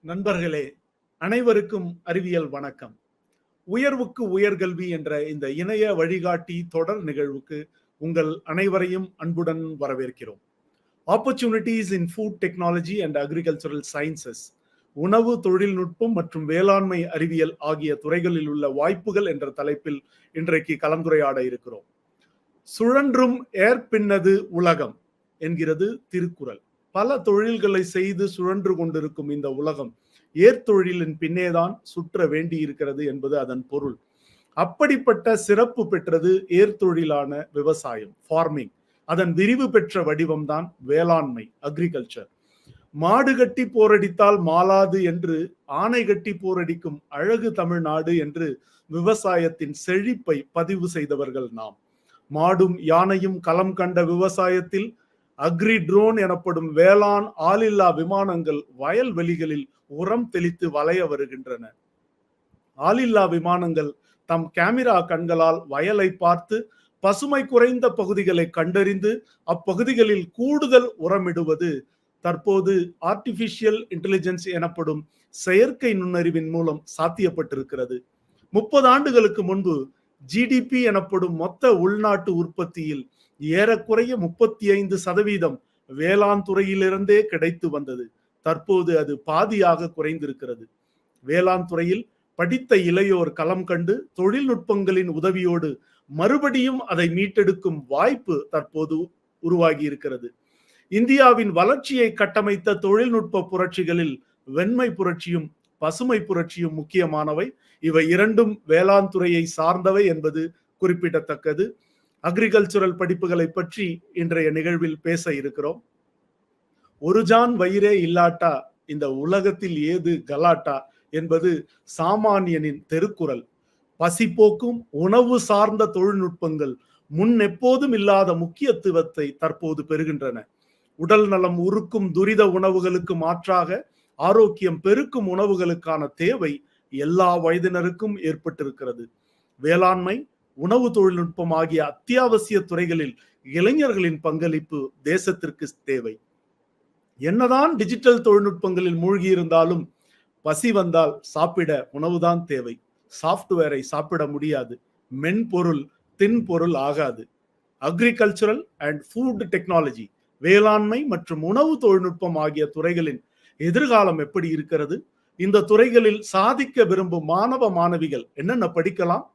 நண்பர்களே, அனைவருக்கும் அறிவியல் வணக்கம். உயர்வுக்கு உயர்கல்வி என்ற இந்த இணைய வழிகாட்டி தொடர் நிகழ்வுக்கு உங்கள் அனைவரையும் அன்புடன் வரவேற்கிறோம். Opportunities in food technology and agricultural sciences, உணவு தொழில்நுட்பம் மற்றும் வேளாண்மை அறிவியல் ஆகிய துறைகளில் உள்ள வாய்ப்புகள் என்ற தலைப்பில் இன்றைக்கு கலந்துரையாட இருக்கிறோம். சுழன்றும் ஏற்பின்னது உலகம் என்கிறது திருக்குறள். பல தொழில்களை செய்து சுழன்று கொண்டிருக்கும் இந்த உலகம் ஏர்த்தொழிலின் பின்னேதான் சுற்ற வேண்டி இருக்கிறது என்பது அதன் பொருள். அப்படிப்பட்ட சிறப்பு பெற்றது ஏர்த்தொழிலான விவசாயம், ஃபார்மிங். அதன் விரிவு பெற்ற வடிவம்தான் வேளாண்மை, அக்ரிகல்ச்சர். மாடு கட்டி போரடித்தால் மாளாது என்று ஆணை கட்டி போரடிக்கும் அழகு தமிழ்நாடு என்று விவசாயத்தின் செழிப்பை பதிவு செய்தவர்கள் நாம். மாடும் யானையும் களம் கண்ட விவசாயத்தில் அக்ரி ட்ரோன் எனப்படும் வேளாண் ஆளில்லா விமானங்கள் வயல்வெளிகளில் உரம் தெளித்து வளைய வருகின்றன. ஆளில்லா விமானங்கள் தம் கேமரா கண்களால் வயலை பார்த்து பசுமை குறைந்த பகுதிகளை கண்டறிந்து அப்பகுதிகளில் கூடுதல் உரமிடுவது தற்போது ஆர்டிபிஷியல் இன்டெலிஜென்ஸ் எனப்படும் செயற்கை நுண்ணறிவின் மூலம் சாத்தியப்பட்டிருக்கிறது. 30 ஆண்டுகளுக்கு முன்பு ஜிடிபி எனப்படும் மொத்த உள்நாட்டு உற்பத்தியில் ஏறக்குறைய 35% வேளாண் துறையிலிருந்தே கிடைத்து வந்தது. தற்போது அது பாதியாக குறைந்திருக்கிறது. வேளாண் துறையில் படித்த இளையோர் களம் கண்டு தொழில்நுட்பங்களின் உதவியோடு மறுபடியும் அதை மீட்டெடுக்கும் வாய்ப்பு தற்போது உருவாகி இருக்கிறது. இந்தியாவின் வளர்ச்சியை கட்டமைத்த தொழில்நுட்ப புரட்சிகளில் வெண்மை புரட்சியும் பசுமை புரட்சியும் முக்கியமானவை. இவை இரண்டும் வேளாண் துறையை சார்ந்தவை என்பது குறிப்பிடத்தக்கது. அக்ரிகல்ச்சரல் படிப்புகளை பற்றி இன்றைய நிகழ்வில் பேச இருக்கிறோம். ஒரு ஜான் வயிறே இல்லாட்டா இந்த உலகத்தில் ஏது கலாட்டா என்பது சாமானியனின் திருக்குறள். பசிப்போக்கும் உணவு சார்ந்த தொழில்நுட்பங்கள் முன் எப்போதும் இல்லாத முக்கியத்துவத்தை தற்போது பெறுகின்றன. உடல் நலம் உருக்கும் துரித உணவுகளுக்கு மாற்றாக ஆரோக்கியம் பெருக்கும் உணவுகளுக்கான தேவை எல்லா வயதினருக்கும் ஏற்பட்டிருக்கிறது. வேளாண்மை, உணவு தொழில்நுட்பம் ஆகிய அத்தியாவசிய துறைகளில் இளைஞர்களின் பங்களிப்பு தேசத்திற்கு தேவை. என்னதான் டிஜிட்டல் தொழில்நுட்பங்களில் மூழ்கி இருந்தாலும் பசி வந்தால் சாப்பிட உணவுதான் தேவை. சாப்ட்வேரை சாப்பிட முடியாது, மென்பொருள் தின்பொருள் ஆகாது. அக்ரிகல்ச்சரல் அண்ட் ஃபுட் டெக்னாலஜி, வேளாண்மை மற்றும் உணவு தொழில்நுட்பம் ஆகிய துறைகளின் எதிர்காலம் எப்படி இருக்கிறது? இந்த துறைகளில் சாதிக்க விரும்பும் மாணவ மாணவிகள் என்னென்ன படிக்கலாம்?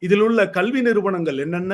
இதில் உள்ள கல்வி நிறுவனங்கள் என்னென்ன?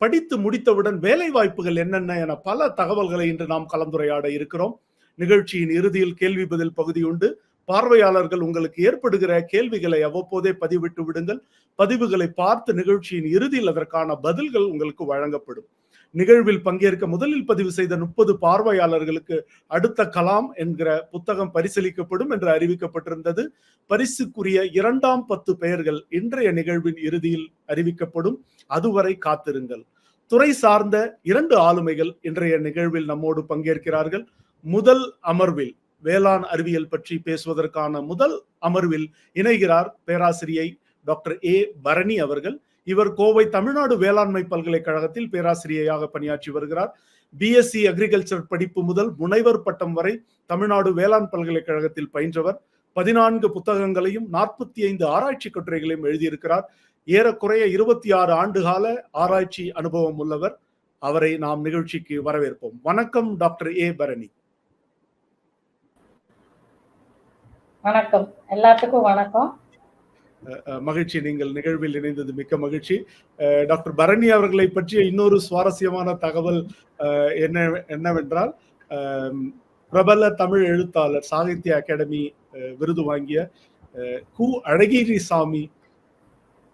படித்து முடித்தவுடன் வேலை வாய்ப்புகள் என்னென்ன என பல தகவல்களை இன்று நாம் கலந்துரையாட இருக்கிறோம். நிகழ்ச்சியின் இறுதியில் கேள்வி பதில் பகுதி உண்டு. பார்வையாளர்கள் உங்களுக்கு ஏற்படுகிற கேள்விகளை அவ்வப்போதே பதிவிட்டு விடுங்கள். பதிவுகளை பார்த்து நிகழ்ச்சியின் இறுதியில் அதற்கான பதில்கள் உங்களுக்கு வழங்கப்படும். நிகழ்வில் பங்கேற்க முதலில் பதிவு செய்த 30 பார்வையாளர்களுக்கு அடுத்த கலாம் என்கிற புத்தகம் பரிசீலிக்கப்படும் என்று அறிவிக்கப்பட்டிருந்தது. பரிசுக்குரிய 2ஆம் 10 பெயர்கள் இன்றைய நிகழ்வின் இறுதியில் அறிவிக்கப்படும். அதுவரை காத்திருங்கள். துறை சார்ந்த 2 ஆளுமைகள் இன்றைய நிகழ்வில் நம்மோடு பங்கேற்கிறார்கள். முதல் அமர்வில் வேளாண் அறிவியல் பற்றி பேசுவதற்கான முதல் அமர்வில் இணைகிறார் பேராசிரியை டாக்டர் ஏ பரணி அவர்கள். இவர் கோவை தமிழ்நாடு வேளாண்மை பல்கலைக்கழகத்தில் பேராசிரியையாக பணியாற்றி வருகிறார். பிஎஸ்சி அக்ரிகல்ச்சர் படிப்பு முதல் முனைவர் பட்டம் வரை தமிழ்நாடு வேளாண் பல்கலைக்கழகத்தில் பயின்றவர். 14 புத்தகங்களையும் 45 ஆராய்ச்சி கட்டுரைகளையும் எழுதியிருக்கிறார். ஏறக்குறைய 26 ஆண்டுகால ஆராய்ச்சி அனுபவம் உள்ளவர். அவரை நாம் நிகழ்ச்சிக்கு வரவேற்போம். வணக்கம் டாக்டர் ஏ பரணி. வணக்கம், எல்லாத்துக்கும் வணக்கம். மகிழ்ச்சி, நீங்கள் நிகழ்வில் இணைந்தது மிக்க மகிழ்ச்சி. டாக்டர் பரணி அவர்களை பற்றிய இன்னொரு சுவாரஸ்யமான தகவல் என்னவென்றால், பிரபல தமிழ் எழுத்தாளர், சாகித்ய அகாடமி விருது வாங்கிய கு அழகிரிசாமி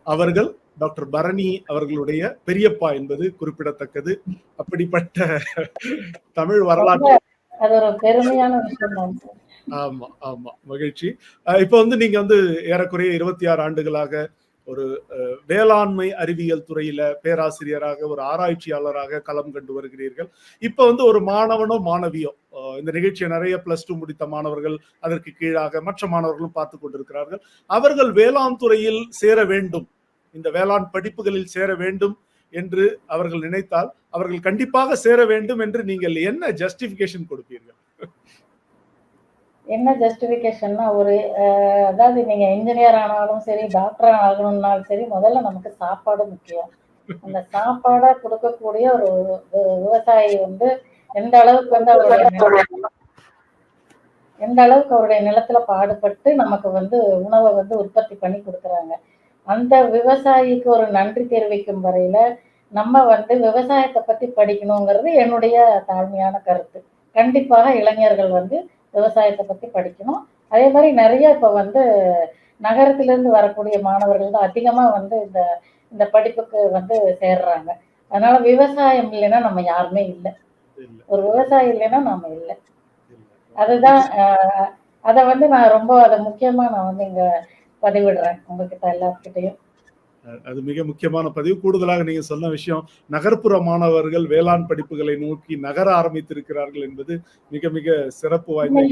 அவர்கள் டாக்டர் பரணி அவர்களுடைய பெரியப்பா என்பது குறிப்பிடத்தக்கது. அப்படிப்பட்ட தமிழ் வரலாற்று அது ஒரு பெருமையான விஷயம். ஆமா ஆமா, மகிழ்ச்சி. இப்ப நீங்க ஏறக்குறைய 26 ஆண்டுகளாக ஒரு வேளாண்மை அறிவியல் துறையில பேராசிரியராக, ஒரு ஆராய்ச்சியாளராக களம் கண்டு வருகிறீர்கள். இப்ப ஒரு மாணவனோ மாணவியோ, இந்த நிகழ்ச்சியை நிறைய +2 முடித்த மாணவர்கள், அதற்கு கீழாக மற்ற மாணவர்களும் பார்த்து கொண்டிருக்கிறார்கள். அவர்கள் வேளாண் துறையில் சேர வேண்டும், இந்த வேளாண் படிப்புகளில் சேர வேண்டும் என்று அவர்கள் நினைத்தால் அவர்கள் கண்டிப்பாக சேர வேண்டும் என்று நீங்கள் என்ன ஜஸ்டிபிகேஷன் கொடுப்பீர்கள்? என்ன ஜஸ்டிஃபிகேஷன்னா ஒரு அதாவது நீங்க இன்ஜினியர் ஆனாலும் சரி, டாக்டர் ஆகணும்னாலும் சரி, முதல்ல நமக்கு சாப்பாடு முக்கியம். அந்த சாப்பாடை கொடுக்கக்கூடிய ஒரு விவசாயி வந்து எந்த அளவுக்கு வந்து அவருடைய நிலத்துல பாடுபட்டு நமக்கு வந்து உணவை வந்து உற்பத்தி பண்ணி கொடுக்குறாங்க. அந்த விவசாயிக்கு ஒரு நன்றி தெரிவிக்கும் வரையில நம்ம வந்து விவசாயத்தை பத்தி படிக்கணுங்கிறது என்னுடைய தாழ்மையான கருத்து. கண்டிப்பாக இளைஞர்கள் வந்து விவசாயத்தை பத்தி படிக்கணும். அதே மாதிரி நிறைய இப்ப வந்து நகரத்திலிருந்து வரக்கூடிய மாணவர்கள் தான் அதிகமா வந்து இந்த இந்த படிப்புக்கு வந்து சேர்றாங்க. அதனால விவசாயம் இல்லைன்னா நம்ம யாருமே இல்லை. ஒரு விவசாயி இல்லைன்னா நாம இல்லை. அதுதான் அதை வந்து நான் ரொம்ப அதை முக்கியமா நான் வந்து இங்க பதிவிடுறேன் உங்ககிட்ட எல்லாத்துக்கிட்டையும். அது மிக முக்கியமான பதிவு. கூடுதலாக நீங்க சொன்ன விஷயம், நகர்ப்புற மாணவர்கள் வேளாண் படிப்புகளை நோக்கி நகர ஆரம்பித்திருக்கிறார்கள் என்பது மிக மிக சிறப்பு வாய்ந்த.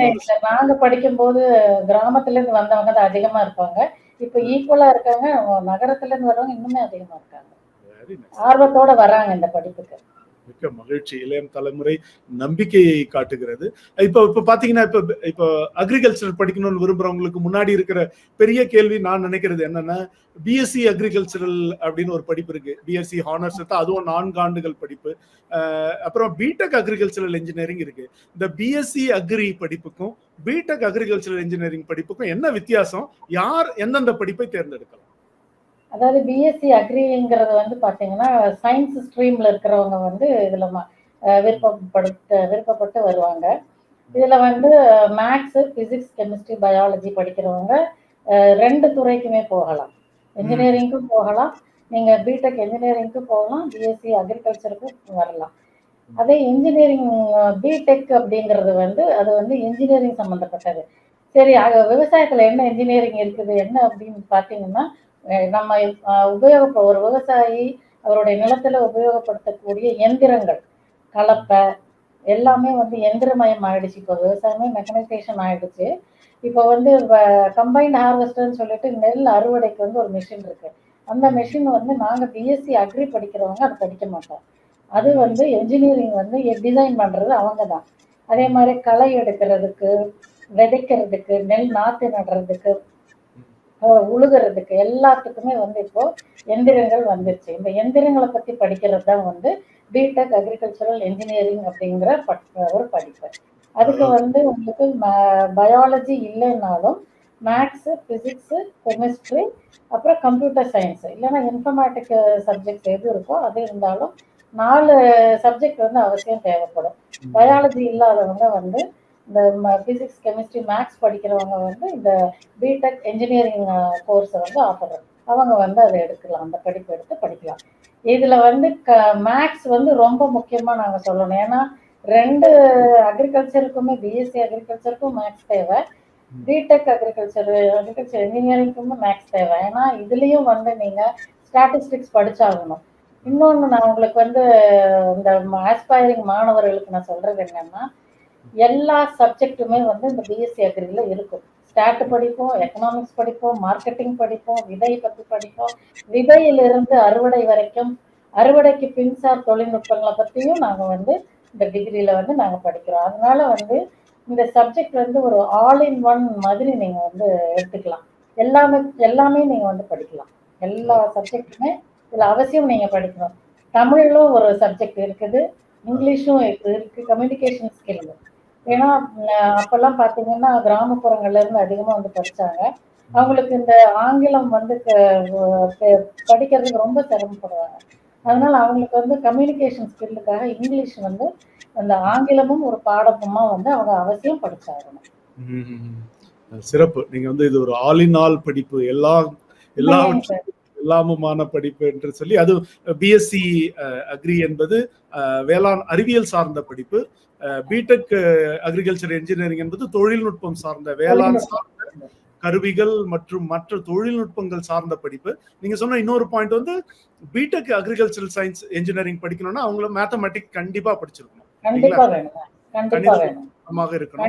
நாங்க படிக்கும் போது கிராமத்துல இருந்து வந்தவங்க தான் அதிகமா இருப்பாங்க. இப்ப ஈக்குவலா இருக்காங்க. நகரத்துல இருந்து வரவங்க இன்னுமே அதிகமா இருக்காங்க. ஆர்வத்தோட வராங்க இந்த படிப்புக்கு. மிக்க மகிழ்ச்சி. இளைய தலைமுறை நம்பிக்கையை காட்டுகிறது. இப்ப பாத்தீங்கன்னா இப்ப அக்ரிகல்ச்சர் படிக்கணும்னு விரும்புறவங்களுக்கு முன்னாடி இருக்கிற பெரிய கேள்வி நான் நினைக்கிறது என்னன்னா, பிஎஸ்சி அக்ரிகல்ச்சரல் அப்படின்னு ஒரு படிப்பு இருக்கு. பிஎஸ்சி ஹானர்ஸ் அதுவும் 4 ஆண்டுகள் படிப்பு. அப்புறம் பிடெக் அக்ரிகல்ச்சரல் இன்ஜினியரிங் இருக்கு. இந்த பிஎஸ்சி அக்ரி படிப்புக்கும் பிடெக் அக்ரிகல்ச்சரல் இன்ஜினியரிங் படிப்புக்கும் என்ன வித்தியாசம்? யார் எந்தெந்த படிப்பை தேர்ந்தெடுக்கலாம்? அதாவது பிஎஸ்சி அக்ரிங்கிறது வந்து பாத்தீங்கன்னா சயின்ஸ் ஸ்ட்ரீம்ல இருக்கிறவங்க வந்து இதுல விருப்பப்பட்டு வருவாங்க. இதுல வந்து மேக்ஸ், பிசிக்ஸ், கெமிஸ்ட்ரி, பயாலஜி படிக்கிறவங்க 2 துறைக்குமே போகலாம். இன்ஜினியரிங்க்கும் போகலாம், நீங்க பிடெக் இன்ஜினியரிங்க்கும் போகலாம், பிஎஸ்சி அக்ரிகல்ச்சருக்கும் வரலாம். அதே இன்ஜினியரிங் பிடெக் அப்படிங்கிறது வந்து அது வந்து இன்ஜினியரிங் சம்பந்தப்பட்டது. சரி, விவசாயத்துல என்ன இன்ஜினியரிங் இருக்குது என்ன அப்படின்னு பாத்தீங்கன்னா, நம்ம ஒரு விவசாயி அவருடைய நிலத்துல உபயோகப்படுத்தக்கூடிய எந்திரங்கள், கலப்பை எல்லாமே வந்து எந்திரமயம் ஆயிடுச்சு. இப்போ விவசாயமே மெக்கனைசேஷன் ஆயிடுச்சு. இப்போ வந்து கம்பைன்ட் ஹார்வெஸ்டர்னு சொல்லிட்டு நெல் அறுவடைக்கு வந்து ஒரு மிஷின் இருக்கு. அந்த மிஷின் வந்து நாங்க பிஎஸ்சி அக்ரி படிக்கிறவங்க அதை படிக்க மாட்டோம். அது வந்து என்ஜினியரிங் வந்து டிசைன் பண்றது அவங்க தான். அதே மாதிரி களை எடுக்கிறதுக்கு, விதைக்கிறதுக்கு, நெல் நாத்து நடுறதுக்கு, உழுகிறதுக்கு எல்லாத்துக்குமே வந்து இப்போ எந்திரங்கள் வந்துருச்சு. இந்த எந்திரங்களை பத்தி படிக்கிறது தான் வந்து பிடெக் அக்ரிகல்ச்சரல் இன்ஜினியரிங் அப்படிங்கிற ஒரு படிப்பு. அதுக்கு வந்து உங்களுக்கு பயாலஜி இல்லைன்னாலும் மேக்ஸ், பிசிக்ஸ், கெமிஸ்ட்ரி, அப்புறம் கம்ப்யூட்டர் சயின்ஸ் இல்லைன்னா இன்ஃபர்மேட்டிக் சப்ஜெக்ட் எது இருக்கோ அது இருந்தாலும் 4 சப்ஜெக்ட் வந்து அவசியம் தேவைப்படும். பயாலஜி இல்லாதவங்க வந்து இந்த பிசிக்ஸ், கெமிஸ்ட்ரி, மேக்ஸ் படிக்கிறவங்க வந்து இந்த பிடெக் இன்ஜினியரிங் கோர்ஸை வந்து ஆஃபர் அவங்க வந்து அதை எடுக்கலாம், அந்த படிப்பு எடுத்து படிக்கலாம். இதுல வந்து மேக்ஸ் வந்து ரொம்ப முக்கியமா நாங்க சொல்லணும். ஏன்னா 2 அக்ரிகல்ச்சருக்குமே பிஎஸ்சி அக்ரிகல்ச்சருக்கும் மேக்ஸ் தேவை, பிடெக் அக்ரிகல்ச்சர் இன்ஜினியரிங்க்குமே மேக்ஸ் தேவை. ஏன்னா இதுலயும் வந்து நீங்க ஸ்டாட்டிஸ்டிக்ஸ் படிச்சாகணும். இன்னொன்னு நான் உங்களுக்கு வந்து இந்த ஆஸ்பைரிங் மாணவர்களுக்கு நான் சொல்றது என்னன்னா, எல்லா சப்ஜெக்ட்டுமே வந்து இந்த பிஎஸ்சி அக்ரில இருக்கும். ஸ்டாட் படிப்போம், எக்கனாமிக்ஸ் படிப்போம், மார்க்கெட்டிங் படிப்போம், விதை பத்தி படிப்போம், விதையிலிருந்து அறுவடை வரைக்கும், அறுவடைக்கு பின்சார் தொழில்நுட்பங்களை பத்தியும் நாங்க வந்து இந்த டிகிரியில வந்து நாங்க படிக்கிறோம். அதனால வந்து இந்த சப்ஜெக்ட் வந்து ஒரு ஆல் இன் ஒன் மாதிரி நீங்க வந்து எடுத்துக்கலாம். எல்லாமே நீங்க வந்து படிக்கலாம். எல்லா சப்ஜெக்ட்டுமே இதுல அவசியம் நீங்க படிக்கணும். தமிழ்லும் ஒரு சப்ஜெக்ட் இருக்குது, இங்கிலீஷும் இருக்கு, கம்யூனிகேஷன் ஸ்கில். ஏன்னா அப்பெல்லாம் பாத்தீங்கன்னா கிராமப்புறங்கள்ல இருந்து அதிகமா வந்து படிச்சாங்க. அவங்களுக்கு இந்த ஆங்கிலம் வந்து படிக்கிறதுக்கு ரொம்ப சிரமப்படுவாங்க. அதனால அவங்களுக்கு வந்து கம்யூனிகேஷன் ஸ்கில்லுக்காக இங்கிலீஷ் வந்து அந்த ஆங்கிலமும் ஒரு பாடமா வந்து அவங்க அவசியம் படிச்சாகணும். சிறப்பு. நீங்க வந்து இது ஒரு ஆல் இன் ஆல் படிப்பு, எல்லாமுமான படிப்பு என்று சொல்லி, அது பிஎஸ்சி அக்ரி என்பது வேளாண் அறிவியல் சார்ந்த படிப்பு. பிடெக் அக்ரிகல்ச்சர் இன்ஜினியரிங் என்பது தொழில்நுட்பம் சார்ந்த, வேளாண் சார்ந்த கருவிகள் மற்றும் மற்ற தொழில்நுட்பங்கள் சார்ந்த படிப்பு. நீங்க சொன்ன இன்னொரு பாயிண்ட் வந்து பிடெக் அக்ரிகல்ச்சரல் சயின்ஸ் இன்ஜினியரிங் படிக்கணும்னா அவங்கள மேத்தமெட்டிக்ஸ் கண்டிப்பா படிச்சிருக்கணும். கண்டிப்பா வேணும். கண்டிப்பா வேணும்.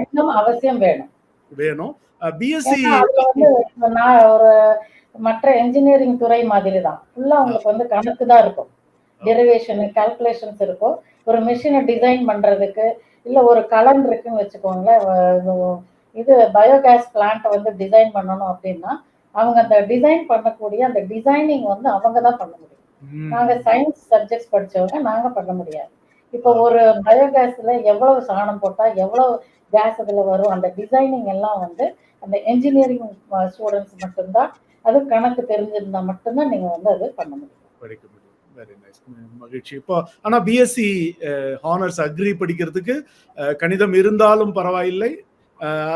இருக்கணும். அவசியம் வேணும். பிஎஸ்சி நான் ஒரு மற்ற இன்ஜினியரிங் துறை மாதிரி தான். ஃபுல்லா உங்களுக்கு வந்து கணக்கு தான் இருக்கும். டெரிவேஷன், கால்குலேஷன்ஸ் இருக்கும். ஒரு மிஷினை டிசைன் பண்றதுக்கு இல்ல ஒரு கலன் இருக்குன்னு வச்சுக்கோங்களேன், இது பயோகேஸ் பிளான்ட் வந்து டிசைன் பண்ணணும் அப்படின்னா அவங்க அந்த டிசைன் பண்ணக்கூடிய அந்த டிசைனிங் வந்து அவங்க தான் பண்ண முடியும். நாங்க சயின்ஸ் சப்ஜெக்ட்ஸ் படிச்சவங்க நாங்க பண்ண முடியாது. இப்போ ஒரு பயோகேஸ்ல எவ்வளவு சாணம் போட்டா எவ்வளவு கேஸ் அதுல வரும், அந்த டிசைனிங் எல்லாம் வந்து அந்த என்ஜினியரிங் ஸ்டூடெண்ட்ஸ் மட்டும்தான், அது கணக்கு தெரிஞ்சிருந்தா மட்டும்தான் நீங்க வந்து அது பண்ண முடியும். படிக்க முடியும். Very nice. மகிழ்ச்சி. இப்போ ஆனா பிஎஸ்சி ஹானர்ஸ் அக்ரி படிக்கிறதுக்கு கணிதம் இருந்தாலும் பரவாயில்லை,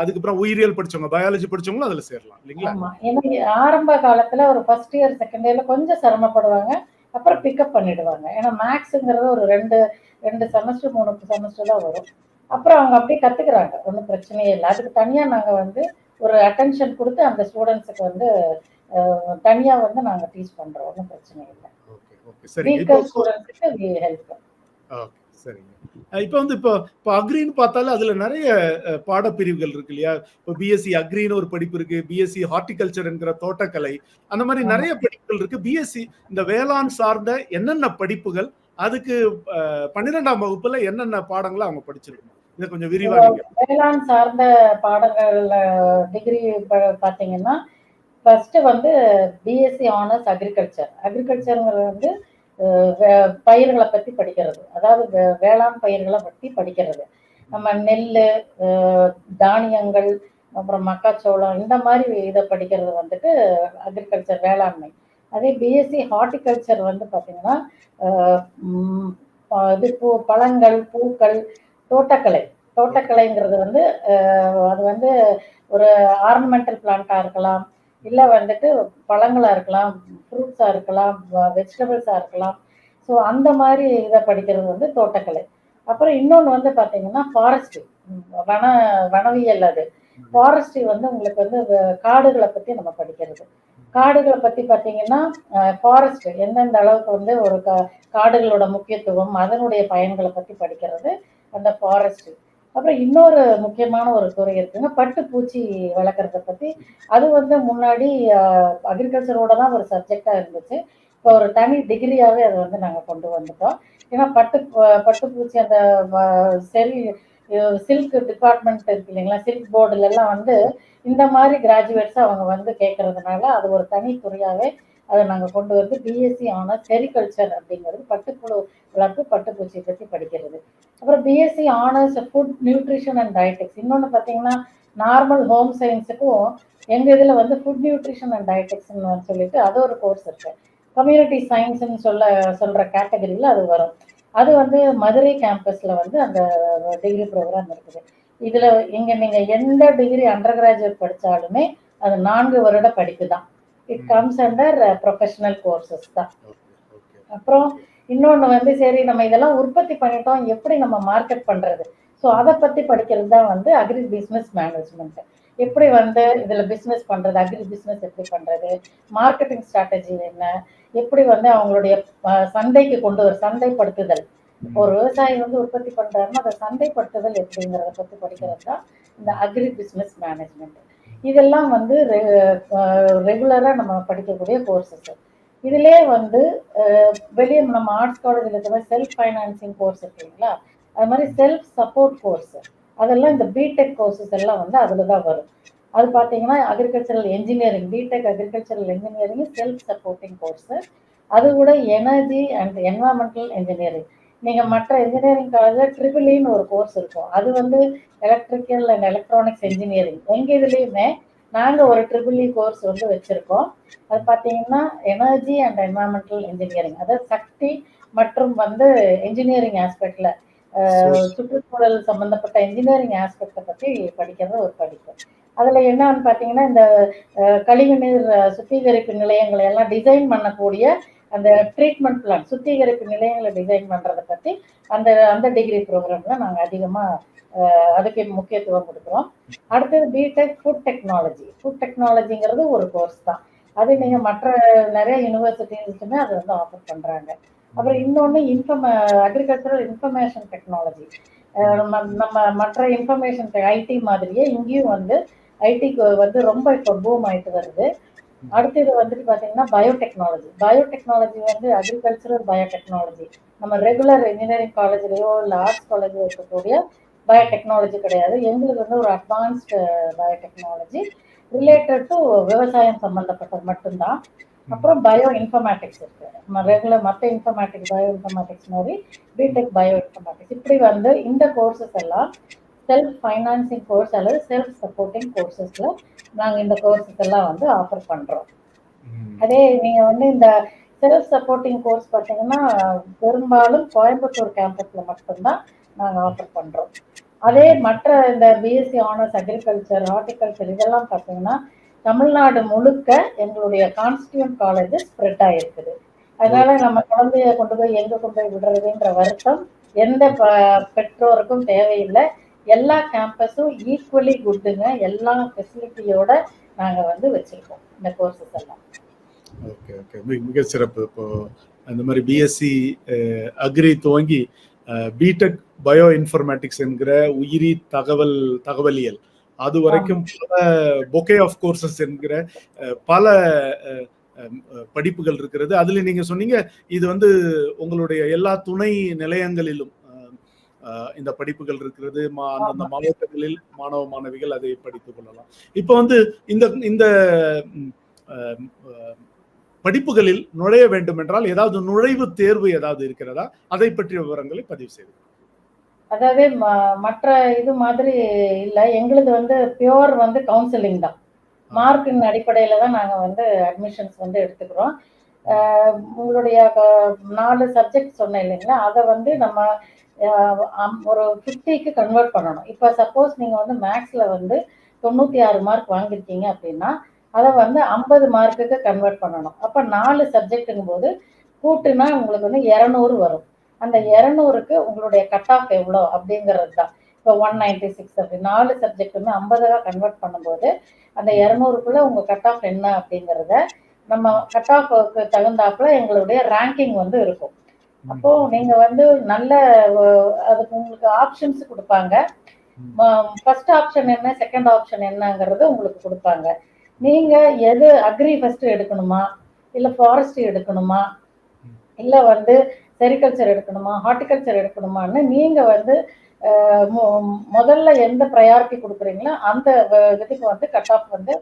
அதுக்கப்புறம் உயிரியல் படிச்சவங்க பயாலஜி படிச்சவங்களும் அதுல சேரலாம் இல்லைங்களா? ஆமா. ஏன்னா ஆரம்ப காலத்துல ஒரு ஃபர்ஸ்ட் இயர் செகண்ட் இயர்ல கொஞ்சம் சிரமப்படுவாங்க, அப்புறம் பிக்கப் பண்ணிடுவாங்க. ஏன்னா மேக்ஸுங்கிறது ஒரு ரெண்டு செமஸ்டர் 3 செமஸ்டர் தான் வரும். அப்புறம் அவங்க அப்படியே கத்துக்கிறாங்க, ஒன்றும் பிரச்சனையே இல்லை. அதுக்கு தனியா நாங்க வந்து ஒரு அட்டென்ஷன் கொடுத்து அந்த ஸ்டூடெண்ட்ஸுக்கு வந்து தனியா வந்து நாங்க டீச் பண்றோம், ஒன்றும் பிரச்சனை இல்லை. ஓகே ஓகே சரிங்க. வீக்கர் ஸ்டூடெண்ட்ஸுக்கு வி ஹெல்ப். ஓகே சரிங்க. இப்போ வந்து இப்போ அக்ரின்னு பார்த்தாலும் அதுல நிறைய பாடப்பிரிவுகள் இருக்கு இல்லையா? இப்போ பிஎஸ்சி அக்ரின்னு ஒரு படிப்பு இருக்கு, பிஎஸ்சி ஹார்டிகல்ச்சர் என்கிற தோட்டக்கலை, அந்த மாதிரி நிறைய படிப்புகள் இருக்கு. பிஎஸ்சி இந்த வேளாண் சார்ந்த என்னென்ன படிப்புகள், அதுக்கு 12ஆம் வகுப்புல என்னென்ன பாடங்களை அவங்க படிச்சிருக்கணும், இதை கொஞ்சம் விரிவா நீங்க. வேளாண் சார்ந்த பாடங்கள் டிகிரி பாத்தீங்கன்னா ஃபர்ஸ்ட் வந்து பிஎஸ்சி ஆனர்ஸ் அக்ரிகல்ச்சர். அக்ரிகல்ச்சருங்கிறது வந்து பயிர்களை பத்தி படிக்கிறது, அதாவது வேளாண் பயிர்களை பத்தி படிக்கிறது. நம்ம நெல், தானியங்கள், அப்புறம் மக்காச்சோளம், இந்த மாதிரி இதை படிக்கிறது வந்துட்டு அக்ரிகல்ச்சர் வேளாண்மை. அதே பிஎஸ்சி ஹார்டிகல்ச்சர் வந்து பார்த்தீங்கன்னா இது பழங்கள், பூக்கள், தோட்டக்கலை. தோட்டக்கலைங்கிறது வந்து அது வந்து ஒரு ஆர்னமெண்டல் பிளான்ட்டா இருக்கலாம், இல்லை வந்துட்டு பழங்களா இருக்கலாம், ஃப்ரூட்ஸா இருக்கலாம், வெஜிடபிள்ஸா இருக்கலாம். ஸோ அந்த மாதிரி இதை படிக்கிறது வந்து தோட்டக்கலை. அப்புறம் இன்னொன்று வந்து பார்த்தீங்கன்னா ஃபாரஸ்ட்ரி, வனவியல். அது ஃபாரஸ்ட்ரி வந்து உங்களுக்கு வந்து காடுகளை பற்றி நம்ம படிக்கிறது. காடுகளை பற்றி பார்த்தீங்கன்னா ஃபாரஸ்ட் எந்தெந்த அளவுக்கு வந்து ஒரு காடுகளோட முக்கியத்துவம், அதனுடைய பயன்களை பற்றி படிக்கிறது அந்த ஃபாரஸ்ட்ரி. அப்புறம் இன்னொரு முக்கியமான ஒரு துறை இருக்குங்க, பட்டுப்பூச்சி வளர்க்குறத பற்றி. அது வந்து முன்னாடி அக்ரிகல்ச்சரோட தான் ஒரு சப்ஜெக்டா இருந்துச்சு. இப்போ ஒரு தனி டிகிரியாவே அதை வந்து நாங்கள் கொண்டு வந்துட்டோம். ஏன்னா பட்டுப்பூச்சி அந்த சில்க் டிபார்ட்மெண்ட் இருக்கு இல்லைங்களா, சில்க் போர்டுல எல்லாம் வந்து இந்த மாதிரி கிராஜுவேட்ஸ் அவங்க வந்து கேட்கறதுனால அது ஒரு தனி துறையாவே அதை நாங்கள் கொண்டு வந்து பிஎஸ்சி ஆனர்ஸ் செரிகல்ச்சர் அப்படிங்கிறது பட்டுப்புழு வளர்ப்பு, பட்டுப்பூச்சியை பற்றி படிக்கிறது. அப்புறம் BSc honours food nutrition and dietetics. இன்னொன்று பார்த்தீங்கன்னா நார்மல் ஹோம் சயின்ஸுக்கும் எங்கள் இதில் வந்து ஃபுட் நியூட்ரிஷன் அண்ட் டயட்டிக்ஸ்ன்னு சொல்லிட்டு அது ஒரு கோர்ஸ் இருக்கு. கம்யூனிட்டி சயின்ஸ்ன்னு சொல்கிற கேட்டகரியில் அது வரும். அது வந்து மதுரை கேம்பஸில் வந்து அந்த டிகிரி ப்ரோக்ராம் இருக்குது. இதில் இங்கே நீங்கள் எந்த டிகிரி அண்டர் கிராஜுவேட் படித்தாலுமே அது 4 வருட படிப்பு தான். It comes under professional courses தான். அப்புறம் இன்னொன்று வந்து சரி நம்ம இதெல்லாம் உற்பத்தி பண்ணிட்டோம், எப்படி நம்ம மார்க்கெட் பண்ணுறது, ஸோ அதை பற்றி படிக்கிறது தான் வந்து அக்ரி பிஸ்னஸ் மேனேஜ்மெண்ட். எப்படி வந்து இதில் பிஸ்னஸ் பண்ணுறது, அக்ரி பிஸ்னஸ் எப்படி பண்ணுறது, மார்க்கெட்டிங் ஸ்ட்ராட்டஜி என்ன, எப்படி வந்து அவங்களுடைய சந்தைக்கு கொண்டு வர சந்தைப்படுத்துதல். ஒரு விவசாயி வந்து உற்பத்தி பண்றாருன்னா அதை சந்தைப்படுத்துதல் எப்படிங்கிறத பற்றி படிக்கிறது தான் இந்த அக்ரி பிஸ்னஸ் மேனேஜ்மெண்ட். இதெல்லாம் வந்து ரெகுலராக நம்ம படிக்கக்கூடிய கோர்சஸ். இதுலேயே வந்து வெளியே நம்ம ஆர்ட்ஸ் காலேஜில் இருக்கிற செல்ஃப் ஃபைனான்சிங் கோர்ஸ் இருக்குங்களா, அது மாதிரி செல்ஃப் சப்போர்ட் கோர்ஸ், அதெல்லாம் இந்த பிடெக் கோர்சஸ் எல்லாம் வந்து அதில் தான் வரும். அது பார்த்தீங்கன்னா agricultural engineering, B Tech agricultural engineering self supporting course. அது கூட எனர்ஜி அண்ட் என்வரான்மெண்டல் இன்ஜினியரிங். நீங்கள் மற்ற இன்ஜினியரிங் காலேஜில் ட்ரிபிள்இன்னு ஒரு கோர்ஸ் இருக்கும், அது வந்து எலக்ட்ரிக்கல் அண்ட் எலக்ட்ரானிக்ஸ் இன்ஜினியரிங். எங்கள் இதுலேயுமே நாங்கள் ஒரு ட்ரிபிள்இ கோர்ஸ் வந்து வச்சுருக்கோம். அது பார்த்தீங்கன்னா எனர்ஜி அண்ட் என்வரான்மெண்டல் இன்ஜினியரிங், அதாவது சக்தி மற்றும் வந்து இன்ஜினியரிங் ஆஸ்பெக்டில் சுற்றுச்சூழல் சம்பந்தப்பட்ட இன்ஜினியரிங் ஆஸ்பெக்டை பற்றி படிக்கிறது ஒரு படிப்பு. அதில் என்னன்னு பார்த்தீங்கன்னா இந்த கழிவுநீர் சுத்திகரிப்பு நிலையங்களை எல்லாம் டிசைன் பண்ணக்கூடிய அந்த ட்ரீட்மெண்ட் பிளான், சுத்திகரிப்பு நிலையங்களை டிசைன் பண்ணுறதை பற்றி அந்த டிகிரி ப்ரோக்ராமில் நாங்கள் அதிகமாக அதுக்கு முக்கியத்துவம் கொடுக்குறோம். அடுத்தது பிடெக் ஃபுட் டெக்னாலஜி. ஃபுட் டெக்னாலஜிங்கிறது ஒரு கோர்ஸ் தான், அது நீங்கள் மற்ற நிறைய யூனிவர்சிட்டிஸுமே அதை வந்து ஆஃபர் பண்ணுறாங்க. அப்புறம் இன்னொன்று அக்ரிகல்ச்சரல் இன்ஃபர்மேஷன் டெக்னாலஜி. நம்ம மற்ற இன்ஃபர்மேஷன் ஐடி மாதிரியே இங்கேயும் வந்து ஐடிக்கு வந்து ரொம்ப இப்போ பூம் ஆகிட்டு வருது. அடுத்தது வந்துட்டு பார்த்தீங்கன்னா பயோடெக்னாலஜி. பயோடெக்னாலஜி வந்து அக்ரிகல்ச்சரல் பயோடெக்னாலஜி நம்ம ரெகுலர் இன்ஜினியரிங் காலேஜ்லேயோ இல்லை ஆர்ட்ஸ் காலேஜோ இருக்கக்கூடிய பயோடெக்னாலஜி கிடையாது. எங்களுக்கு வந்து ஒரு அட்வான்ஸ்டு பயோடெக்னாலஜி ரிலேட்டட் டு விவசாயம் சம்பந்தப்பட்டது மட்டும்தான். அப்புறம் பயோ இன்ஃபர்மேட்டிக்ஸ் இருக்கு. ரெகுலர் மற்ற இன்ஃபர்மேட்டிக்ஸ் பயோ இன்ஃபர்மேட்டிக்ஸ் மாதிரி பிடெக் பயோ இன்ஃபர்மேட்டிக்ஸ் இப்படி வந்து இந்த கோர்சஸ் எல்லாம் செல்ஃப் ஃபைனான்சிங் கோர்ஸ் அல்லது செல்ஃப் சப்போர்ட்டிங் கோர்சஸ்ல நாங்கள் இந்த கோர்சஸ் எல்லாம் வந்து ஆஃபர் பண்றோம். அதே நீங்க வந்து இந்த செல்ஃப் சப்போர்ட்டிங் கோர்ஸ் பார்த்தீங்கன்னா பெரும்பாலும் கோயம்புத்தூர் கேம்பஸ்ல மட்டும்தான் நாங்கள் ஆஃபர் பண்றோம். அதே மற்ற இந்த பிஎஸ்சி ஆனர்ஸ் அக்ரிகல்ச்சர் ஹார்டிகல்ச்சர் இதெல்லாம் பார்த்தீங்கன்னா தமிழ்நாடு முழுக்க எங்களுடைய கான்ஸ்டியூண்ட் காலேஜஸ் ஸ்ப்ரெட் ஆயிருக்குது. அதனால நம்ம குழந்தைய கொண்டு போய் எங்க கொண்டு போய் விடுறதுன்ற வருத்தம் எந்த பெற்றோருக்கும் தேவையில்லை. எல்லா கேம்பஸும் ஈக்குவலி குட்டுங்க. எல்லா ஃபெசிலிட்டியோட நாங்க வந்து வச்சிருக்கோம் இந்த கோர்சஸ் எல்லாம். ஓகே ஓகே, மிக சிறப்பு. இப்போ அந்த மாதிரி பிஎஸ்சி அக்ரி துவங்கி பிடெக் பயோ இன்ஃபர்மேட்டிக்ஸ் என்கிற உயிரி தகவலியல் அது வரைக்கும் பல பொக்கே ஆஃப் கோர்சஸ் என்கிற பல படிப்புகள் இருக்கிறது. அதுல நீங்க சொன்னீங்க இது வந்து உங்களுடைய எல்லா துணை நிலையங்களிலும் இந்த படிப்புகள் இருக்கிறது. அந்தந்த மாவட்டங்களில் மாணவ மாணவிகள் அதை படித்துக் கொள்ளலாம். இப்ப வந்து இந்த இந்த படிப்புகளில் நுழைய வேண்டும் என்றால் ஏதாவது நுழைவு தேர்வு ஏதாவது இருக்கிறதா? அதை பற்றிய விவரங்களை பதிவு செய்து. அதாவது மற்ற இது மாதிரி இல்லை, எங்களுது வந்து பியோர் வந்து கவுன்சிலிங் தான். மார்க்கின் அடிப்படையில தான் நாங்கள் வந்து அட்மிஷன்ஸ் வந்து எடுத்துக்கிறோம். உங்களுடைய 4 சப்ஜெக்ட் சொன்னேன் இல்லைங்களா, அதை வந்து நம்ம ஒரு 50க்கு கன்வெர்ட் பண்ணணும். இப்போ சப்போஸ் நீங்கள் வந்து மேக்ஸில் வந்து 96 மார்க் வாங்கியிருக்கீங்க அப்படின்னா அதை வந்து 50 மார்க்குக்கு கன்வெர்ட் பண்ணணும். அப்போ 4 சப்ஜெக்ட்டுங்கும் போது கூட்டுனா உங்களுக்கு வந்து 200 வரும். அந்த 200க்கு உங்களுடைய கட் ஆஃப் எவ்வளோ அப்படிங்கிறது தான். இப்போ 196 அப்படி 4 சப்ஜெக்ட்டுமே 50 கன்வெர்ட் பண்ணும்போது அந்த 200க்குள்ள உங்க கட் ஆஃப் என்ன அப்படிங்கிறத நம்ம கட் ஆஃப்க்கு தகுந்தாப்புல எங்களுடைய ரேங்கிங் வந்து இருக்கும். அப்போ நீங்க வந்து நல்ல அதுக்கு உங்களுக்கு ஆப்ஷன்ஸ் கொடுப்பாங்க. ஃபர்ஸ்ட் ஆப்ஷன் என்ன செகண்ட் ஆப்ஷன் என்னங்கிறது உங்களுக்கு கொடுப்பாங்க. நீங்க எது அக்ரி ஃபர்ஸ்ட் எடுக்கணுமா இல்ல ஃபாரஸ்ட்ரி எடுக்கணுமா இல்ல வந்து செரிகல்ச்சர் எடுக்கணுமா ஹார்டிகல்ச்சர் எடுக்கணுமான்னு நீங்க வந்து முதல்ல எந்த ப்ரையாரிட்டி கொடுக்குறீங்களோ அந்த இதுக்கு வந்து கட் ஆஃப் வந்து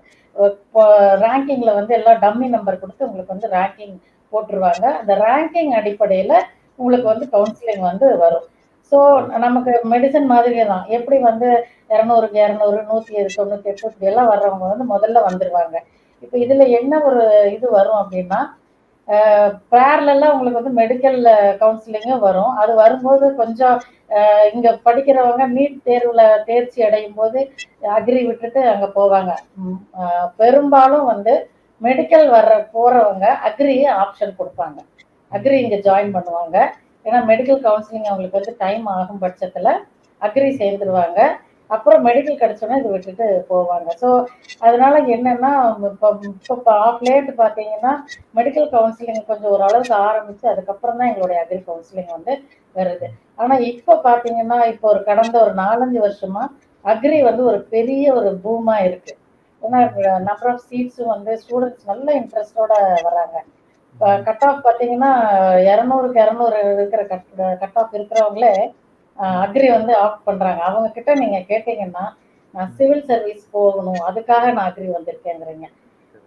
ரேங்கிங்ல வந்து எல்லாம் டம்மி நம்பர் கொடுத்து உங்களுக்கு வந்து ரேங்கிங் போட்டுருவாங்க. அந்த ரேங்கிங் அடிப்படையில உங்களுக்கு வந்து கவுன்சிலிங் வந்து வரும். ஸோ நமக்கு மெடிசன் மாதிரியே தான். எப்படி வந்து 200க்கு 200 198 இப்படி எல்லாம் வர்றவங்க வந்து முதல்ல வந்துடுவாங்க. இப்போ இதுல என்ன ஒரு இது வரும் அப்படின்னா பேரலா உங்களுக்கு வந்து மெடிக்கல் கவுன்சிலிங்கும் வரும். அது வரும்போது கொஞ்சம் இங்க படிக்கிறவங்க நீட் தேர்வுல தேர்ச்சி அடையும் போது அக்ரி விட்டுட்டு அங்க போவாங்க. பெரும்பாலும் வந்து மெடிக்கல் போறவங்க அக்ரி ஆப்ஷன் கொடுப்பாங்க. அக்ரி இங்க ஜாயின் பண்ணுவாங்க. ஏன்னா மெடிக்கல் கவுன்சிலிங் அவங்களுக்கு வந்து டைம் ஆகும் பட்சத்துல அக்ரி சேர்ந்துருவாங்க. அப்புறம் மெடிக்கல் கிடைச்சோன்னா இது விட்டுட்டு போவாங்க. ஸோ அதனால என்னன்னா இப்போ ஆஃப் லேட் பார்த்தீங்கன்னா மெடிக்கல் கவுன்சிலிங் கொஞ்சம் ஓரளவுக்கு ஆரம்பிச்சு அதுக்கப்புறம் தான் எங்களுடைய அக்ரி கவுன்சிலிங் வந்து வருது. ஆனால் இப்போ பார்த்தீங்கன்னா இப்போ ஒரு கடந்த ஒரு 4-5 வருஷமா அக்ரி வந்து ஒரு பெரிய ஒரு பூமா இருக்கு. ஏன்னா நம்பர் ஆஃப் சீட்ஸும் வந்து ஸ்டூடெண்ட்ஸ் நல்ல இன்ட்ரெஸ்டோட வராங்க. கட் ஆஃப் பார்த்தீங்கன்னா 200க்கு 200 இருக்கிற கட் ஆஃப் இருக்கிறவங்களே அக்ரி வந்து ஆஃப் பண்றாங்க. அவங்க கிட்ட நீங்க கேட்டீங்கன்னா நான் சிவில் சர்வீஸ் போகணும் அதுக்காக நான் அக்ரி வந்திருக்கேங்கிறீங்க.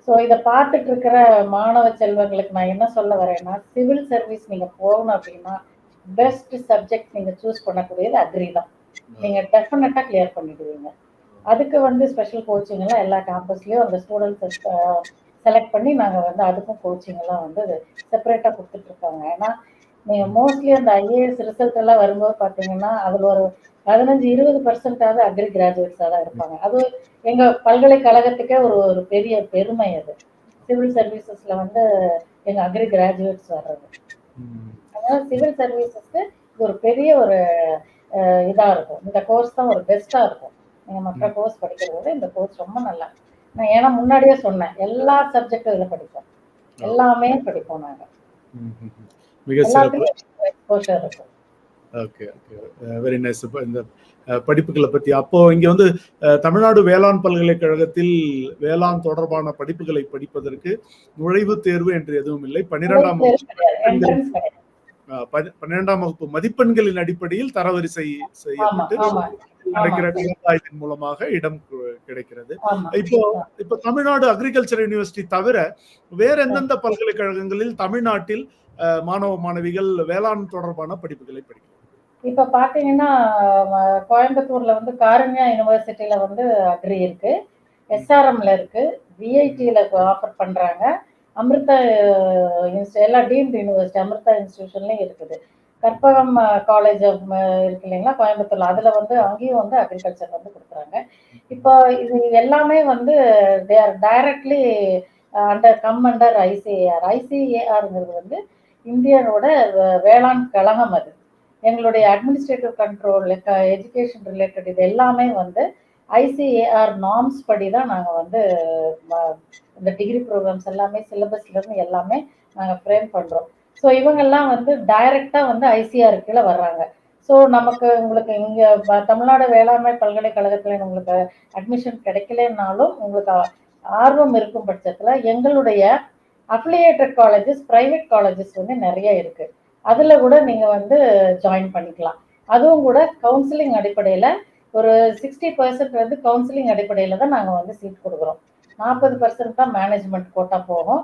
ஸோ இதை பார்த்துட்டு இருக்கிற மாணவ செல்வங்களுக்கு நான் என்ன சொல்ல வரேன்னா சிவில் சர்வீஸ் நீங்க போகணும் அப்படின்னா பெஸ்ட் சப்ஜெக்ட் நீங்க சூஸ் பண்ணக்கூடியது அக்ரி தான். நீங்க டெஃபினட்டா கிளியர் பண்ணிடுவீங்க. அதுக்கு வந்து ஸ்பெஷல் கோச்சிங் எல்லாம் எல்லா கேம்பஸ்லயும் அந்த ஸ்டூடெண்ட்ஸ் செலக்ட் பண்ணி நாங்க வந்து அதுக்கும் கோச்சிங் எல்லாம் வந்து செப்பரேட்டா கொடுத்துட்டு இருக்காங்க. ஏன்னா நீங்க மோஸ்ட்லி அந்த ஐஏஎஸ் ரிசல்ட் எல்லாம் வரும்போது பாத்தீங்கன்னா அதுல ஒரு 15-20% அக்ரி கிராஜுவேட்ஸா தான் இருப்பாங்க. அது எங்க பல்கலைக்கழகத்துக்கே ஒரு பெரிய பெருமை. அது சிவில் சர்வீசஸ்ல வந்து எங்க அக்ரி கிராஜுவேட்ஸ் வர்றது. அதனால சிவில் சர்வீசஸ்க்கு இது ஒரு பெரிய ஒரு இதா இருக்கும். இந்த கோர்ஸ் தான் ஒரு பெஸ்டா இருக்கும். நீங்க மற்ற கோர்ஸ் படிக்கிறத விட இந்த கோர்ஸ் ரொம்ப நல்லா. நான் ஏன்னா முன்னாடியே சொன்னேன் எல்லா சப்ஜெக்டும் இதுல படிப்போம், எல்லாமே படிப்போம் நாங்க. மிக சிறப்பு. Okay okay, very nice. இந்த படிப்புகளை பத்தி அப்போ இங்க வந்து தமிழ்நாடு வேளாண் பல்கலைக்கழகத்தில் வேளாண் தொடர்பான படிப்புகளை படிப்பதற்கு நுழைவு தேர்வு என்று எதுவும் இல்லை. 12ஆம் வகுப்பு மதிப்பெண்களின் அடிப்படையில் தரவரிசை செய்யப்பட்டு கிடைக்கிற ஆமா விவசாயத்தின் மூலமாக இடம் கிடைக்கிறது. ஆமா இப்போ இப்போ தமிழ்நாடு அக்ரிகல்ச்சர் யூனிவர்சிட்டி தவிர வேற எந்தெந்த பல்கலைக்கழகங்களில் தமிழ்நாட்டில் மாணவ மாணவிகள் வேளாண் தொடர்பான படிப்புகளை படிக்கிறாங்க? இப்ப பாத்தீங்கன்னா கோயம்புத்தூர்ல வந்து காருண்யா யூனிவர்சிட்டியில வந்து அக்ரி இருக்கு, எஸ்ஆர்எம்ல இருக்கு, விஐடியில ஆஃபர் பண்றாங்க, அமிர்தா எல்லா டீம்டு யூனிவர்சிட்டி அமிர்தா இன்ஸ்டிடியூஷன்லயும் இருக்குது. கற்பகம் காலேஜ் இருக்கு இல்லைங்களா கோயம்புத்தூர்ல, அதுல வந்து அங்கேயும் வந்து அக்ரிகல்ச்சர் வந்து கொடுக்குறாங்க. இப்போ இது எல்லாமே வந்து they are directly under ICAR. ஐசிஏஆர்ங்கிறது வந்து இந்தியனோட வேளாண் கழகம். அது எங்களுடைய அட்மினிஸ்ட்ரேட்டிவ் கண்ட்ரோல், எஜுகேஷன் ரிலேட்டட் இது எல்லாமே வந்து ஐசிஏஆர் நார்ம்ஸ் படி தான் நாங்கள் வந்து இந்த டிகிரி ப்ரோக்ராம்ஸ் எல்லாமே சிலபஸ்லேருந்து எல்லாமே நாங்கள் ஃப்ரேம் பண்ணுறோம். ஸோ இவங்கெல்லாம் வந்து டைரெக்டாக வந்து ஐசிஆர் கீழே வர்றாங்க. ஸோ நமக்கு உங்களுக்கு இங்கே தமிழ்நாடு வேளாண்மை பல்கலைக்கழகத்தில் உங்களுக்கு அட்மிஷன் கிடைக்கலனாலும் உங்களுக்கு ஆர்வம் இருக்கும் பட்சத்தில் எங்களுடைய அஃபிலியேட்டட் காலேஜஸ், ப்ரைவேட் காலேஜஸ் வந்து நிறைய இருக்கு. அதுல கூட நீங்க வந்து ஜாயின் பண்ணிக்கலாம். அதுவும் கூட கவுன்சிலிங் அடிப்படையில ஒரு 60% வந்து கவுன்சிலிங் அடிப்படையில தான் நாங்க வந்து சீட் கொடுக்குறோம். 40% தான் மேனேஜ்மெண்ட் கோட்டா போகும்.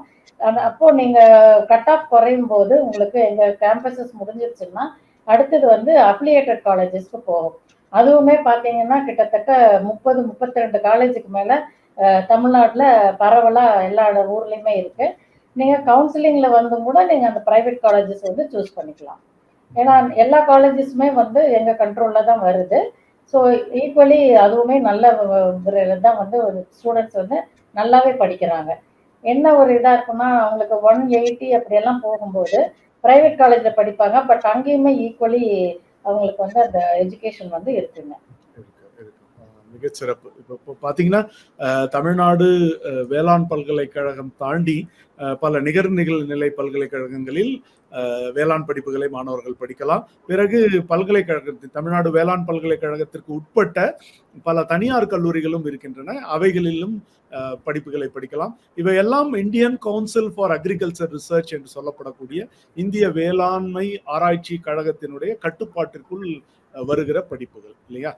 அப்போ நீங்க கட் ஆஃப் குறையும் போது உங்களுக்கு எங்க கேம்பஸஸ் முடிஞ்சிருச்சுன்னா அடுத்தது வந்து அஃபிலியேட்டட் காலேஜஸ்க்கு போகும். அதுவுமே பாத்தீங்கன்னா கிட்டத்தட்ட 32 காலேஜுக்கு மேல தமிழ்நாட்டுல பரவலா எல்லா ஊர்லயுமே இருக்கு. நீங்க கவுன்சிலிங்ல வந்து கூட நீங்க அந்த பிரைவேட் காலேஜஸ் வந்து சூஸ் பண்ணிக்கலாம். ஏன்னா எல்லா காலேஜஸுமே வந்து எங்க கண்ட்ரோல்ல தான் வருது. ஸோ ஈக்குவலி அதுவுமே நல்ல தான் வந்து ஒரு ஸ்டூடெண்ட்ஸ் வந்து நல்லாவே படிக்கிறாங்க. என்ன ஒரு இதா இருக்குன்னா அவங்களுக்கு 180 அப்படியெல்லாம் போகும்போது பிரைவேட் காலேஜ்ல படிப்பாங்க. பட் அங்கேயுமே ஈக்குவலி அவங்களுக்கு வந்து அந்த எஜுகேஷன் வந்து இருக்குங்க. மிகச்சிறப்பு. இப்போ பாத்தீங்கன்னா தமிழ்நாடு வேளாண் பல்கலைக்கழகம் தாண்டி பல நிகழ்நிலை பல்கலைக்கழகங்களில் வேளாண் படிப்புகளை மாணவர்கள் படிக்கலாம். பிறகு பல்கலைக்கழகத்தின் தமிழ்நாடு வேளாண் பல்கலைக்கழகத்திற்கு உட்பட்ட பல தனியார் கல்லூரிகளும் இருக்கின்றன. அவைகளிலும் படிப்புகளை படிக்கலாம். இவையெல்லாம் Indian council for agriculture research என்று சொல்லப்படக்கூடிய இந்திய வேளாண்மை ஆராய்ச்சி கழகத்தினுடைய கட்டுப்பாட்டிற்குள் வருகிற படிப்புகள் இல்லையா?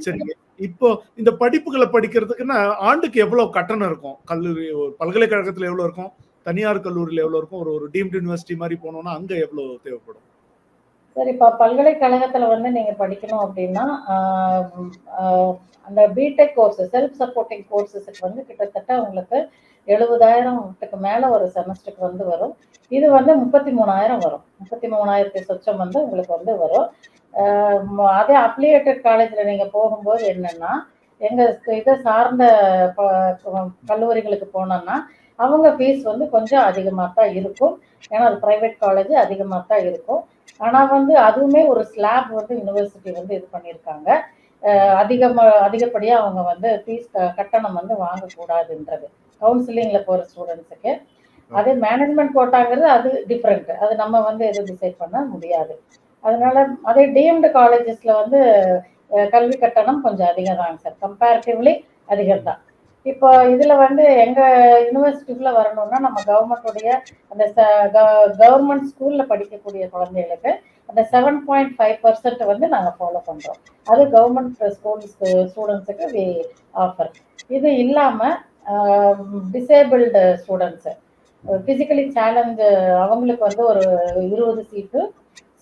சரி, இப்போ இந்த படிப்புகளை படிக்கிறதுக்குன்னா ஆண்டுக்கு எவ்வளவு கட்டணம் இருக்கும்? கல்லூரி பல்கலைக்கழகத்துல எவ்வளவு இருக்கும்? தனியார் கல்லூரியில எவ்வளவு இருக்கும்? ஒரு டீம்டு யூனிவர்சிட்டி மாதிரி போனோம்னா அங்க எவ்வளவு தேவைப்படும்? சரி, இப்போ பல்கலைக்கழகத்துல வந்து நீங்க படிக்கணும் அப்படின்னா அந்த பிடெக் கோர்ஸ் செல்ஃப் சப்போர்ட்டிங் கோர்சஸுக்கு வந்து கிட்டத்தட்ட உங்களுக்கு 70,000க்கு மேல ஒரு செமஸ்டருக்கு வந்து வரும். இது வந்து 33,000 வரும். 33,000 சொச்சம் வந்து உங்களுக்கு வந்து வரும். அதே அஃபிலியேட்டட் காலேஜ்ல நீங்க போகும்போது என்னன்னா எங்க இதை சார்ந்த கல்லூரிகளுக்கு போனோம்னா அவங்க ஃபீஸ் வந்து கொஞ்சம் அதிகமாக தான் இருக்கும். ஏன்னா அது பிரைவேட் காலேஜ் அதிகமாக தான் இருக்கும். ஆனா வந்து அதுவுமே ஒரு ஸ்லாப் வந்து யூனிவர்சிட்டி வந்து இது பண்ணியிருக்காங்க. அதிகப்படியா அவங்க வந்து ஃபீஸ் கட்டணம் வந்து வாங்கக்கூடாதுன்றது கவுன்சிலிங்ல போற ஸ்டூடெண்ட்ஸுக்கு. அதே மேனேஜ்மெண்ட் கோட்டாங்கிறது அது டிஃப்ரெண்ட். அது நம்ம வந்து எதுவும் டிசைட் பண்ண முடியாது. அதனால அதே டிஎம்டு காலேஜஸ்ல வந்து கல்வி கட்டணம் கொஞ்சம் அதிகம் தாங்க சார், கம்பேரிட்டிவ்லி அதிகம் தான். இப்போ இதுல வந்து எங்க யூனிவர்சிட்டிக்குள்ள வரணும்னா நம்ம கவர்மெண்ட்டுடைய அந்த கவர்மெண்ட் ஸ்கூல்ல படிக்கக்கூடிய குழந்தைகளுக்கு அந்த 7.5% வந்து நாங்கள் ஃபாலோ பண்றோம். அது கவர்மெண்ட் ஸ்டூடெண்ட்ஸுக்கு ஆஃபர். இது இல்லாம டிசேபிள்டு ஸ்டூடெண்ட்ஸு, பிசிக்கலி சேலஞ்சு அவங்களுக்கு வந்து ஒரு 20 சீட்டு,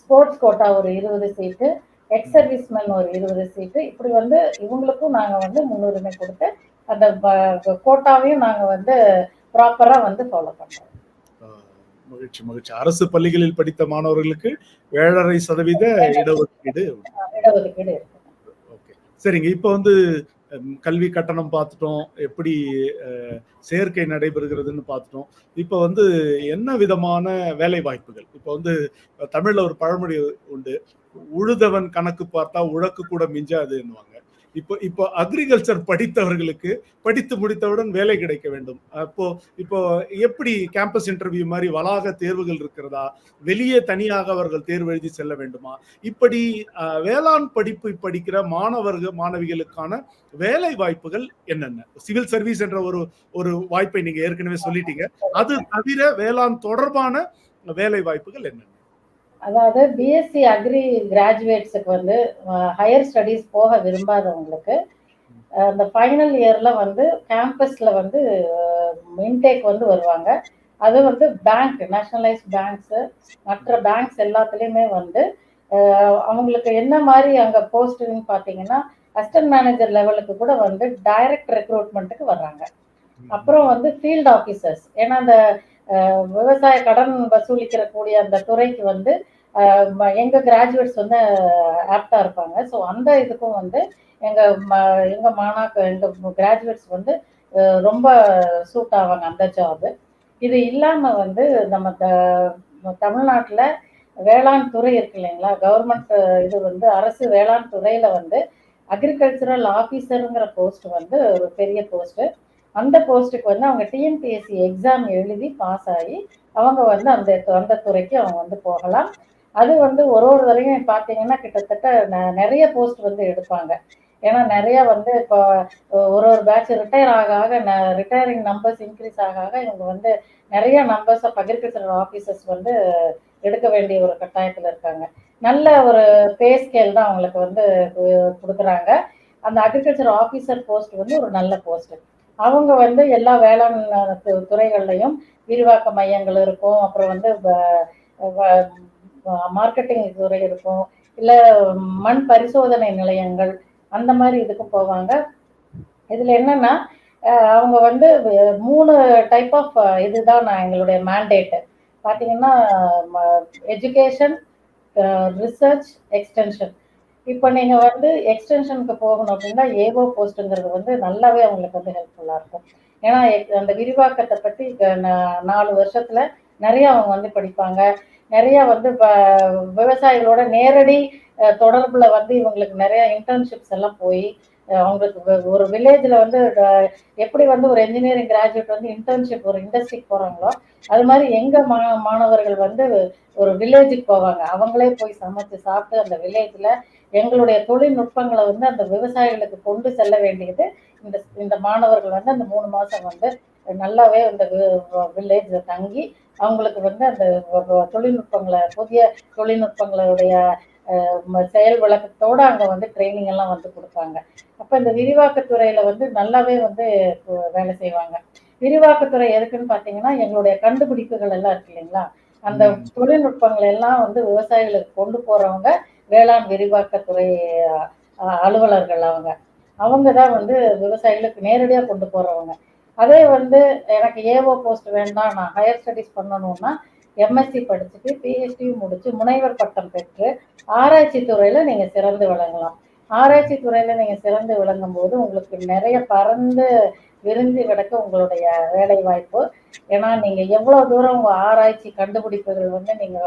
ஸ்போர்ட்ஸ் கோட்டா ஒரு 20 சீட்டு, எக்ஸ் சர்வீஸ்மேன் ஒரு 20 சீட்டு, இப்படி வந்து இவங்களுக்கும் நாங்கள் வந்து முன்னுரிமை கொடுத்து அந்த கோட்டாவையும் நாங்கள் வந்து ப்ராப்பரா வந்து ஃபாலோ பண்றோம். மகிழ்ச்சி மகிழ்ச்சி. அரசு பள்ளிகளில் படித்த மாணவர்களுக்கு 7.5% இடஒதுக்கீடு. ஓகே, சரிங்க. இப்போ வந்து கல்வி கட்டணம் பார்த்துட்டோம், எப்படி சேர்க்கை நடைபெறுகிறதுன்னு பார்த்துட்டோம். இப்போ வந்து என்ன விதமான வேலை வாய்ப்புகள்? இப்போ வந்து தமிழ்ல ஒரு பழமொழி உண்டு, உழுதவன் கணக்கு பார்த்தா உழக்கு கூட மிஞ்சாதுன்னுவாங்க. இப்போ அக்ரிகல்ச்சர் படித்தவர்களுக்கு படித்து முடித்தவுடன் வேலை கிடைக்க வேண்டும். இப்போ எப்படி கேம்பஸ் இன்டர்வியூ மாதிரி வளாக தேர்வுகள் இருக்கிறதா? வெளியே தனியாக அவர்கள் தேர்வு எழுதி செல்ல வேண்டுமா? இப்படி வேளாண் படிப்பு படிக்கிற மாணவிகளுக்கான வேலை வாய்ப்புகள் என்னென்ன? சிவில் சர்வீஸ் என்ற ஒரு வாய்ப்பை நீங்க ஏற்கனவே சொல்லிட்டீங்க. அது தவிர வேளாண் தொடர்பான வேலை வாய்ப்புகள் என்னென்ன? அதாவது பிஎஸ்சி அக்ரி கிராஜுவேட்ஸுக்கு வந்து ஹையர் ஸ்டடீஸ் போக விரும்பாதவங்களுக்கு அந்த ஃபைனல் இயர்ல வந்து கேம்பஸ்ல வந்து இன்டேக் வந்து வருவாங்க. அது வந்து பேங்க், நேஷனலைஸ் பேங்க்ஸ், மற்ற பேங்க்ஸ் எல்லாத்துலயுமே வந்து அவங்களுக்கு என்ன மாதிரி அங்க போஸ்ட்னு பாத்தீங்கன்னா அசிஸ்டன்ட் மேனேஜர் லெவலுக்கு கூட வந்து டைரக்ட் ரெக்ரூட்மெண்ட்டுக்கு வர்றாங்க. அப்புறம் வந்து ஃபீல்ட் ஆபீசர்ஸ், ஏன்னா அந்த விவசாய கடன் வசூலிக்கிற கூடிய அந்த துறைக்கு வந்து எங்க கிராஜுவேட்ஸ் வந்து ஆப்டா இருப்பாங்க. ஸோ அந்த இதுக்கும் வந்து எங்க எங்க எங்க கிராஜுவேட்ஸ் வந்து ரொம்ப சூட் ஆவாங்க அந்த ஜாப். இது இல்லாம வந்து நம்ம தமிழ்நாட்டுல வேளாண் துறை இருக்கு இல்லைங்களா, கவர்மெண்ட் இது வந்து அரசு வேளாண் துறையில வந்து அக்ரிகல்ச்சரல் ஆபீசருங்கிற போஸ்ட் வந்து ஒரு பெரிய போஸ்ட். அந்த போஸ்ட்டுக்கு வந்து அவங்க டிஎன்பிஎஸ்சி எக்ஸாம் எழுதி பாஸ் ஆகி அவங்க வந்து அந்த அந்த துறைக்கு அவங்க வந்து போகலாம். அது வந்து ஒரு தடவையும் பார்த்தீங்கன்னா கிட்டத்தட்ட நிறைய போஸ்ட் வந்து எடுப்பாங்க. ஏன்னா நிறைய வந்து இப்போ ஒரு பேட்ச் ரிட்டையர் ஆக ரிட்டையரிங் நம்பர்ஸ் இன்க்ரீஸ் ஆக இவங்க வந்து நிறைய நம்பர்ஸ் ஆஃப் அக்ரிகல்ச்சரல் ஆஃபீஸர்ஸ் வந்து எடுக்க வேண்டிய ஒரு கட்டாயத்தில் இருக்காங்க. நல்ல ஒரு பே ஸ்கேல் தான் அவங்களுக்கு வந்து கொடுக்குறாங்க. அந்த அக்ரிகல்ச்சர் ஆஃபீஸர் போஸ்ட் வந்து ஒரு நல்ல போஸ்ட். அவங்க வந்து எல்லா வேளாண் துறைகள்லையும் விரிவாக்க மையங்கள் இருக்கும், அப்புறம் வந்து மார்க்கெட்டிங் துறை இருக்கும், இல்ல மண் பரிசோதனை நிலையங்கள், அந்த மாதிரி இதுக்கும் போவாங்க. இதுல என்னன்னா அவங்க வந்து 3 டைப் ஆஃப் இதுதான் எங்களுடைய மேண்டேட் பாத்தீங்கன்னா, எஜுகேஷன், ரிசர்ச், எக்ஸ்டென்ஷன். இப்போ நீங்க வந்து எக்ஸ்டென்ஷனுக்கு போகணும் அப்படின்னா ஏஓ போஸ்ட்ங்கிறது வந்து நல்லாவே அவங்களுக்கு வந்து ஹெல்ப்ஃபுல்லா இருக்கும். ஏன்னா அந்த விரிவாக்கத்தை பத்தி 4 வருஷத்துல நிறைய அவங்க வந்து படிப்பாங்க. நிறைய வந்து விவசாயிகளோட நேரடி தொடர்புல வந்து இவங்களுக்கு நிறைய இன்டர்ன்ஷிப்ஸ் எல்லாம் போய் அவங்களுக்கு ஒரு வில்லேஜ்ல வந்து எப்படி வந்து ஒரு என்ஜினியரிங் கிராஜுவேட் வந்து இன்டர்ன்ஷிப் ஒரு இண்டஸ்ட்ரிக்கு போறாங்களோ அது மாதிரி எங்க மாணவர்கள் வந்து ஒரு வில்லேஜுக்கு போவாங்க. அவங்களே போய் சமைச்சு சாப்பிட்டு அந்த வில்லேஜ்ல எங்களுடைய தொழில்நுட்பங்களை வந்து அந்த விவசாயிகளுக்கு கொண்டு செல்ல வேண்டியது இந்த இந்த மாணவர்கள் வந்து அந்த 3 மாசம் வந்து நல்லாவே அந்த வில்லேஜ்ல தங்கி அவங்களுக்கு வந்து அந்த தொழில்நுட்பங்களை, புதிய தொழில்நுட்பங்களுடைய செயல் விளக்கத்தோட அங்க வந்து ட்ரைனிங் எல்லாம் வந்து கொடுப்பாங்க. அப்ப இந்த விரிவாக்கத்துறையில வந்து நல்லாவே வந்து வேலை செய்வாங்க. விரிவாக்கத்துறை எதுக்குன்னு பாத்தீங்கன்னா எங்களுடைய கண்டுபிடிப்புகள் எல்லாம் இருக்கு இல்லைங்களா, அந்த தொழில்நுட்பங்கள் எல்லாம் வந்து விவசாயிகளுக்கு கொண்டு போறவங்க வேளாண் விரிவாக்கத்துறை அலுவலர்கள். அவங்க தான் வந்து விவசாயிகளுக்கு நேரடியா கொண்டு போறவங்க. அதே வந்து எனக்கு ஏஓ போஸ்ட் வேண்டாம், நான் ஹையர் ஸ்டடிஸ் பண்ணணும்னா எம்எஸ்சி படிச்சுட்டு பிஹெச்டி முடிச்சு முனைவர் பட்டம் பெற்று ஆராய்ச்சி துறையில நீங்க சிறந்து விளங்கலாம். ஆராய்ச்சி துறையில நீங்க சிறந்து விளங்கும் போது உங்களுக்கு நிறைய பறந்து விரிஞ்சு கிடக்க உங்களுடைய வேலை வாய்ப்பு. ஏன்னா நீங்க எவ்வளவு தூரம் உங்க ஆராய்ச்சி கண்டுபிடிப்புகள் வந்து நீங்க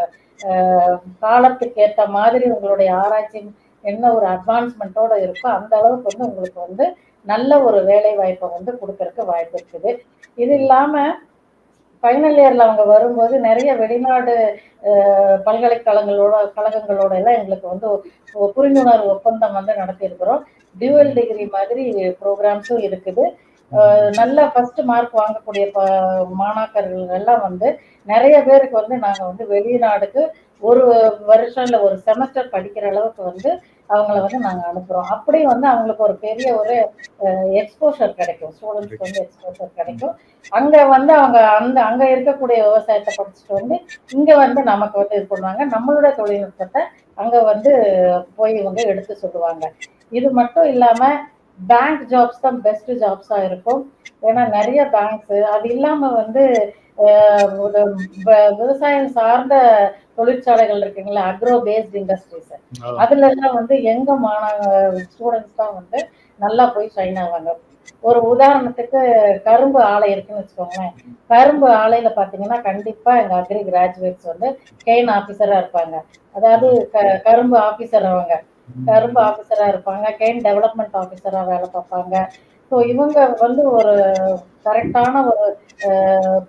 காலத்துக்கு ஏற்ற மாதிரி உங்களுடைய ஆராய்ச்சி என்ன ஒரு அட்வான்ஸ்மெண்ட்டோட இருக்கோ அந்த அளவுக்கு வந்து உங்களுக்கு வந்து நல்ல ஒரு வேலை வாய்ப்பை வந்து கொடுக்கறதுக்கு வாய்ப்பு இருக்குது. இது இல்லாம ஃபைனல் இயர்ல அவங்க வரும்போது நிறைய வெளிநாடு கழகங்களோட எல்லாம் எங்களுக்கு வந்து புரிந்துணர்வு ஒப்பந்தம் வந்து நடத்தியிருக்கிறோம். டியூவல் டிகிரி மாதிரி ப்ரோக்ராம்ஸும் இருக்குது. நல்ல ஃபர்ஸ்ட் மார்க் வாங்கக்கூடிய மாணாக்கர்கள் எல்லாம் வந்து நிறைய பேருக்கு வந்து நாங்க வந்து வெளிநாடுக்கு ஒரு வருஷம் இல்ல ஒரு செமஸ்டர் படிக்கிற அளவுக்கு வந்து அவங்கள வந்து நாங்க அனுப்புறோம். அப்படி வந்து அவங்களுக்கு ஒரு பெரிய ஒரு எக்ஸ்போஷர் கிடைக்கும், ஸ்டூடெண்ட்ஸ்க்கு வந்து எக்ஸ்போஷர் கிடைக்கும். அங்க வந்து அவங்க அங்க இருக்கக்கூடிய விவசாயத்தை படிச்சுட்டு வந்து இங்க வந்து நமக்கு வந்து இது பண்ணுவாங்க. நம்மளோட தொழில்நுட்பத்தை அங்க வந்து போய் இவங்க எடுத்து சொல்லுவாங்க. இது மட்டும் இல்லாம பேங்க் ஜாப்ஸ் தான் பெஸ்ட் ஜாப்ஸா இருக்கும். ஏன்னா நிறைய பேங்க்ஸ், அது இல்லாம வந்து விவசாயம் சார்ந்த தொழிற்சாலைகள் இருக்குங்களா, அக்ரோ பேஸ்ட் இண்டஸ்ட்ரீஸ், அதுல எல்லாம் வந்து எங்க ஸ்டூடெண்ட்ஸ் தான் வந்து நல்லா போய் ஷைன் ஆவாங்க. ஒரு உதாரணத்துக்கு கரும்பு ஆலை இருக்குன்னு வச்சுக்கோங்களேன். கரும்பு ஆலையில பாத்தீங்கன்னா கண்டிப்பா எங்க அக்ரி கிராஜுவேட்ஸ் வந்து கெயின் ஆபீசரா இருப்பாங்க. அதாவது கரும்பு ஆபீசர், அவங்க கரும்பு ஆபீசரா இருப்பாங்க, கெயின் டெவலப்மெண்ட் ஆபீசரா வேலை பார்ப்பாங்க. ஸோ இவங்க வந்து ஒரு கரெக்டான ஒரு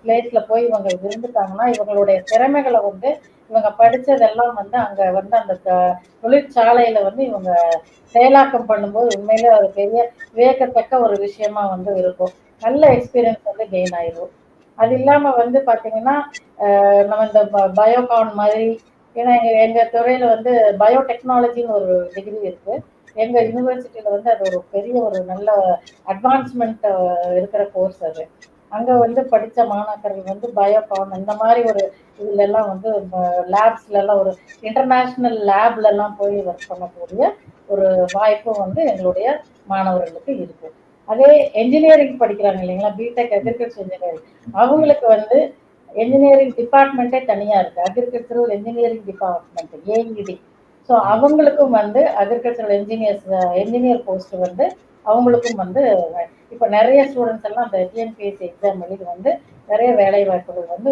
பிளேஸ்ல போய் இவங்க இருந்துட்டாங்கன்னா இவங்களுடைய திறமைகளை வந்து இவங்க படிச்சதெல்லாம் வந்து அங்க வந்து அந்த தொழிற்சாலையில வந்து இவங்க செயலாக்கம் பண்ணும்போது உண்மையிலே அது பெரிய வியக்கத்தக்க ஒரு விஷயமா வந்து இருக்கும். நல்ல எக்ஸ்பீரியன்ஸ் வந்து கெயின் ஆயிடும். அது இல்லாம வந்து பாத்தீங்கன்னா நம்ம இந்த பயோகான் மாதிரி ஏன்னா எங்க துறையில வந்து பயோடெக்னாலஜின்னு ஒரு டிகிரி இருக்கு. எங்க யூனிவர்சிட்டியில வந்து அது ஒரு பெரிய ஒரு நல்ல அட்வான்ஸ்மெண்ட் இருக்கிற கோர்ஸ் அது. அங்க வந்து படிச்ச மாணாக்கர்கள் வந்து பயோகான் இந்த மாதிரி ஒரு இதுல எல்லாம் வந்து லேப்ஸ்ல எல்லாம் ஒரு இன்டர்நேஷனல் லேப்ல எல்லாம் போய் ஒர்க் பண்ணக்கூடிய ஒரு வாய்ப்பும் வந்து எங்களுடைய மாணவர்களுக்கு இருக்கு. அதே என்ஜினியரிங் படிக்கிறாங்க இல்லைங்களா, பிடெக் அக்ரிகல்ச்சர் இன்ஜினியரிங், அவங்களுக்கு வந்து என்ஜினியரிங் டிபார்ட்மெண்ட்டே தனியா இருக்கு. Agricultural engineering department, AED. So அவங்களுக்கும் வந்து அக்ரிகல்ச்சரல் என்ஜினியர் போஸ்ட் வந்து அவங்களுக்கும் வந்து இப்போ நிறைய ஸ்டூடெண்ட்ஸ் எல்லாம் அந்த டிஎன்பிஎஸ்சி எக்ஸாம் எழுதி வந்து நிறைய வேலை வாய்ப்புகள் வந்து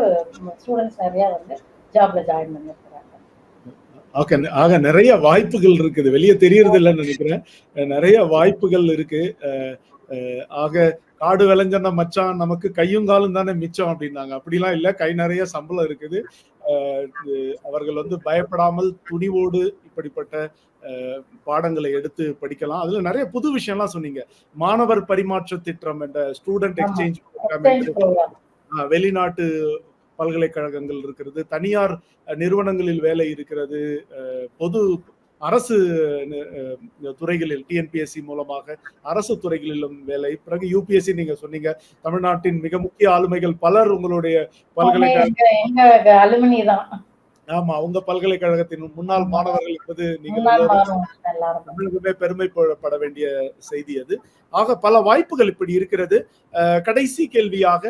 ஸ்டூடெண்ட்ஸ் நிறைய வந்து ஜாப்ல ஜாயின் பண்ணியிருக்கிறாங்க. ஆக நிறைய வாய்ப்புகள் இருக்குது, வெளியே தெரியறது இல்லைன்னு நினைக்கிறேன். நிறைய வாய்ப்புகள் இருக்கு. ஆக காடு விளைஞ்சன மச்சான் நமக்கு கையும் காலும் தானே மிச்சம் அப்படின்னாங்க. அப்படிலாம் இல்லை, கை நிறைய சம்பளம் இருக்குது. அவர்கள் வந்து பயப்படாமல் துணிவோடு இப்படிப்பட்ட பாடங்களை எடுத்து படிக்கலாம். அதுல நிறைய புது விஷயம்லாம் சொன்னீங்க. மாணவர் பரிமாற்ற திட்டம் என்ற ஸ்டூடெண்ட் எக்ஸ்சேஞ்ச் ப்ரோக்ராம், வெளிநாட்டு பல்கலைக்கழகங்கள் இருக்கிறது, தனியார் நிறுவனங்களில் வேலை இருக்கிறது, பொது அரசு துறைகளில் டிஎன்பிஎஸ்சி மூலமாக அரசு துறைகளிலும் வேலை. பிறகு யூபிஎஸ்சி நீங்க சொன்னீங்க, தமிழ்நாட்டின் மிக முக்கிய ஆளுமைகள் பலர் உங்களுடைய பல்கலைக்கழகம், ஆமா, உங்க பல்கலைக்கழகத்தின் முன்னாள் மாணவர்கள் என்பது நீங்கள் தமிழகமே பெருமைப்பட வேண்டிய செய்தி அது. ஆக பல வாய்ப்புகள் இப்படி இருக்கிறது. கடைசி கேள்வியாக,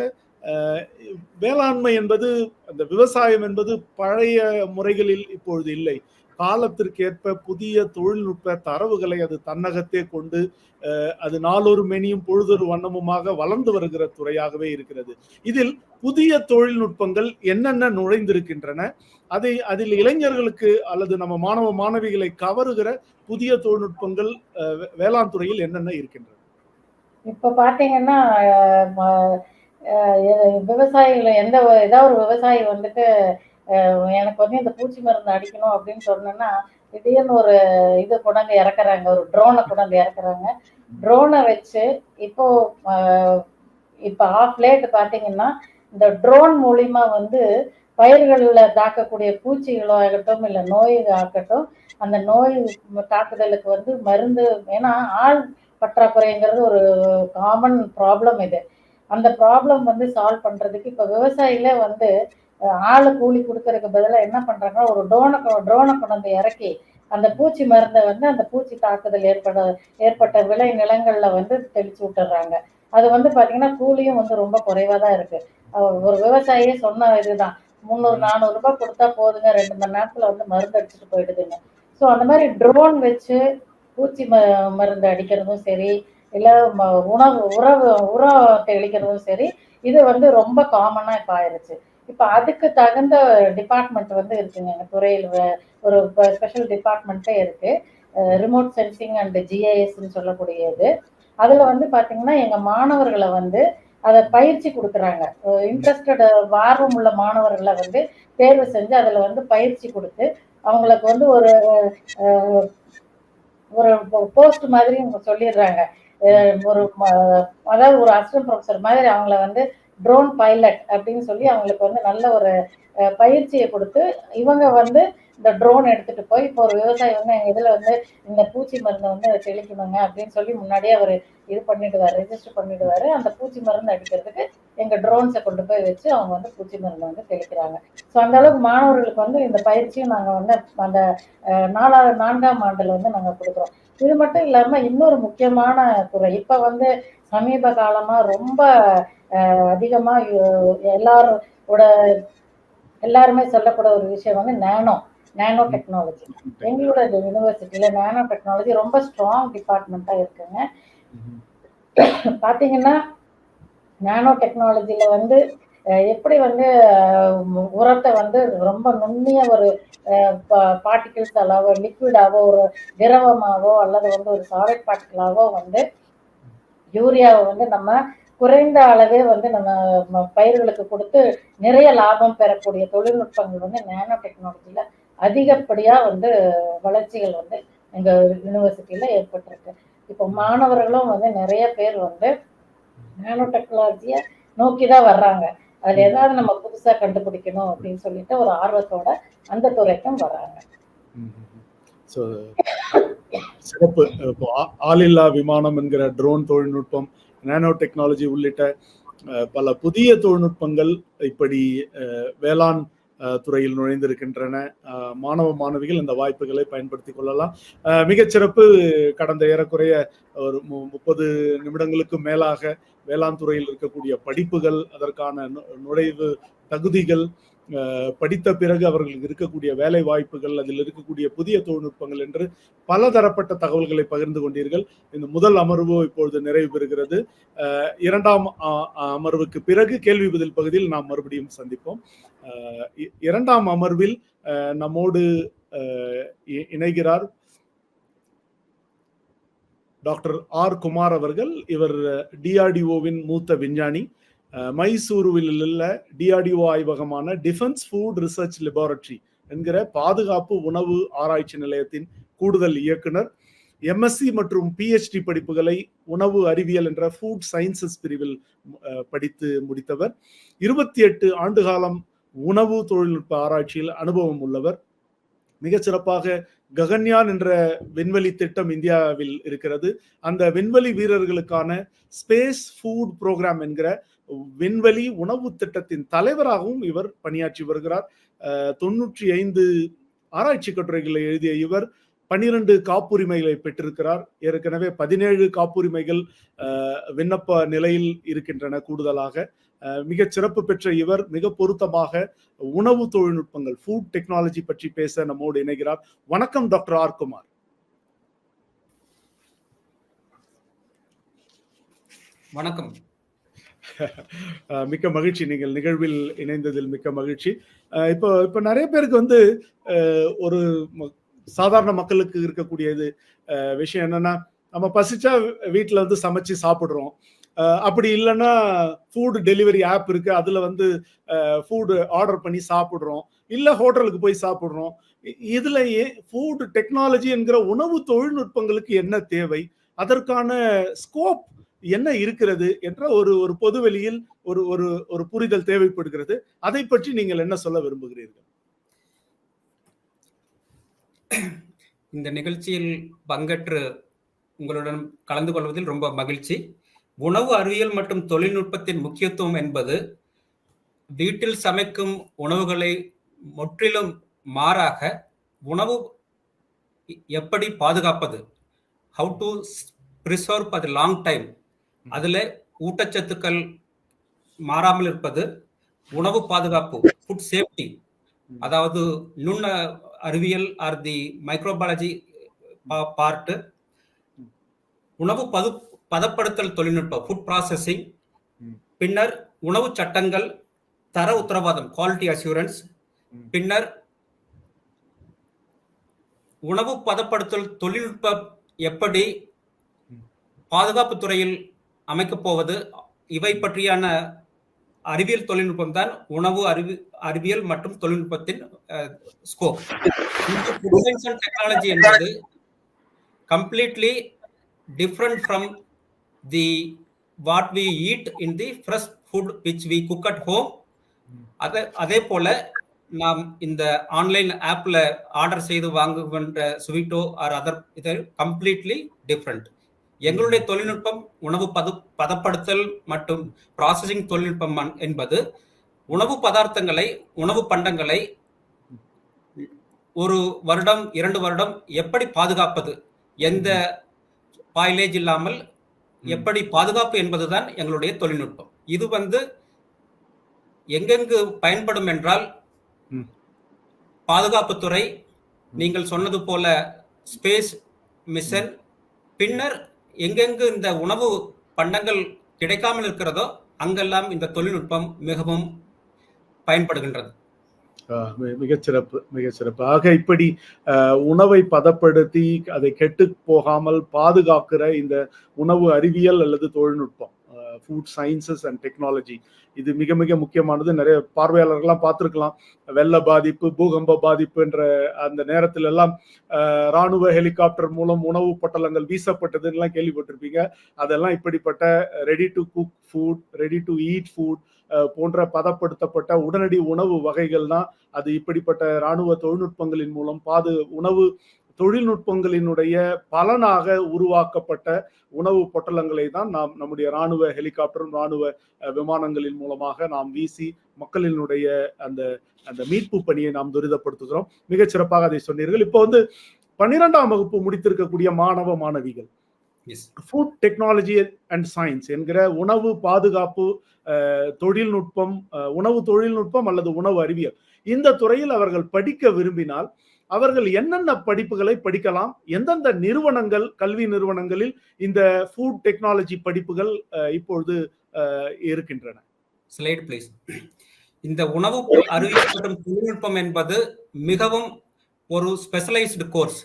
வேளாண்மை என்பது, அந்த விவசாயம் என்பது பழைய முறைகளில் இப்பொழுது இல்லை. காலத்திற்கேற்ப புதிய தொழில்நுட்ப தரவுகளை அது தன்னகத்தே கொண்டு அது நாளொரு மெனியும் பொழுதொரு வண்ணமுமாக வளர்ந்து வருகிற துறையாகவே இருக்கிறது. இதில் புதிய தொழில்நுட்பங்கள் என்னென்ன நுழைந்திருக்கின்றன, அதில் இளைஞர்களுக்கு அல்லது நம்ம மாணவ மாணவிகளை கவருகிற புதிய தொழில்நுட்பங்கள் வேளாண் துறையில் என்னென்ன இருக்கின்றன? இப்ப பாத்தீங்கன்னா விவசாயிகளை ஏதாவது ஒரு விவசாயி வந்துட்டு எனக்கு வந்து இந்த பூச்சி மருந்து அடிக்கணும் அப்படின்னு சொன்னேன்னா திடீர்னு ஒரு இது கொண்டாந்து இறக்குறாங்க, ஒரு ட்ரோனை கொண்டாந்து இறக்குறாங்க. ட்ரோனை வச்சு இப்போ ஆஃப் லேட் பாத்தீங்கன்னா இந்த ட்ரோன் மூலியமா வந்து பயிர்களில் தாக்கக்கூடிய பூச்சிகளோ ஆகட்டும் இல்லை நோய் ஆகட்டும், அந்த நோய் தாக்குதலுக்கு வந்து மருந்து, ஏன்னா ஆள் பற்றாக்குறைங்கிறது ஒரு காமன் ப்ராப்ளம் இது. அந்த ப்ராப்ளம் வந்து சால்வ் பண்றதுக்கு இப்ப விவசாயிகளே வந்து ஆளு கூலி கொடுக்கறதுக்கு பதிலாக என்ன பண்றாங்கன்னா ஒரு ட்ரோனை கொண்டு வந்து இறக்கி அந்த பூச்சி மருந்தை வந்து அந்த பூச்சி தாக்குதல் ஏற்பட்ட விளை நிலங்கள்ல வந்து தெளிச்சு விட்டுறாங்க. அது வந்து பாத்தீங்கன்னா கூலியும் வந்து ரொம்ப குறைவா தான் இருக்கு. ஒரு விவசாயியே சொன்ன இதுதான், 300-400 ரூபாய் கொடுத்தா போதுங்க, 2 மணி நேரத்துல வந்து மருந்து அடிச்சுட்டு போயிடுதுங்க. ஸோ அந்த மாதிரி ட்ரோன் வச்சு பூச்சி மருந்து அடிக்கிறதும் சரி, இல்லை உரம் தெளிக்கிறதும் சரி, இது வந்து ரொம்ப காமனா இப்ப ஆயிருச்சு. இப்ப அதுக்கு தகுந்த டிபார்ட்மெண்ட் வந்து இருக்குங்க எங்க துறையில், ஒரு ஸ்பெஷல் டிபார்ட்மெண்ட்டே இருக்கு, ரிமோட் சென்சிங் அண்ட் ஜிஐஎஸ்ன்னு சொல்லக்கூடியது. அதுல வந்து பாத்தீங்கன்னா எங்க மாணவர்களை வந்து அதை பயிற்சி கொடுக்குறாங்க. இன்ட்ரெஸ்டட் ஆர்வம் உள்ள மாணவர்களை வந்து தேர்வு செஞ்சு அதுல வந்து பயிற்சி கொடுத்து அவங்களுக்கு வந்து ஒரு ஒரு போஸ்ட் மாதிரி சொல்லிடுறாங்க. அதாவது ஒரு அசிஸ்டன்ட் ப்ரொஃபசர் மாதிரி அவங்கள வந்து ட்ரோன் பைலட் அப்படின்னு சொல்லி அவங்களுக்கு வந்து நல்ல ஒரு பயிற்சியை கொடுத்து இவங்க வந்து இந்த ட்ரோன் எடுத்துட்டு போய் இப்போ ஒரு விவசாயி வந்து எங்க இதுல வந்து இந்த பூச்சி மருந்தை வந்து தெளிக்கணுங்க அப்படின்னு சொல்லி முன்னாடியே அவர் இது பண்ணிடுவாரு, ரெஜிஸ்டர் பண்ணிடுவாரு. அந்த பூச்சி மருந்து அடிக்கிறதுக்கு எங்க ட்ரோன்ஸை கொண்டு போய் வச்சு அவங்க வந்து பூச்சி மருந்து வந்து தெளிக்கிறாங்க. ஸோ அந்த அளவுக்கு மாணவர்களுக்கு வந்து இந்த பயிற்சியும் நாங்க வந்து அந்த 4ஆம் ஆண்டுல வந்து நாங்க கொடுக்குறோம். இது மட்டும் இல்லாம இன்னொரு முக்கியமான துறை இப்ப வந்து சமீப காலமா ரொம்ப அதிகமா எல்லாருமே சொல்லக்கூடிய ஒரு விஷயம் வந்து நானோ டெக்னாலஜி. எங்களோட யூனிவர்சிட்டியில நானோ டெக்னாலஜி ரொம்ப ஸ்ட்ராங் டிபார்ட்மெண்டா இருக்குங்க. பாத்தீங்கன்னா நானோ டெக்னாலஜில வந்து எப்படி வந்து உரத்தை வந்து ரொம்ப நுண்ணிய ஒரு பார்ட்டிகிள்ஸ் அளவோ, லிக்விடாவோ, ஒரு திரவமாவோ அல்லது வந்து ஒரு சாலிட் பார்ட்டிகளாவோ வந்து யூரியாவை வந்து நம்ம குறைந்த அளவே வந்து நம்ம பயிர்களுக்கு கொடுத்து நிறைய லாபம் பெறக்கூடிய தொழில்நுட்பங்கள் வந்து நானோ டெக்னாலஜில அதிகப்படியா வந்து வளர்ச்சிகள் வந்து எங்க யூனிவர்சிட்டியில ஏற்பட்டிருக்கு. இப்போ மாணவர்களும் வந்து நிறைய பேர் வந்து நானோ டெக்னாலஜியை நோக்கிதான் வர்றாங்க. அதுல ஏதாவது நம்ம புதுசா கண்டுபிடிக்கணும் அப்படின்னு சொல்லிட்டு ஒரு ஆர்வத்தோட அந்த துறைக்கும் வராங்க. சிறப்பு. இப்போ ஆளில்லா விமானம் என்கிற ட்ரோன் தொழில்நுட்பம், நானோ டெக்னாலஜி உள்ளிட்ட பல புதிய தொழில்நுட்பங்கள் இப்படி வேளாண் துறையில் நுழைந்திருக்கின்றன. மாணவ மாணவிகள் இந்த வாய்ப்புகளை பயன்படுத்திக் கொள்ளலாம். மிகச்சிறப்பு. கடந்த ஏறக்குறைய ஒரு 30 நிமிடங்களுக்கு மேலாக வேளாண் துறையில் இருக்கக்கூடிய படிப்புகள், அதற்கான நுழைவு தகுதிகள், படித்த பிறகு அவர்களுக்கு இருக்கக்கூடிய வேலை வாய்ப்புகள், அதில் இருக்கக்கூடிய புதிய தொழில்நுட்பங்கள் என்று பலதரப்பட்ட தகவல்களை பகிர்ந்து கொண்டீர்கள். இந்த முதல் அமர்வு இப்பொழுது நிறைவு பெறுகிறது. இரண்டாம் அமர்வுக்கு பிறகு கேள்வி பதில் பகுதியில் நாம் மறுபடியும் சந்திப்போம். இரண்டாம் அமர்வில் நம்மோடு இணைகிறார் டாக்டர் ஆர் குமார் அவர்கள். இவர் டிஆர்டிஓவின் மூத்த விஞ்ஞானி. மைசூருவில் உள்ள டிஆர்டிஓ ஆய்வகமான டிஃபென்ஸ் ஃபுட் ரிசர்ச் லெபார்டரி என்கிற பாதுகாப்பு உணவு ஆராய்ச்சி நிலையத்தின் கூடுதல் இயக்குனர். எம்எஸ்சி மற்றும் பிஹெச்டி படிப்புகளை உணவு அறிவியல் என்ற ஃபுட் சயின்சஸ் பிரிவில் படித்து முடித்தவர். 28 ஆண்டு காலம் உணவு தொழில்நுட்ப ஆராய்ச்சியில் அனுபவம் உள்ளவர். மிகச்சிறப்பாக ககன்யான் என்ற விண்வெளி திட்டம் இந்தியாவில் இருக்கிறது. அந்த விண்வெளி வீரர்களுக்கான ஸ்பேஸ் ஃபுட் புரோகிராம் என்கிற விண்வெளி உணவு திட்டத்தின் தலைவராகவும் இவர் பணியாற்றி வருகிறார். 95 ஆராய்ச்சி கட்டுரைகளை எழுதிய இவர் 12 காப்புரிமைகளை பெற்றிருக்கிறார். ஏற்கனவே 17 காப்புரிமைகள் விண்ணப்ப நிலையில் இருக்கின்றன. கூடுதலாக மிக சிறப்பு பெற்ற இவர் மிக பொருத்தமாக உணவு தொழில்நுட்பங்கள், ஃபுட் டெக்னாலஜி பற்றி பேச நம்மோடு இணைகிறார். வணக்கம் டாக்டர் ஆர் குமார். வணக்கம். மிக்க மகிழ்ச்சி, நீங்கள் நிகழ்வில் இணைந்ததில் மிக்க மகிழ்ச்சி. இப்போ நிறைய பேருக்கு ஒரு சாதாரண மக்களுக்கு இருக்கக்கூடியது விஷயம் என்னன்னா, நம்ம பசிச்சா வீட்டுல சமைச்சு சாப்பிடுறோம். அப்படி இல்லைன்னா ஃபுட் டெலிவரி ஆப் இருக்கு, அதுல ஃபுட் ஆர்டர் பண்ணி சாப்பிடுறோம், இல்ல ஹோட்டலுக்கு போய் சாப்பிடுறோம். இதுலயே ஃபுட் டெக்னாலஜி என்கிற உணவு தொழில்நுட்பங்களுக்கு என்ன தேவை, அதற்கான ஸ்கோப் என்ன இருக்கிறது என்ற ஒரு பொதுவெளியில் ஒரு புரிதல் தேவைப்படுகிறது. அதை பற்றி நீங்கள் என்ன சொல்ல விரும்புகிறீர்கள்? இந்த நிகழ்ச்சியில் பங்கேற்று உங்களுடன் கலந்து கொள்வதில் ரொம்ப மகிழ்ச்சி. உணவு அறிவியல் மற்றும் தொழில்நுட்பத்தின் முக்கியத்துவம் என்பது வீட்டில் சமைக்கும் உணவுகளை முற்றிலும் மாறாக உணவு எப்படி பாதுகாப்பது, how to preserve for the long time, அதில் ஊட்டச்சத்துக்கள் மாறாமல் இருப்பது, உணவு பாதுகாப்பு, ஃபுட் சேஃப்டி, அதாவது நுண் அறிவியல் ஆர் தி மைக்ரோபாலஜி பார்ட், உணவு பதப்படுத்தல் தொழில்நுட்பம், ஃபுட் ப்ராசஸிங், பின்னர் உணவு சட்டங்கள், தர உத்தரவாதம், குவாலிட்டி அஷூரன்ஸ், பின்னர் உணவு பதப்படுத்தல் தொழில்நுட்பம் எப்படி பாதுகாப்பு துறையில் அமைக்கப் போவது, இவை பற்றியான அறிவியல் தொழில்நுட்பம் தான் உணவு அறிவியல் மற்றும் தொழில்நுட்பத்தின் scope. Food science and technology என்பது completely different from the what we eat in the fresh food which we cook at home. அதே போல நாம் இந்த ஆன்லைன் ஆப்ல ஆர்டர் செய்து வாங்குகின்ற ஸ்வீட்டோ ஆர் அதர், இது கம்ப்ளீட்லி டிஃப்ரெண்ட். எங்களுடைய தொழில்நுட்பம் உணவு பதப்படுத்தல் மற்றும் ப்ராசஸிங் தொழில்நுட்பம் என்பது உணவு பதார்த்தங்களை, உணவு பண்டங்களை 1 வருடம் 2 வருடம் எப்படி பாதுகாப்பது, எந்த பாயிலேஜ் இல்லாமல் எப்படி பாதுகாப்பு என்பதுதான் எங்களுடைய தொழில்நுட்பம். இது எங்கெங்கு பயன்படும் என்றால் பாதுகாப்புத்துறை, நீங்கள் சொன்னது போல ஸ்பேஸ் மிஷன், பின்னர் எங்கெங்கு இந்த உணவு பண்டங்கள் கிடைக்காமல் இருக்கிறதோ அங்கெல்லாம் இந்த தொழில்நுட்பம் மிகவும் பயன்படுகின்றது. மிகச்சிறப்பு, மிகச்சிறப்பு. ஆக இப்படி உணவை பதப்படுத்தி அதை கெட்டு போகாமல் பாதுகாக்கிற இந்த உணவு அறிவியல் அல்லது தொழில்நுட்பம், ஃபுட் சயின்சஸ் அண்ட் டெக்னாலஜி. இது மிக மிக முக்கியமானது. நிறைய பார்வையாளர்கள்லாம் பார்த்துருக்கலாம். வெள்ள பாதிப்பு, பூகம்ப பாதிப்பு என்ற அந்த நேரத்தில் எல்லாம் ராணுவ ஹெலிகாப்டர் மூலம் உணவு பொட்டலங்கள் வீசப்பட்டதுன்னெலாம் கேள்விப்பட்டிருப்பீங்க. அதெல்லாம் இப்படிப்பட்ட ready to cook food, ready to eat food போன்ற பதப்படுத்தப்பட்ட உடனடி உணவு வகைகள் தான். அது இப்படிப்பட்ட இராணுவ தொழில்நுட்பங்களின் மூலம் உணவு தொழில்நுட்பங்களினுடைய பலனாக உருவாக்கப்பட்ட உணவு பொட்டலங்களை தான் நாம் நம்முடைய இராணுவ ஹெலிகாப்டரும் இராணுவ விமானங்களின் மூலமாக நாம் வீசி மக்களினுடைய அந்த அந்த மீட்பு பணியை நாம் துரிதப்படுத்துகிறோம். மிகச்சிறப்பாக அதை சொன்னீர்கள். இப்போ 12ஆம் வகுப்பு முடித்திருக்கக்கூடிய மாணவ மாணவிகள் ஃபுட் டெக்னாலஜி அண்ட் சயின்ஸ் என்கிற உணவு பாதுகாப்பு தொழில்நுட்பம், உணவு தொழில்நுட்பம் அல்லது உணவு அறிவியல், இந்த துறையில் அவர்கள் படிக்க விரும்பினால் அவர்கள் என்னென்ன படிப்புகளை படிக்கலாம்? எந்தெந்த நிறுவனங்கள், கல்வி நிறுவனங்களில் இந்த ஃபுட் டெக்னாலஜி படிப்புகள் இப்பொழுது இருக்கின்றன? Slide please. இந்த உணவு அறிவியல் மற்றும் தொழில்நுட்பம் என்பது மிகவும் ஒரு ஸ்பெஷலைஸ்டு கோர்ஸ்.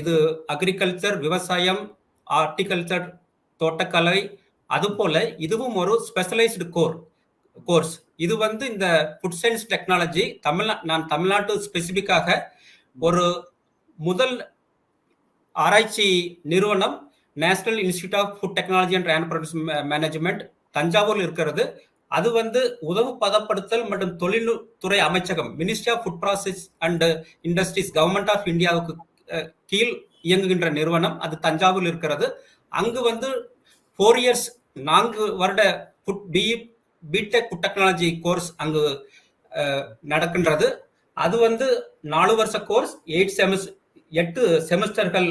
இது அக்ரிகல்ச்சர், விவசாயம், ஹார்டிகல்ச்சர், தோட்டக்கலை, அதுபோல இதுவும் ஒரு ஸ்பெஷலைஸ்டு கோர்ஸ். இது இந்த ஃபுட் சயின்ஸ் டெக்னாலஜி நான் தமிழ்நாட்டு ஸ்பெசிபிக்காக ஒரு முதல் ஆராய்ச்சி நிறுவனம் national institute of food technology and enterprise management தஞ்சாவூர்ல இருக்கிறது. அது உணவு பதப்படுத்தல் மற்றும் தொழில்துறை அமைச்சகம், ministry of food process and industries, government of இந்தியாவுக்கு கீழ் இயங்குகின்ற நிறுவனம். அது தஞ்சாவூர் இருக்கிறது. அங்கு 4 இயர்ஸ் 4 வருட பிடெக் ஃபுட் டெக்னாலஜி கோர்ஸ் அங்கு நடக்கின்றது. அது 4 வருஷ கோர்ஸ், 8 செமஸ்டர்கள்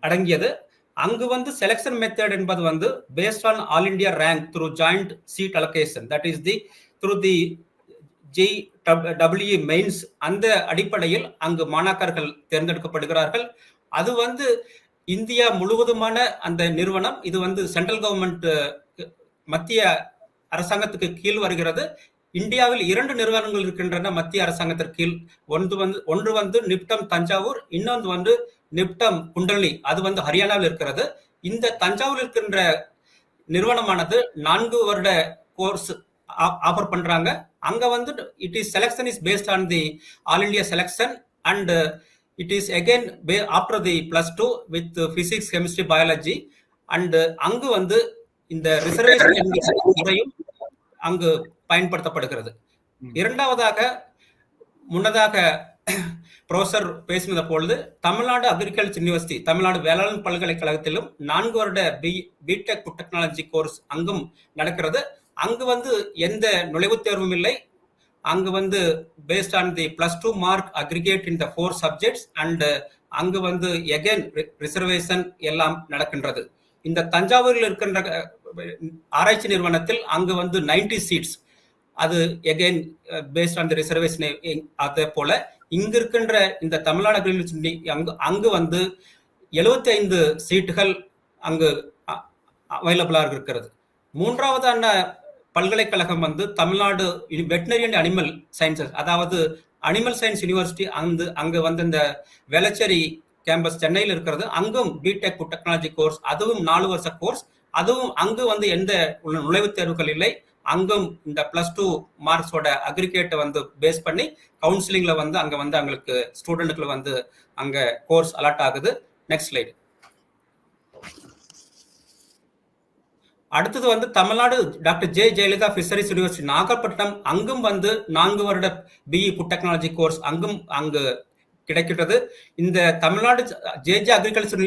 அடங்கியது. அங்கு செலக்ஷன் மெத்தட் என்பது based on all India rank through joint seat allocation, that is through the JEE mains. அந்த அடிப்படையில் அங்கு மாணாக்கர்கள் தேர்ந்தெடுக்கப்படுகிறார்கள். அது இந்தியா முழுவதுமான அந்த நிறுவனம். இது சென்ட்ரல் கவர்மெண்ட், மத்திய அரசாங்கத்துக்கு கீழ் வருகிறது. இந்தியாவில் 2 நிறுவனங்கள் இருக்கின்றன மத்திய அரசாங்கத்திற்கு கீழ். ஒன்று நிப்டம் தஞ்சாவூர், இன்னொன்று நிப்டம் குண்டலி, அது ஹரியானாவில் இருக்கிறது. இந்த தஞ்சாவூர் இருக்கின்ற நிறுவனமானது 4 வருட கோர்ஸ் ஆஃபர் பண்றாங்க. அங்க it is selection is based on the all India selection and it is again after the +2 with physics, chemistry, biology. And அங்கு இந்த ரிசர்வேஷன் முறையும் அங்கு பயன்படுத்தப்படுகிறது. இரண்டாவதாக, முன்னதாக ப்ரொஃபசர் பேசினத பொழுது தமிழ்நாடு அக்ரிகல்ச்சர் யூனிவர்சிட்டி, தமிழ்நாடு வேளாண் பல்கலைக்கழகத்திலும் 4 வருட பிடெக் ஃபுட் டெக்னாலஜி கோர்ஸ் அங்கும் நடக்கிறது. அங்கு எந்த நுழைவுத் தேர்வும் இல்லை. அங்கு paste on the +2 mark aggregate in the 4 subjects and அங்கு எகைன் ரிசர்வேஷன் எல்லாம் நடக்கின்றது. இந்த தஞ்சாவூரில் இருக்கின்ற ஆராய்ச்சி நிறுவனத்தில் அங்கு 90 சீட்ஸ், அது again paste on the reservation. அதே போல இங்கு இருக்கின்ற இந்த தமிழ்நாடு அக்ரிகல்ச்சர் அங்கு 75 சீட்டுகள் அங்கு அவைலபிளாக இருக்கிறது. மூன்றாவதான பல்கலைக்கழகம் Tamil Nadu veterinary and animal sciences, அதாவது அனிமல் சயின்ஸ் யூனிவர்சிட்டி. அங்கு இந்த வேளச்சேரி கேம்பஸ் சென்னையில் இருக்கிறது. அங்கும் பிடெக் ஃபுட் டெக்னாலஜி கோர்ஸ், அதுவும் 4 வருஷ கோர்ஸ். அதுவும் அங்கு எந்த நுழைவுத் தேர்வுகள் இல்லை. அங்கும் இந்த +2 மார்க்ஸோட அக்ரிகேட்டை பேஸ் பண்ணி கவுன்சிலிங்ல அங்க அவங்களுக்கு ஸ்டூடெண்ட்டுக்கு அங்க கோர்ஸ் அலாட் ஆகுது. Next slide. அடுத்தது Tamil Nadu doctor J Jayalalithaa fisheries university Nagapattinam. அங்கும் 4 வருட பிஇ ஃபுட் டெக்னாலஜி கோர்ஸ் அங்கு கிடைக்கிறது. இந்த Tamil Nadu JJ agriculture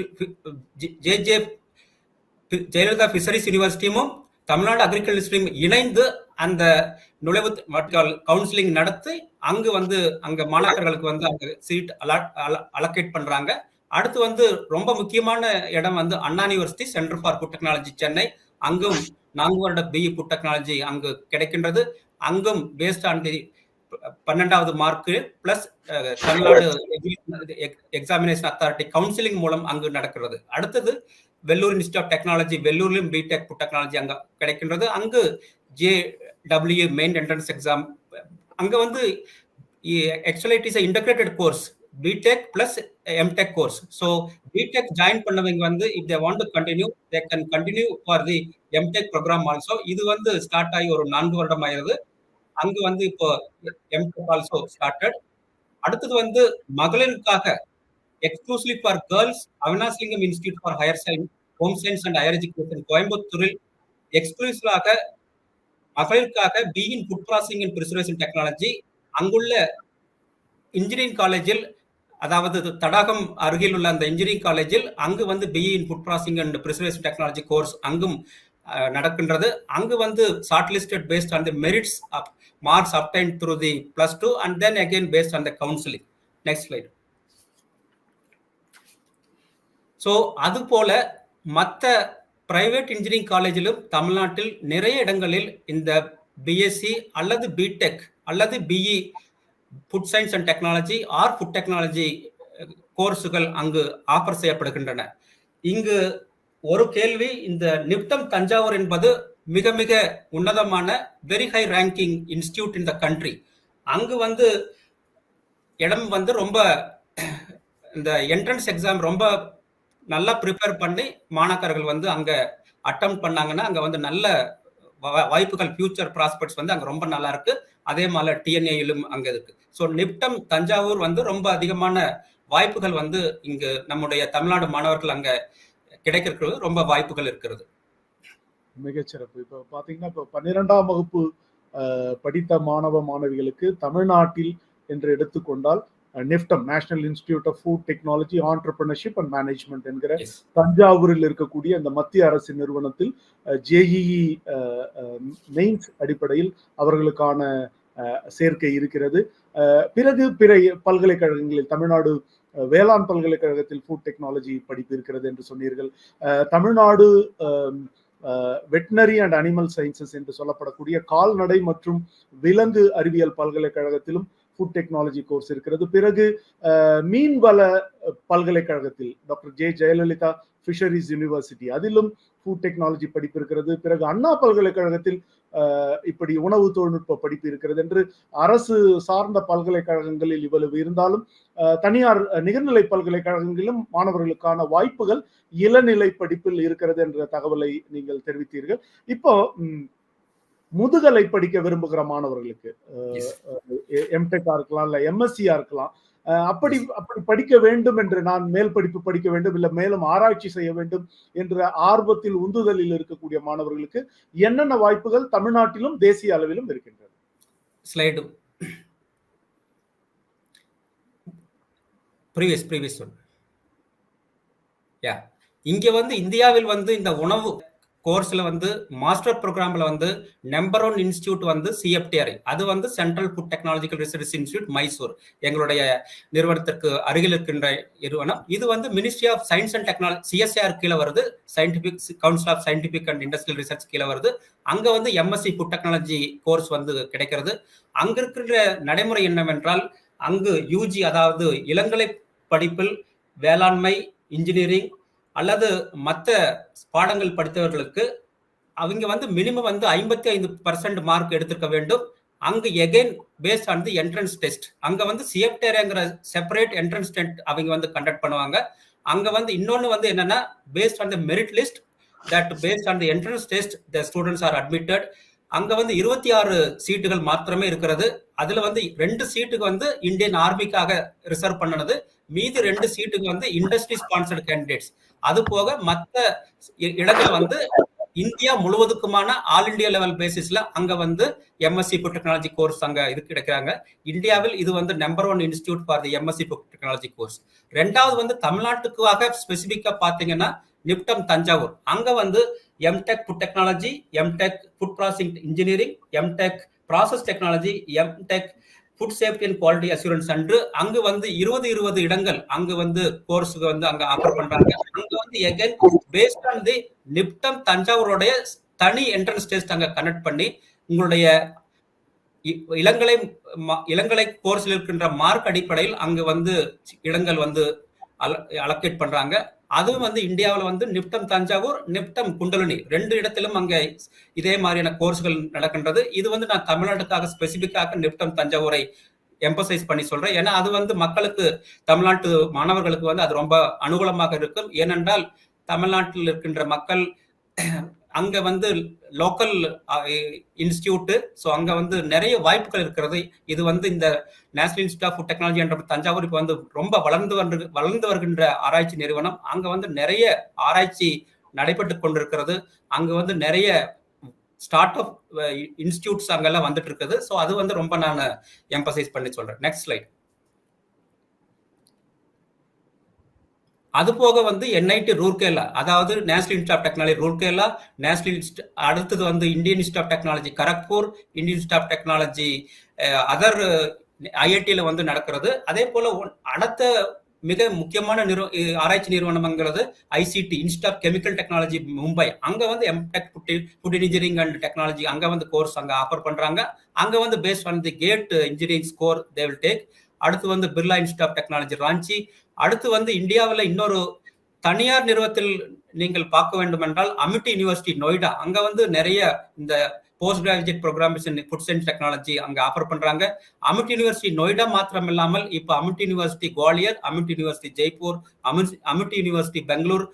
JJ Jayalalithaa fisheries யூனிவர்சிட்டியும் தமிழ்நாடு அக்ரிகல்ச்சரையும் இணைந்து அந்த நுழைவு கவுன்சிலிங் நடத்தி அங்கு அங்க மாணாக்கர்களுக்கு அங்க சீட் அலோகேட் பண்றாங்க. அடுத்து ரொம்ப முக்கியமான இடம் Anna university centre for food technology Chennai. அங்கும் 4 வருட பிஇ ஃபுட் டெக்னாலஜி அங்கு கிடைக்கின்றது. அங்கும் பேஸ்ட் ஆன் தி 12வது mark plus Tamil Nadu examination authority counselling மூலம் அங்கு நடக்கிறது. அடுத்தது வெள்ளூர் இன்ஸ்டிடியூட் ஆஃப் டெக்னாலஜி, வெள்ளூர்லையும் பிடெக் ஃபுட் டெக்னாலஜி அங்க கிடைக்கின்றது. அங்கு JEE மெயின் என்ட்ரன்ஸ் எக்ஸாம். அங்க actually it is integrated course, BTech plus MTech course. So BTech join பண்ணவங்க வந்து if they want to continue, they can continue for the MTech program also. இது வந்து start ஆகி ஒரு 4 வருடம் ஆயிருது. அங்க வந்து இப்போ MTech also started. அடுத்தது வந்து மகளிருக்காக exclusively for girls Avinashilingam institute for higher science home science and higher education கோயம்புத்தூரில் எக்ஸ்க்ளூசிவாக மகளிருக்காக BE in food processing and preservation technology அங்குள்ள இன்ஜினியரிங் காலேஜில், அதாவது தடாகம் அருகில் உள்ள அந்த இன்ஜினியரிங் காலேஜில் அங்கு வந்து BE in food processing and preservation technology course அங்கும் நடக்கின்றது. அங்கு வந்து short listed based on the merits of marks obtain through the +2 and then again based on the counselling. Next slide. So அது போல மற்ற பிரைவேட் இன்ஜினியரிங் காலேஜிலும் தமிழ்நாட்டில் நிறைய இடங்களில் இந்த பிஎஸ்சி அல்லது பிடெக் அல்லது BE food science and technology or food technology கோர்ஸுகள் அங்கு ஆஃபர் செய்யப்படுகின்றன. இங்கு ஒரு கேள்வி, இந்த நிப்டம் தஞ்சாவூர் என்பது மிக மிக உன்னதமான very high ranking institute in the country. அங்கு வந்து இடம் வந்து ரொம்ப இந்த என்ட்ரன்ஸ் எக்ஸாம் ரொம்ப நல்லா ப்ரிப்பேர் பண்ணி மாணாக்கர்கள் வந்து அங்க அட்டம் பண்ணாங்கன்னா அங்க வந்து நல்ல வாய்ப்புகள், ஃபியூச்சர் ப்ராஸ்பெக்ட்ஸ் வந்து அங்க ரொம்ப நல்லா இருக்கு. அதே மாதிரி TNAயிலும் அங்க இருக்கு. ஸோ நிப்டம் தஞ்சாவூர் வந்து ரொம்ப அதிகமான வாய்ப்புகள் வந்து இங்கு நம்முடைய தமிழ்நாடு மாணவர்கள் அங்க கிடைக்கிறது ரொம்ப வாய்ப்புகள் இருக்கிறது. மிகச்சிறப்பு. இப்போ பாத்தீங்கன்னா இப்போ 12ஆம் வகுப்பு படித்த மாணவ மாணவிகளுக்கு தமிழ்நாட்டில் என்று எடுத்துக்கொண்டால் NIFTEM national institute of food technology entrepreneurship and management என்கிற தஞ்சாவூரில் இருக்கக்கூடிய அந்த மத்திய அரசு நிறுவனத்தில் JEE மெயின்ஸ் அடிப்படையில் அவர்களுக்கான சேர்க்கை இருக்கிறது. பிறகு பிற பல்கலைக்கழகங்களில் தமிழ்நாடு வேளாண் பல்கலைக்கழகத்தில் ஃபுட் டெக்னாலஜி படிப்பு இருக்கிறது என்று சொன்னீர்கள். Tamil Nadu veterinary and animal sciences என்று சொல்லப்படக்கூடிய கால்நடை மற்றும் விலங்கு அறிவியல் பல்கலைக்கழகத்திலும் ஃபுட் டெக்னாலஜி கோர்ஸ் இருக்கிறது. பிறகு மீன்வள பல்கலைக்கழகத்தில் டாக்டர் ஜெயலலிதா ஃபிஷரிஸ் யூனிவர்சிட்டி அதிலும் ஃபுட் டெக்னாலஜி படிப்பு இருக்கிறது. பிறகு அண்ணா பல்கலைக்கழகத்தில் இப்படி உணவு தொழில்நுட்ப படிப்பு இருக்கிறது என்று அரசு சார்ந்த பல்கலைக்கழகங்களில் இவ்வளவு இருந்தாலும் தனியார் நிகர்நிலை பல்கலைக்கழகங்களிலும் மாணவர்களுக்கான வாய்ப்புகள் இளநிலை படிப்பில் இருக்கிறது என்ற தகவலை நீங்கள் தெரிவித்தீர்கள். இப்போ முதுகலை படிக்க விரும்புகிற மாணவர்களுக்கு MTech இருக்கலாம் இல்ல MSc இருக்கலாம், அப்படி படிக்க வேண்டும் என்று, நான் மேல் படிப்பு படிக்க வேண்டும் இல்ல மேலும் ஆராய்ச்சி செய்ய வேண்டும் என்ற ஆர்வத்தில் உந்துதலில் இருக்கக்கூடிய மாணவர்களுக்கு என்னென்ன வாய்ப்புகள் தமிழ்நாட்டிலும் தேசிய அளவிலும் இருக்கின்றன? Slide previous one. இங்க வந்து இந்தியாவில் வந்து இந்த உணவு கோர்ஸ்ல வந்து மாஸ்டர் ப்ரோக்ராம்ல வந்து நம்பர் 1 இன்ஸ்டிடியூட் வந்து CFTRI, அது வந்து central food technological research institute Mysore, எங்களுடைய நிறுவனத்திற்கு அருகில் இருக்கின்ற நிறுவனம். இது வந்து ministry of science and technology CSIR கீழே வருது, scientific council of scientific and industrial research கீழே வருது. அங்க வந்து MSc ஃபுட் டெக்னாலஜி கோர்ஸ் வந்து கிடைக்கிறது. அங்க இருக்கிற நடைமுறை என்னவென்றால், அங்கு UG அதாவது இளங்கலை படிப்பில் வேளாண்மை, இன்ஜினியரிங் அல்லது மற்ற பாடங்கள் படித்தவர்களுக்கு அவங்க வந்து மினிமம் வந்து 55% மார்க் எடுத்திருக்க வேண்டும். அங்கு again paste on the entrance test, அங்க வந்து CFTRIங்கிற செப்பரேட் என்ட்ரன்ஸ் டெஸ்ட் அவங்க வந்து கண்டக்ட் பண்ணுவாங்க. அங்க வந்து இன்னொன்னு வந்து என்னன்னா, paste on the merit list that paste on the entrance test the students are admitted. அங்க வந்து 26 சீட்டுகள் மாத்திரமே இருக்கிறது. அதுல வந்து 2 சீட்டுக்கு வந்து இந்தியன் ஆர்மிக்காக ரிசர்வ் பண்ணது, மீதி 2 சீட்டுக்கு வந்து இண்டஸ்ட்ரி ஸ்பான்சர்டு கேண்டிடேட்ஸ். அது போக மற்ற இடங்கள் வந்து இந்தியா முழுவதுக்குமான ஆல் இண்டியா லெவல் பேசிஸ்ல அங்க வந்து MSc ஃபுட் டெக்னாலஜி கோர்ஸ் அங்க இது கிடைக்கிறாங்க. இந்தியாவில் இது வந்து number 1 institute for the MSc food technology course. ரெண்டாவது வந்து தமிழ்நாட்டுக்காக ஸ்பெசிபிக்கா பாத்தீங்கன்னா நிப்டம் தஞ்சாவூர், அங்க வந்து MTech food technology, MTech food processing engineering, MTech process technology, MTech food safety and quality assurance அன்று அங்கு வந்து 20 இடங்கள் அங்கு வந்து கோர்ஸுக்கு வந்து அங்க ஆஃபர் பண்றாங்க. அங்க வந்து எகைன் பேஸ்ட் ஆன் தி நிப்டம் தஞ்சாவூருடைய தனி என்ட்ரன்ஸ் டெஸ்ட் அங்க கனெக்ட் பண்ணி உங்களுடைய இளங்கலை கோர்ஸில் இருக்கின்ற மார்க் அடிப்படையில் அங்கு வந்து இடங்கள் வந்து அலோகேட் பண்றாங்க. அதுவும் வந்து இந்தியாவில் வந்து நிப்டம் தஞ்சாவூர், நிப்டம் குண்டலினி 2 இடத்திலும் அங்க இதே மாதிரியான கோர்ஸ்கள் நடக்கின்றது. இது வந்து நான் தமிழ்நாட்டுக்காக ஸ்பெசிபிக்காக நிப்டம் தஞ்சாவூரை எம்பசைஸ் பண்ணி சொல்றேன். ஏன்னா அது வந்து மக்களுக்கு, தமிழ்நாட்டு மாணவர்களுக்கு வந்து அது ரொம்ப அனுகூலமாக இருக்கும். ஏனென்றால் தமிழ்நாட்டில் இருக்கின்ற மக்கள் அங்க வந்து லோக்கல் இன்ஸ்டிடியூட், ஸோ அங்க வந்து நிறைய வாய்ப்புகள் இருக்கிறது. இது வந்து இந்த national institute of food technology என்ற தஞ்சாவூர் இப்போ வந்து ரொம்ப வளர்ந்து வருகின்ற ஆராய்ச்சி நிறுவனம். அங்க வந்து நிறைய ஆராய்ச்சி நடைபெற்று கொண்டிருக்கிறது. அங்க வந்து நிறைய ஸ்டார்ட் அப் இன்ஸ்டிடியூட்ஸ் அங்கெல்லாம் வந்துட்டு இருக்குது. ஸோ அது வந்து ரொம்ப நான் எம்பசைஸ் பண்ணி சொல்றேன். Next slide. அது போக வந்து என்ஐடி ரூர்கேலா, அதாவது national institute of technology Rourkela, அடுத்தது வந்து Indian institute of technology Kharagpur, Indian institute of technology other ஐஐடியில வந்து நடக்கிறது. அதே போல அடுத்த மிக முக்கியமான ஆராய்ச்சி நிறுவனம்ங்கிறது ICT, institute of chemical technology Mumbai. அங்க வந்து MTech food engineering and technology அங்க வந்து கோர்ஸ் அங்க ஆஃபர் பண்றாங்க. அங்க வந்து based on the GATE engineering score they will take. அடுத்து வந்து Birla institute of technology Ranchi. அடுத்து வந்து இந்தியாவில் இன்னொரு தனியார் நிறுவனத்தில் நீங்கள் பார்க்க வேண்டும் என்றால் அமிட்டி யூனிவர்சிட்டி நொய்டா. அங்க வந்து நிறைய இந்த post graduate programmes in food science technology அங்க ஆஃபர் பண்றாங்க. அமிட்டி யூனிவர்சிட்டி நொய்டா மாத்திரம் இல்லாமல் இப்போ Amity university Gwalior, Amity university Jaipur, Amity university Bangalore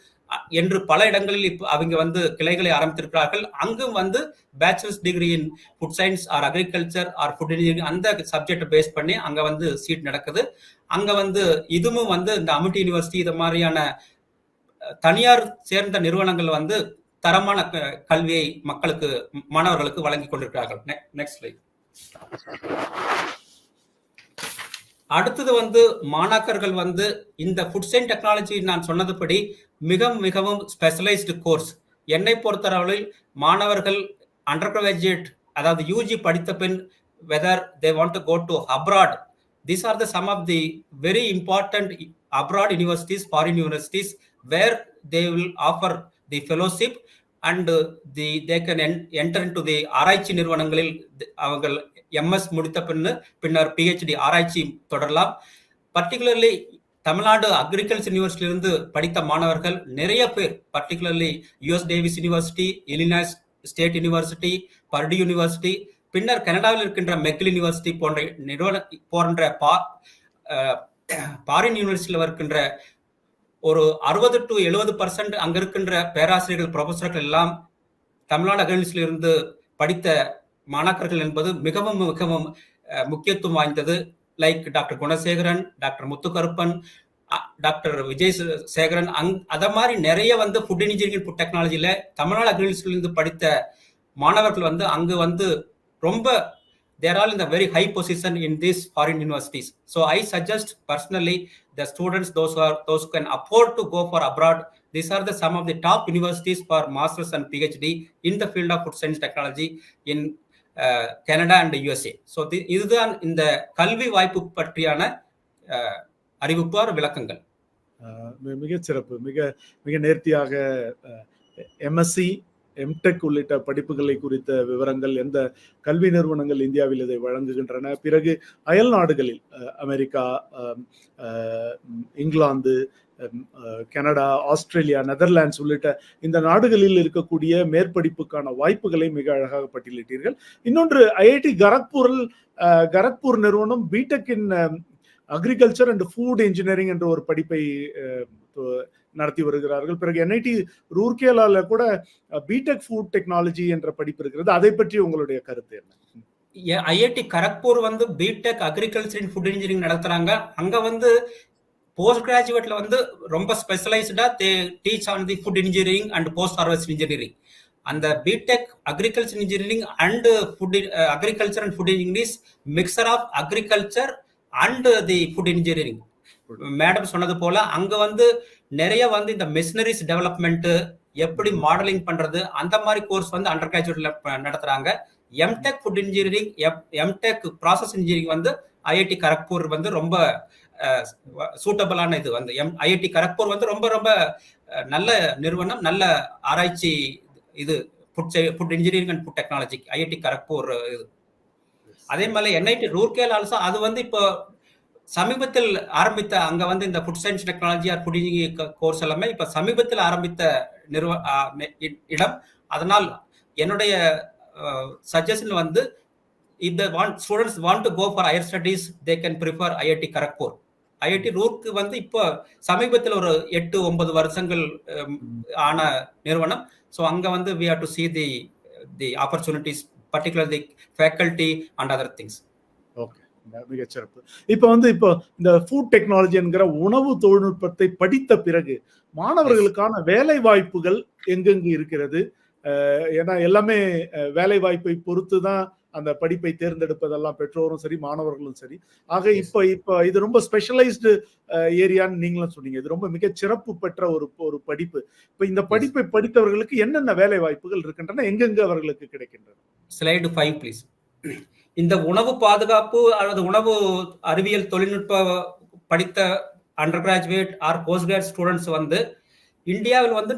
என்று பல இடங்களில் இப்போ அவங்க வந்து கிளைகளை ஆரம்பித்திருக்கிறார்கள். அங்கும் வந்து bachelors degree in food science or agriculture R food engineering அந்த சப்ஜெக்ட் பேஸ் பண்ணி அங்க வந்து சீட் நடக்குது. அங்க வந்து இதுவும் வந்து இந்த அமிட்டி யூனிவர்சிட்டி இது மாதிரியான தனியார் சேர்ந்த நிறுவனங்கள் வந்து தரமான கல்வியை மக்களுக்கு, மாணவர்களுக்கு வழங்கி கொண்டிருக்கிறார்கள். Next slide. அடுத்தது வந்து மாணாக்கர்கள் வந்து இந்த ஃபுட் சயின்ஸ் டெக்னாலஜி நான் சொன்னதுபடி மிகவும் ஸ்பெஷலைஸ்டு கோர்ஸ். என்னை பொறுத்தளவில் மாணவர்கள் அண்டர் கிராஜுவேட், அதாவது யூஜி படித்த பின் whether they want to go to abroad, these are the some of the very important abroad universities, foreign universities, where they will offer the fellowship and they can enter into the ஆராய்ச்சி நிறுவனங்களில் அவர்கள் MS முடித்த பின்னர் PhD ஆராய்ச்சி தொடரலாம். Particularly Tamil Nadu agriculture யூனிவர்சிட்டியிலிருந்து படித்த மாணவர்கள் நிறைய பேர், particularly US Davis university, Illinois state university, Purdy university, பின்னர் கனடாவில் இருக்கின்ற மெக்கில் யூனிவர்சிட்டி போன்ற ஃபாரின் யூனிவர்சிட்டியில் இருக்கின்ற ஒரு 60 to 70% அங்க இருக்கின்ற பேராசிரியர்கள், ப்ரொஃபஸர்கள் எல்லாம் தமிழ்நாடு அக்ரிகல்ச்சரில் இருந்து படித்த மாணாக்கர்கள் என்பது மிகவும் முக்கியத்துவம் வாய்ந்தது. Like doctor Gunasekaran, doctor Muthukaruppan, doctor Vijay Sekaran, அத மாதிரி நிறைய வந்து ஃபுட் இன்ஜினியரிங் ஃபுட் டெக்னாலஜியில தமிழ்நாடு அக்ரிகல்ச்சரில் இருந்து படித்த மாணவர்கள் வந்து அங்கு வந்து ரொம்ப they are all in the very high position in these foreign universities. So I suggest personally the students, those who can afford to go for abroad, these are the some of the top universities for masters and PhD in the field of food science technology in Canada and USA. So இதுதான் இந்த கல்வி வாய்ப்பு பற்றியான அறிவிப்பு விளக்கங்கள். மிக சிறப்பு, மிக நேர்த்தியாக எம்எஸ்சி, எம்டெக் உள்ளிட்ட படிப்புகளை குறித்த விவரங்கள், எந்த கல்வி நிறுவனங்கள் இந்தியாவில் இதை வழங்குகின்றன, பிறகு அயல் நாடுகளில் America, England, Canada, Australia, Netherlands உள்ளிட்ட இந்த நாடுகளில் இருக்கக்கூடிய மேற்படிப்புக்கான வாய்ப்புகளை மிக அழகாக பட்டியலிட்டீர்கள். இன்னொன்று, ஐஐடி கரக்பூர் நிறுவனம் B Tech in agriculture and food engineering என்ற ஒரு படிப்பை நடத்தி வருகிறார்கள். பிறகு என்ஐடி ரூர்கேலால கூட பிடெக் ஃபுட் டெக்னாலஜி என்ற படிப்பு இருக்கிறது. அதை பற்றி உங்களுடைய கருத்து என்ன? ஐஐடி கரக்பூர் வந்து BTech agriculture and food engineering நடத்துறாங்க. அங்க வந்து போஸ்ட் கிராஜுவேட்ல வந்து ரொம்ப ஸ்பெஷலைஸ்டா teach on the food engineering and post harvest engineering. அந்த BTech agriculture engineering and food agriculture and food engineering is mixture of agriculture and the food engineering. Madam சொன்னது போல அங்க வந்து நிறைய வந்து இந்த மிஷினரிஸ் டெவலப்மெண்ட், எப்படி மாடலிங் பண்றது, அந்த மாதிரி கோர்ஸ் வந்து அண்டர் கிராஜுவேட்ல நடத்துறாங்க. M Tech food engineering, M Tech process engineering வந்து ஐஐடி கரக்பூர் வந்து ரொம்ப சூட்டபிளான இது வந்து ஐஐடி கரக்பூர் வந்து ரொம்ப நல்ல நிறுவனம், நல்ல ஆராய்ச்சி இது food engineering and food technology IIT Kharagpur இது. அதே மாதிரி என்ஐடி ரூர்கேல் ஆல்சோ அது வந்து இப்போ சமீபத்தில் ஆரம்பித்த அங்க வந்து இந்த food science technology or food engineering course எல்லாமே இப்ப சமீபத்தில் ஆரம்பித்த இடம். அதனால் என்னுடைய சஜஷன் வந்து if the students want to go for higher studies, they can prefer IIT Kharagpur. IIT ரூர்க்கு வந்து இப்போ சமீபத்தில் ஒரு 8-9 வருஷங்கள் ஆன நிறுவனம். ஸோ அங்க வந்து we have to see the opportunities, particularly the faculty and other things. Okay, மிகச்சிறப்பு. இப்போ இந்த ஃபுட் டெக்னாலஜி என்கிற உணவு தொழில்நுட்பத்தை படித்த பிறகு மாணவர்களுக்கான வேலை வாய்ப்புகள் எங்கெங்கு இருக்கிறது? ஏன்னா எல்லாமே வேலை வாய்ப்பை பொறுத்து தான் அந்த படிப்பை தேர்ந்தெடுப்பதெல்லாம் பெற்றோரும் சரி மாணவர்களும் சரி. ஆக இப்ப இது ரொம்ப ஸ்பெஷலைஸ்டு ஏரியான்னு நீங்களும் சொன்னீங்க. இது ரொம்ப மிக சிறப்பு பெற்ற ஒரு படிப்பு. இப்ப இந்த படிப்பை படித்தவர்களுக்கு என்னென்ன வேலை வாய்ப்புகள் இருக்கின்றன, எங்கெங்க அவர்களுக்கு கிடைக்கின்றன? Slide 5 please. இந்த உணவு பாதுகாப்பு அல்லது உணவு அறிவியல் தொழில்நுட்ப படித்த under graduate or post graduate students வந்து இந்தியாவில் வந்து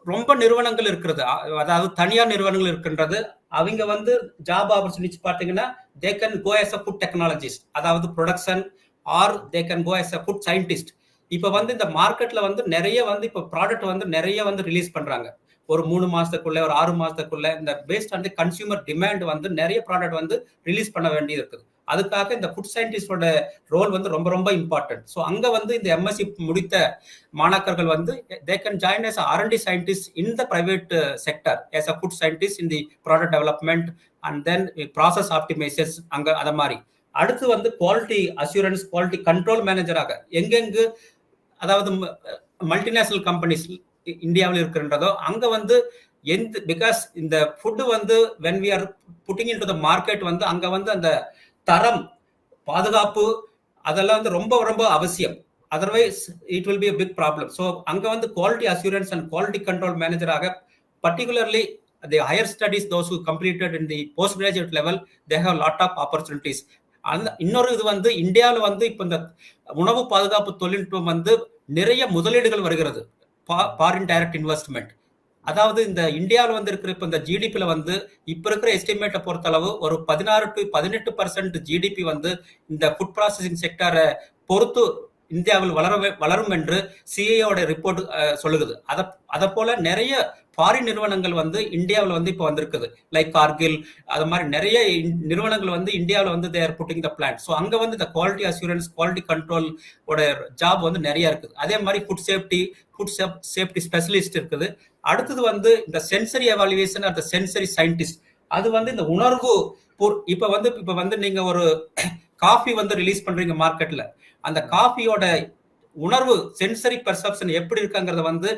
ரொம்ப நிறுவனங்கள் இருக்கிறது, அதாவது தனியார் நிறுவனங்கள் இருக்கின்றது. அவங்க வந்து ஜாப் ஆப்பர்ச்சுனிட்டிஸ் பார்த்தீங்கன்னா they can go as a food technologist, அதாவது production, or they can go as a food scientist. இப்போ வந்து இந்த மார்க்கெட்ல வந்து நிறைய வந்து இப்போ ப்ராடக்ட் வந்து நிறைய வந்து ரிலீஸ் பண்றாங்க. ஒரு 3 மாசத்துக்குள்ள ஒரு 6 மாசத்துக்குள்ள இந்த paste on the consumer demand வந்து நிறைய ப்ராடக்ட் வந்து ரிலீஸ் பண்ண வேண்டியது இருக்குது. அதுக்காக இந்த ஃபுட் சயின்டிஸ்டோட ரோல் வந்து ரொம்ப ரொம்ப இம்பார்ட்டன்ட். ஸோ அங்க வந்து இந்த எம்எஸ்சி முடித்த மாணாக்கர்கள் வந்து they can join as R&D scientist in the private sector as a food scientist in the product development and then process optimization அங்க அத மாதிரி. அடுத்து வந்து குவாலிட்டி அஷூரன்ஸ், குவாலிட்டி கண்ட்ரோல் மேனேஜராக எங்கெங்கு அதாவது மல்டிநேஷனல் கம்பெனிஸ் இந்தியாவில் இருக்கின்றதோ அங்க வந்து பிகாஸ் இந்த ஃபுட் வந்து when we are putting into the market வந்து அங்க வந்து அந்த தரம், பாதுகாப்பு அதெல்லாம் வந்து ரொம்ப ரொம்ப அவசியம். Otherwise it will be a big problem. So அங்க வந்து quality assurance and quality control மேனேஜராக particularly the higher studies, those who completed in the postgraduate level, they have lot of opportunities. இன்னொரு இது வந்து இந்தியாவில் வந்து இப்போ இந்த உணவு பாதுகாப்பு தொழில்நுட்பம் வந்து நிறைய முதலீடுகள் வருகிறது, ஃபாரின் டைரக்ட் இன்வெஸ்ட்மெண்ட். அதாவது இந்த இந்தியாவில் வந்து இருக்கிற இப்போ இந்த ஜிடிபியில வந்து இப்ப இருக்கிற எஸ்டிமேட்டை பொறுத்தளவு ஒரு 16 to 18% ஜிடிபி வந்து இந்த ஃபுட் ப்ராசஸிங் செக்டரை பொறுத்து இந்தியாவில் வளரும் என்று சிஏயோட ரிப்போர்ட் சொல்லுது. அதை போல நிறைய ஃபாரின் நிறுவனங்கள் வந்து இந்தியாவில் வந்து இப்போ வந்திருக்குது, லைக் கார்கில், அது மாதிரி நிறைய நிறுவனங்கள் வந்து இந்தியாவில் வந்து தேர் புட்டிங் த பிளான். ஸோ அங்கே வந்து இந்த குவாலிட்டி அஷூரன்ஸ், குவாலிட்டி கண்ட்ரோல் ஓட ஜாப் வந்து நிறைய இருக்குது. அதே மாதிரி ஃபுட் சேஃப்டி ஸ்பெஷலிஸ்ட் இருக்குது. அடுத்தது வந்து இந்த சென்சரி எவாலுவேஷன் ஆர் த சென்சரி சயின்டிஸ்ட், அது வந்து இந்த உணர்வு இப்ப வந்து நீங்க ஒரு காஃபி வந்து ரிலீஸ் பண்றீங்க மார்க்கெட்ல, அந்த காஃபியோட உணர்வு சென்சரி பெர்செப்ஷன் எப்படி இருக்காங்கிறத வந்து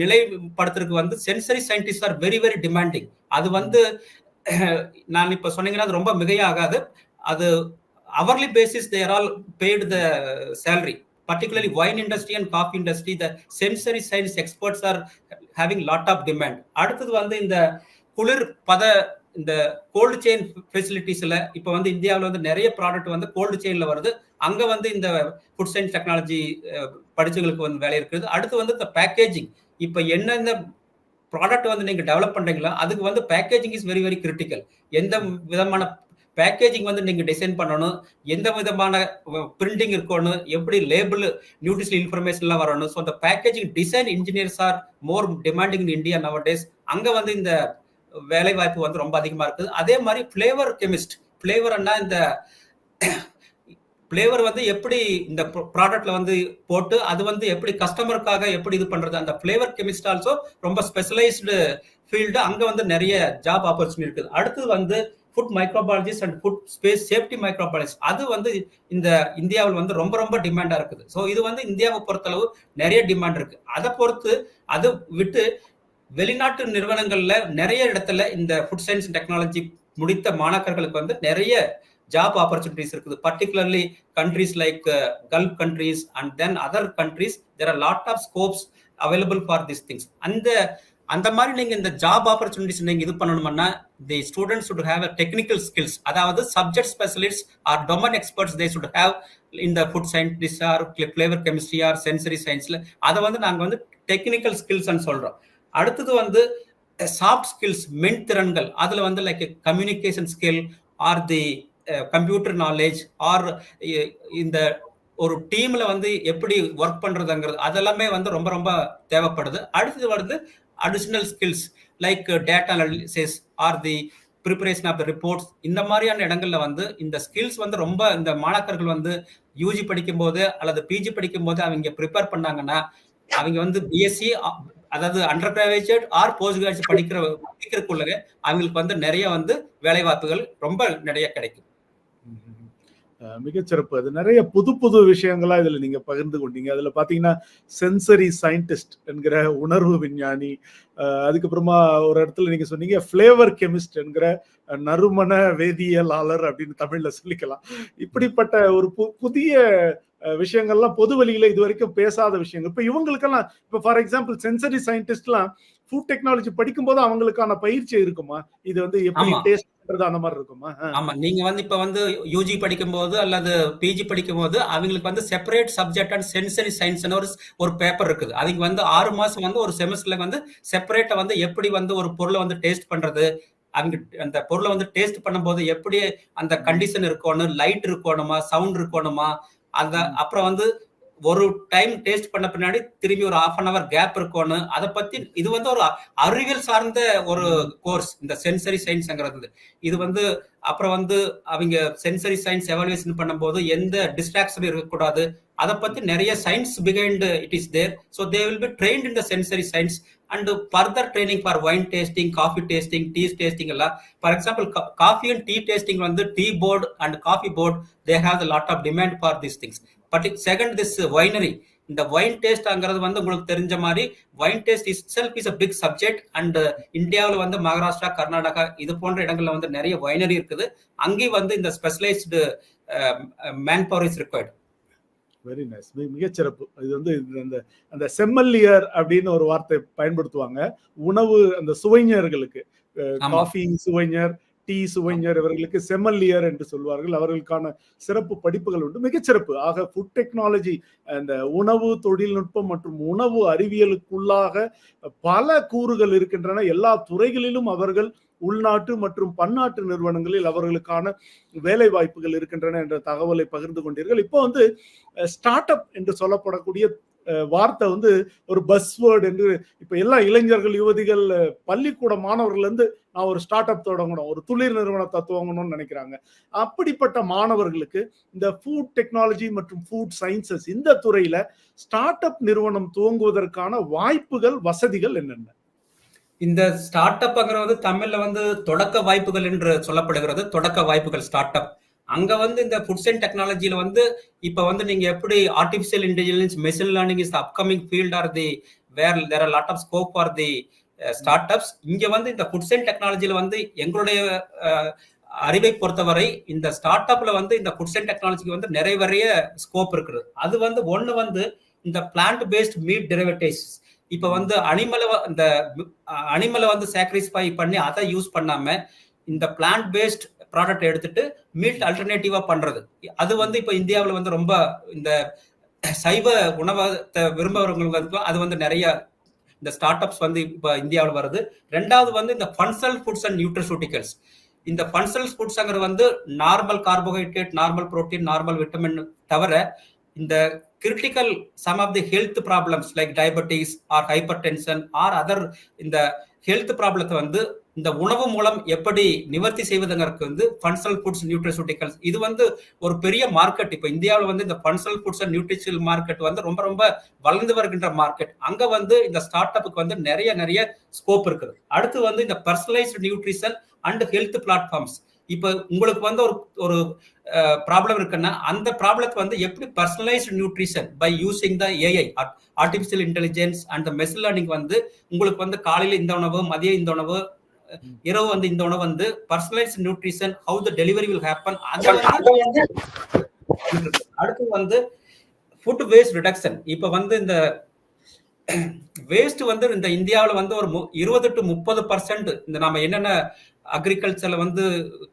நிலைப்படுத்துறதுக்கு வந்து sensory scientist are very very demanding. அது வந்து நான் இப்ப சொன்னீங்கன்னா அது ரொம்ப மிகையாகாது. அது hourly basis they are all paid the salary. Particularly wine industry and coffee industry, the sensory science experts are having lot of demand. அடுத்தது வந்து இந்த குளிர் பத இந்த கோல்டு செயின் ஃபெசிலிட்டிஸ்ல இப்போ வந்து இந்தியாவில் வந்து நிறைய ப்ராடக்ட் வந்து கோல்டு செயின்ல வருது. அங்க வந்து இந்த ஃபுட் சயின்ஸ் டெக்னாலஜி படிச்சவங்களுக்கு வந்து வேலை இருக்குது. அடுத்து வந்து இந்த பேக்கேஜிங், இப்போ என்னென்ன ப்ராடக்ட் வந்து நீங்க டெவலப் பண்றீங்களா அதுக்கு வந்து packaging is very very critical. எந்த விதமான பேக்கேஜிங் வந்து நீங்க டிசைன் பண்ணணும், எந்த விதமான பிரிண்டிங் இருக்கணும், எப்படி லேபிள் நியூட்ரிஷனல் இன்ஃபர்மேஷன் எல்லாம் வரணும். ஸோ அந்த packaging design engineers R more demanding in India nowadays. அங்க வந்து இந்த வேலை வாய்ப்பு வந்து ரொம்ப அதிகமா இருக்குது. அதே மாதிரி ஃபிளேவர் கெமிஸ்ட், ஃபிளேவர்னா இந்த ஃபிளேவர் வந்து எப்படி இந்த ப்ராடக்ட்ல வந்து போட்டு அது வந்து எப்படி கஸ்டமருக்காக எப்படி இது பண்றது, அந்த ஃபிளேவர் கெமிஸ்ட் ஆல்சோ ரொம்ப ஸ்பெஷலைஸ்டு ஃபீல்டு. அங்க வந்து நிறைய ஜாப் ஆப்பர்ச்சுனிட்டி இருக்குது. அடுத்தது வந்து food microbiologist and food space safety microbiologist, அது வந்து இந்த இந்தியாவில் வந்து ரொம்ப ரொம்ப டிமாண்டா இருக்குது. ஸோ இது வந்து இந்தியாவை பொறுத்தளவு நிறைய டிமாண்ட் இருக்கு. அதை பொறுத்து அதை விட்டு வெளிநாட்டு நிறுவனங்கள்ல நிறைய இடத்துல இந்த ஃபுட் சயின்ஸ் டெக்னாலஜி முடித்த மாணாக்கர்களுக்கு வந்து நிறைய ஜாப் ஆப்பர்ச்சுனிட்டிஸ் இருக்குது. Particularly countries like gulf countries and then other countries, there are lot of scopes available for this things. அந்த மாதிரி நீங்க இந்த ஜாப் ஆப்பர்ச்சுனிட்டிஸ் நீங்க இது பண்ணணும்னா the students should have a technical skills, அதாவது subject specialist or domain experts they should have in the food scientist or flavor chemistry or sensory scienceல. அதை வந்து நாங்க வந்து டெக்னிக்கல் ஸ்கில்ஸ் சொல்றோம். அடுத்தது வந்து சாஃப்ட் ஸ்கில்ஸ், மென் திறன்கள், அதுல வந்து லைக் கம்யூனிகேஷன் ஸ்கில் ஆர் தி கம்ப்யூட்டர் நாலேஜ் ஆர் இந்த ஒரு டீம்ல வந்து எப்படி ஒர்க் பண்றதுங்கிறது அதெல்லாமே வந்து ரொம்ப ரொம்ப தேவைப்படுது. அடுத்தது வந்து additional skills like data analysis or the preparation of the reports, இந்த மாதிரியான இடங்கள்ல வந்து இந்த ஸ்கில்ஸ் வந்து ரொம்ப இந்த மாணாக்கர்கள் வந்து யூஜி படிக்கும் போது அல்லது பிஜி படிக்கும் போது அவங்க ப்ரிப்பேர் பண்ணாங்கன்னா அவங்க வந்து பிஎஸ்சி அதாவது under graduate or post graduate படிக்கிறதுக்குள்ளவே அவங்களுக்கு வந்து நிறைய வந்து வேலை வாய்ப்புகள் ரொம்ப நிறைய கிடைக்கும். மிகச்சிறப்பு. அது நிறைய புது புது விஷயங்களா இதுல நீங்க பகிர்ந்து கொண்டீங்க. அதுல பாத்தீங்கன்னா சென்சரி சயின்டிஸ்ட் என்கிற உணர்வு விஞ்ஞானி, அதுக்கப்புறமா ஒரு இடத்துல நீங்க சொன்னீங்க ஃபிளேவர் கெமிஸ்ட் என்கிற நறுமண வேதியியலாளர் அப்படின்னு தமிழ்ல சொல்லிக்கலாம். இப்படிப்பட்ட ஒரு புதிய விஷயங்கள்லாம் பொது வழியில இது வரைக்கும் பேசாத விஷயங்கள். இப்ப இவங்களுக்கெல்லாம் இப்ப ஃபார் எக்ஸாம்பிள் சென்சரி சயின்டிஸ்ட்லாம் ஃபுட் டெக்னாலஜி படிக்கும் போது அவங்களுக்கான பயிற்சி இருக்குமா? இது வந்து எப்படி டேஸ்ட் பண்றது அந்த மாதிரி இருக்குமா? ஆமா, நீங்க வந்து இப்ப வந்து யூஜி படிக்கும் போது அல்லது பிஜி படிக்கும் போது அவங்களுக்கு வந்து separate subject and sensory science ஒரு பேப்பர் இருக்குது. அதுக்கு வந்து 6 மாசம் வந்து ஒரு செமஸ்டர்ல வந்து செப்பரேட்டா வந்து எப்படி வந்து ஒரு பொருளை வந்து டேஸ்ட் பண்றது, அவங்க அந்த பொருளை வந்து டேஸ்ட் பண்ணும்போது எப்படி அந்த கண்டிஷன் இருக்கணும், லைட் இருக்கணுமா, சவுண்ட் இருக்கணுமா, அந்த அப்புறம் வந்து ஒரு டைம் டேஸ்ட் பண்ண பின்னாடி திரும்பி ஒரு 1/2 hour கேப் இருக்கணும். அதை பத்தி இது வந்து ஒரு அறிவியல் சார்ந்த ஒரு கோர்ஸ் இந்த சென்சரி சயின்ஸ்ங்கிறது. இது வந்து அப்புறம் வந்து அவங்க சென்சரி சயின்ஸ் எவாலுவேஷன் பண்ணும்போது எந்த டிஸ்ட்ராக்ஷன் இருக்கக்கூடாது, அதை பத்தி நிறைய science behind it is there. So they will be trained in the sensory science and further training for wine tasting, coffee tasting, tea tasting எல்லாம். For example coffee and tea tasting வந்து tea board and coffee board they have the lot of demand for these things. But second this winery, இந்த wine டேஸ்ட்ங்கிறது வந்து உங்களுக்கு தெரிஞ்ச மாதிரி wine taste is self is a big subject. And இந்தியாவில் வந்து மகாராஷ்டிரா, கர்நாடகா இது போன்ற இடங்கள்ல வந்து நிறைய வைனரி இருக்குது. அங்கேயும் வந்து இந்த specialised man power is required. Very nice, மிகச்சிறப்பு. இது வந்து அந்த செம்மல்லியர் அப்படின்னு ஒரு வார்த்தை பயன்படுத்துவாங்க உணவு அந்த சுவைஞர்களுக்கு. காஃபி சுவைஞர், டீ சுவைஞர், இவர்களுக்கு செம்மல்லியர் என்று சொல்வார்கள். அவர்களுக்கான சிறப்பு படிப்புகள் உண்டு. மிகச்சிறப்பு. ஆக ஃபுட் டெக்னாலஜி, அந்த உணவு தொழில்நுட்பம் மற்றும் உணவு அறிவியலுக்குள்ளாக பல கூறுகள் இருக்கின்றன. எல்லா துறைகளிலும் அவர்கள் உள்நாட்டு மற்றும் பன்னாட்டு நிறுவனங்களில் அவர்களுக்கான வேலை வாய்ப்புகள் இருக்கின்றன என்ற தகவலை பகிர்ந்து கொண்டீர்கள். இப்போ வந்து ஸ்டார்ட் அப் என்று சொல்லப்படக்கூடிய வார்த்தை வந்து ஒரு பஸ்வேர்டு என்று இப்ப எல்லா இளைஞர்கள், யுவதிகள், பள்ளிக்கூட மாணவர்கள் இருந்து நான் ஒரு ஸ்டார்ட் அப் தொடங்கணும், ஒரு தொழில் நிறுவனத்தை துவங்கணும்னு நினைக்கிறாங்க. அப்படிப்பட்ட மாணவர்களுக்கு இந்த ஃபுட் டெக்னாலஜி மற்றும் ஃபுட் சயின்சஸ் இந்த துறையில ஸ்டார்ட் அப் நிறுவனம் துவங்குவதற்கான வாய்ப்புகள், வசதிகள் என்னென்ன? இந்த ஸ்டார்ட் அப்ங்கிறது வந்து தமிழ்ல வந்து தொடக்க வாய்ப்புகள் என்று சொல்லப்படுகிறது. தொடக்க வாய்ப்புகள் ஸ்டார்ட் அப். அங்க வந்து இந்த ஃபுட்ஸ் அண்ட் டெக்னாலஜியில வந்து இப்ப வந்து நீங்க எப்படி artificial intelligence, machine learning is upcoming field or the where there are lot of scope for the start ups. இங்க வந்து இந்த ஃபுட்ஸ் அண்ட் டெக்னாலஜியில வந்து எங்களுடைய அறிவை பொறுத்தவரை இந்த ஸ்டார்ட் அப்ல வந்து இந்த ஃபுட்ஸ் அண்ட் டெக்னாலஜிக்கு வந்து நிறைய ஸ்கோப் இருக்குது. அது வந்து ஒண்ணு வந்து இந்த பிளான்ட் பேஸ்ட் மீட் டெரிவேட்டிவ்ஸ். இப்ப வந்து அனிமலை வந்து சாக்ரிஃபை பண்ணி அதை யூஸ் பண்ணாம இந்த பிளான்ட் பேஸ்ட் ப்ராடக்ட் எடுத்துட்டு மீட் அல்டர்னேட்டிவா பண்றது. அது வந்து இப்ப இந்தியாவில் வந்து ரொம்ப இந்த சைவ உணவகத்தை விரும்புறவங்களுக்கு அது வந்து நிறைய இந்த ஸ்டார்ட் அப்ஸ் வந்து இப்ப இந்தியாவில் வருது. ரெண்டாவது வந்து இந்த ஃபங்க்ஷனல் ஃபுட்ஸ் அண்ட் நியூட்ரிசூட்டிகல்ஸ். இந்த ஃபங்க்ஷனல் ஃபுட்ஸ்ங்கிறது வந்து normal carbohydrate, normal protein, normal vitamin தவிர இந்த critical some of the health problems like diabetes or hypertension or other இந்த ஹெல்த் ப்ராப்ளத்தை வந்து இந்த உணவு மூலம் எப்படி நிவர்த்தி செய்வதுங்கிறது வந்து ஃபங்க்ஷனல் ஃபுட்ஸ், நியூட்ரிசூட்டிகல்ஸ். இது வந்து ஒரு பெரிய மார்க்கெட். இப்போ இந்தியாவில் வந்து இந்த functional foods and nutritional market வந்து ரொம்ப ரொம்ப வளர்ந்து வருகின்ற மார்க்கெட். அங்க வந்து இந்த ஸ்டார்ட் அப்புக்கு வந்து நிறைய ஸ்கோப் இருக்குது. அடுத்து வந்து இந்த personalised nutrition and health platforms. இப்போ உங்களுக்கு வந்து ஒரு ப்ராப்ளம் இருக்குன்னா அந்த ப்ராப்ளத்தை வந்து எப்படி personalised nutrition by using the AI, artificial intelligence and machine learning வந்து உங்களுக்கு வந்து காலையில் இந்த உணவு, மதியம் இந்த உணவு, இரவு வந்து இந்த உணவு வந்து personalised nutrition, how the delivery will happen. அடுத்து வந்து ஃபுட் வேஸ்ட் ரிடக்ஷன். இப்ப வந்து இந்த வேஸ்ட் வந்து இந்த இந்தியாவில் வந்து ஒரு 20 to 30% இந்த நம்ம என்னென்ன அக்ரிகல்ச்சர்ல வந்து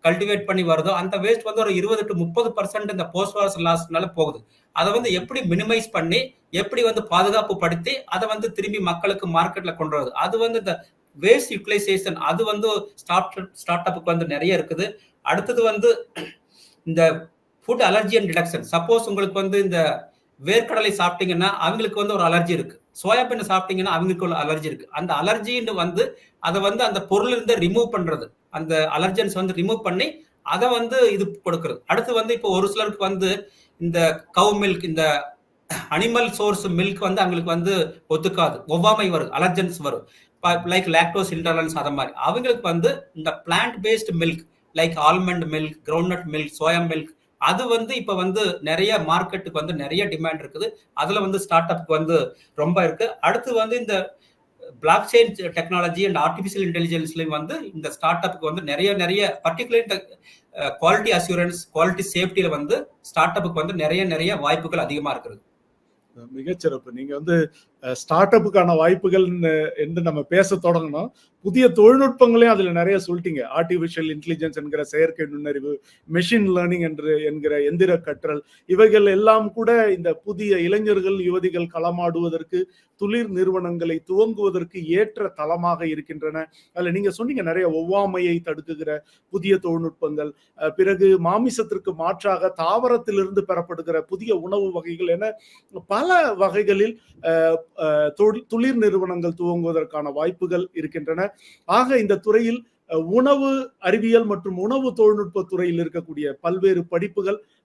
கல்டிவேட் பண்ணி வருதோ அந்த வேஸ்ட் வந்து ஒரு 20 to 30% இந்த போஸ்ட் ஹார்வெஸ்ட் லாஸ்னால போகுது. அதை வந்து எப்படி மினிமைஸ் பண்ணி எப்படி வந்து பாதுகாப்பு படுத்தி அதை வந்து திரும்பி மக்களுக்கு மார்க்கெட்ல கொண்டு வருது. அது வந்து இந்த வேஸ்ட் யூட்டிலைசேஷன் அது வந்து ஸ்டார்ட் அப்புக்கு வந்து நிறைய இருக்குது. அடுத்தது வந்து இந்த food allergy and reduction. Suppose உங்களுக்கு வந்து இந்த வேர்க்கடலை சாப்பிட்டீங்கன்னா அவங்களுக்கு வந்து ஒரு அலர்ஜி இருக்கு, சோயாபீன் சாப்பிட்டீங்கன்னா அவங்களுக்கு ஒரு அலர்ஜி இருக்கு. அந்த அலர்ஜின்னு வந்து அதை வந்து அந்த பொருள் இருந்து ரிமூவ் பண்றது, அந்த அலர்ஜன்ஸ் வந்து ரிமூவ் பண்ணி அதை வந்து இது கொடுக்குறது. அடுத்து வந்து இப்போ ஒரு சிலருக்கு வந்து இந்த கவ் மில்க், இந்த அனிமல் சோர்ஸ் மில்க் வந்து அவங்களுக்கு வந்து ஒத்துக்காது, ஒவ்வாமை வரும், அலர்ஜன்ஸ் வரும், லைக் லாக்டோஸ் இன்டாலரன்ஸ். அத மாதிரி அவங்களுக்கு வந்து இந்த plant based milk like almond milk, groundnut milk, soya milk, அது வந்து இப்ப வந்து நிறைய மார்க்கெட்டுக்கு வந்து நிறைய டிமாண்ட் இருக்குது. அதுல வந்து ஸ்டார்ட் அப்க்கு வந்து ரொம்ப இருக்கு. அடுத்து வந்து இந்த block chain technology and artificial இன்டெலிஜென்ஸ்லயும் வந்து இந்த ஸ்டார்ட் அப்க்கு வந்து நிறைய பர்டிகுலர் இந்த குவாலிட்டி அசூரன்ஸ், குவாலிட்டி சேஃப்டியில வந்து ஸ்டார்ட் அப்புக்கு வந்து நிறைய வாய்ப்புகள் அதிகமா இருக்குது. மிகச்சிறப்பு. நீங்க வந்து ஸ்டார்ட் அப்புக்கான வாய்ப்புகள் என்று நம்ம பேச தொடங்கணும். புதிய தொழில்நுட்பங்களையும் அதுல நிறைய சொல்லிட்டீங்க. ஆர்டிபிஷியல் இன்டெலிஜென்ஸ் என்கிற செயற்கை நுண்ணறிவு, மெஷின் லேர்னிங் என்கிற எந்திர கற்றல், இவைகள் எல்லாம் கூட இந்த புதிய இளைஞர்கள், யுவதிகள் களமாடுவதற்கு, துளிர் நிறுவனங்களை துவங்குவதற்கு ஏற்ற தளமாக இருக்கின்றன. அதுல நீங்க சொன்னீங்க நிறைய ஒவ்வாமையை தடுக்குகிற புதிய தொழில்நுட்பங்கள், பிறகு மாமிசத்திற்கு மாற்றாக தாவரத்திலிருந்து பெறப்படுகிற புதிய உணவு வகைகள் என பல வகைகளில் துளிர் நிறுவனங்கள் துவங்குவதற்கான வாய்ப்புகள் இருக்கின்றன. ஆக இந்த துறையில் உணவு அறிவியல் மற்றும் உணவு தொழில்நுட்ப துறையில் இருக்கக்கூடிய பல்வேறு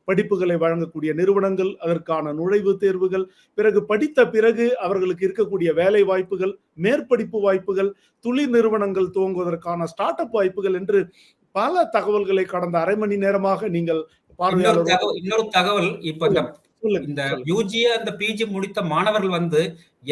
படிப்புகளை வழங்கக்கூடிய நிறுவனங்கள், அதற்கான நுழைவுத் தேர்வுகள், பிறகு படித்த பிறகு அவர்களுக்கு இருக்கக்கூடிய வேலை வாய்ப்புகள், மேற்படிப்பு வாய்ப்புகள், துளிர் நிறுவனங்கள் துவங்குவதற்கான ஸ்டார்ட் அப் வாய்ப்புகள் என்று பல தகவல்களை கடந்த அரை மணி நேரமாக நீங்கள் இன்னொரு தகவல், இப்ப இந்த யூஜி அந்த பிஜி முடித்த மாணவர்கள் வந்து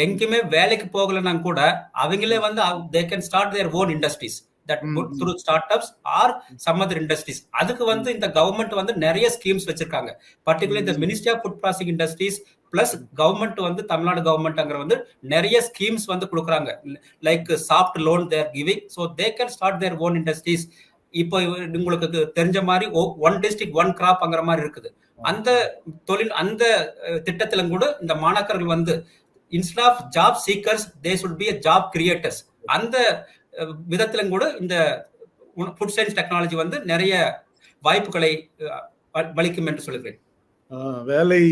எங்கேயுமே வேலைக்கு போகலன்னா கூட அவங்களே வந்து they can start their own industries that through startups or some other industries. அதுக்கு வந்து இந்த கவர்மெண்ட் வந்து நிறைய ஸ்கீம்ஸ் வச்சிருக்காங்க. பர்டிகுலர் இந்த ministry of food processing industries plus government வந்து தமிழ்நாடு கவர்மெண்ட் வந்து நிறைய ஸ்கீம்ஸ் வந்து கொடுக்குறாங்க. Like soft loan there giving, so they can start their own industries. இப்போ உங்களுக்கு தெரிஞ்ச மாதிரி ஒன் டிஸ்ட்ரிக்ட் ஒன் கிராப்ங்கிற மாதிரி இருக்குது. அந்த தொழில், அந்த திட்டத்தில கூட இந்த மாணாக்கர்கள் வந்து instead of job seekers they should be a job creators. அந்த விதத்திலும் கூட இந்த ஃபுட் சயின்ஸ் டெக்னாலஜி வந்து நிறைய வாய்ப்புகளை வலிக்கும் என்று சொல்கிறேன். வேலை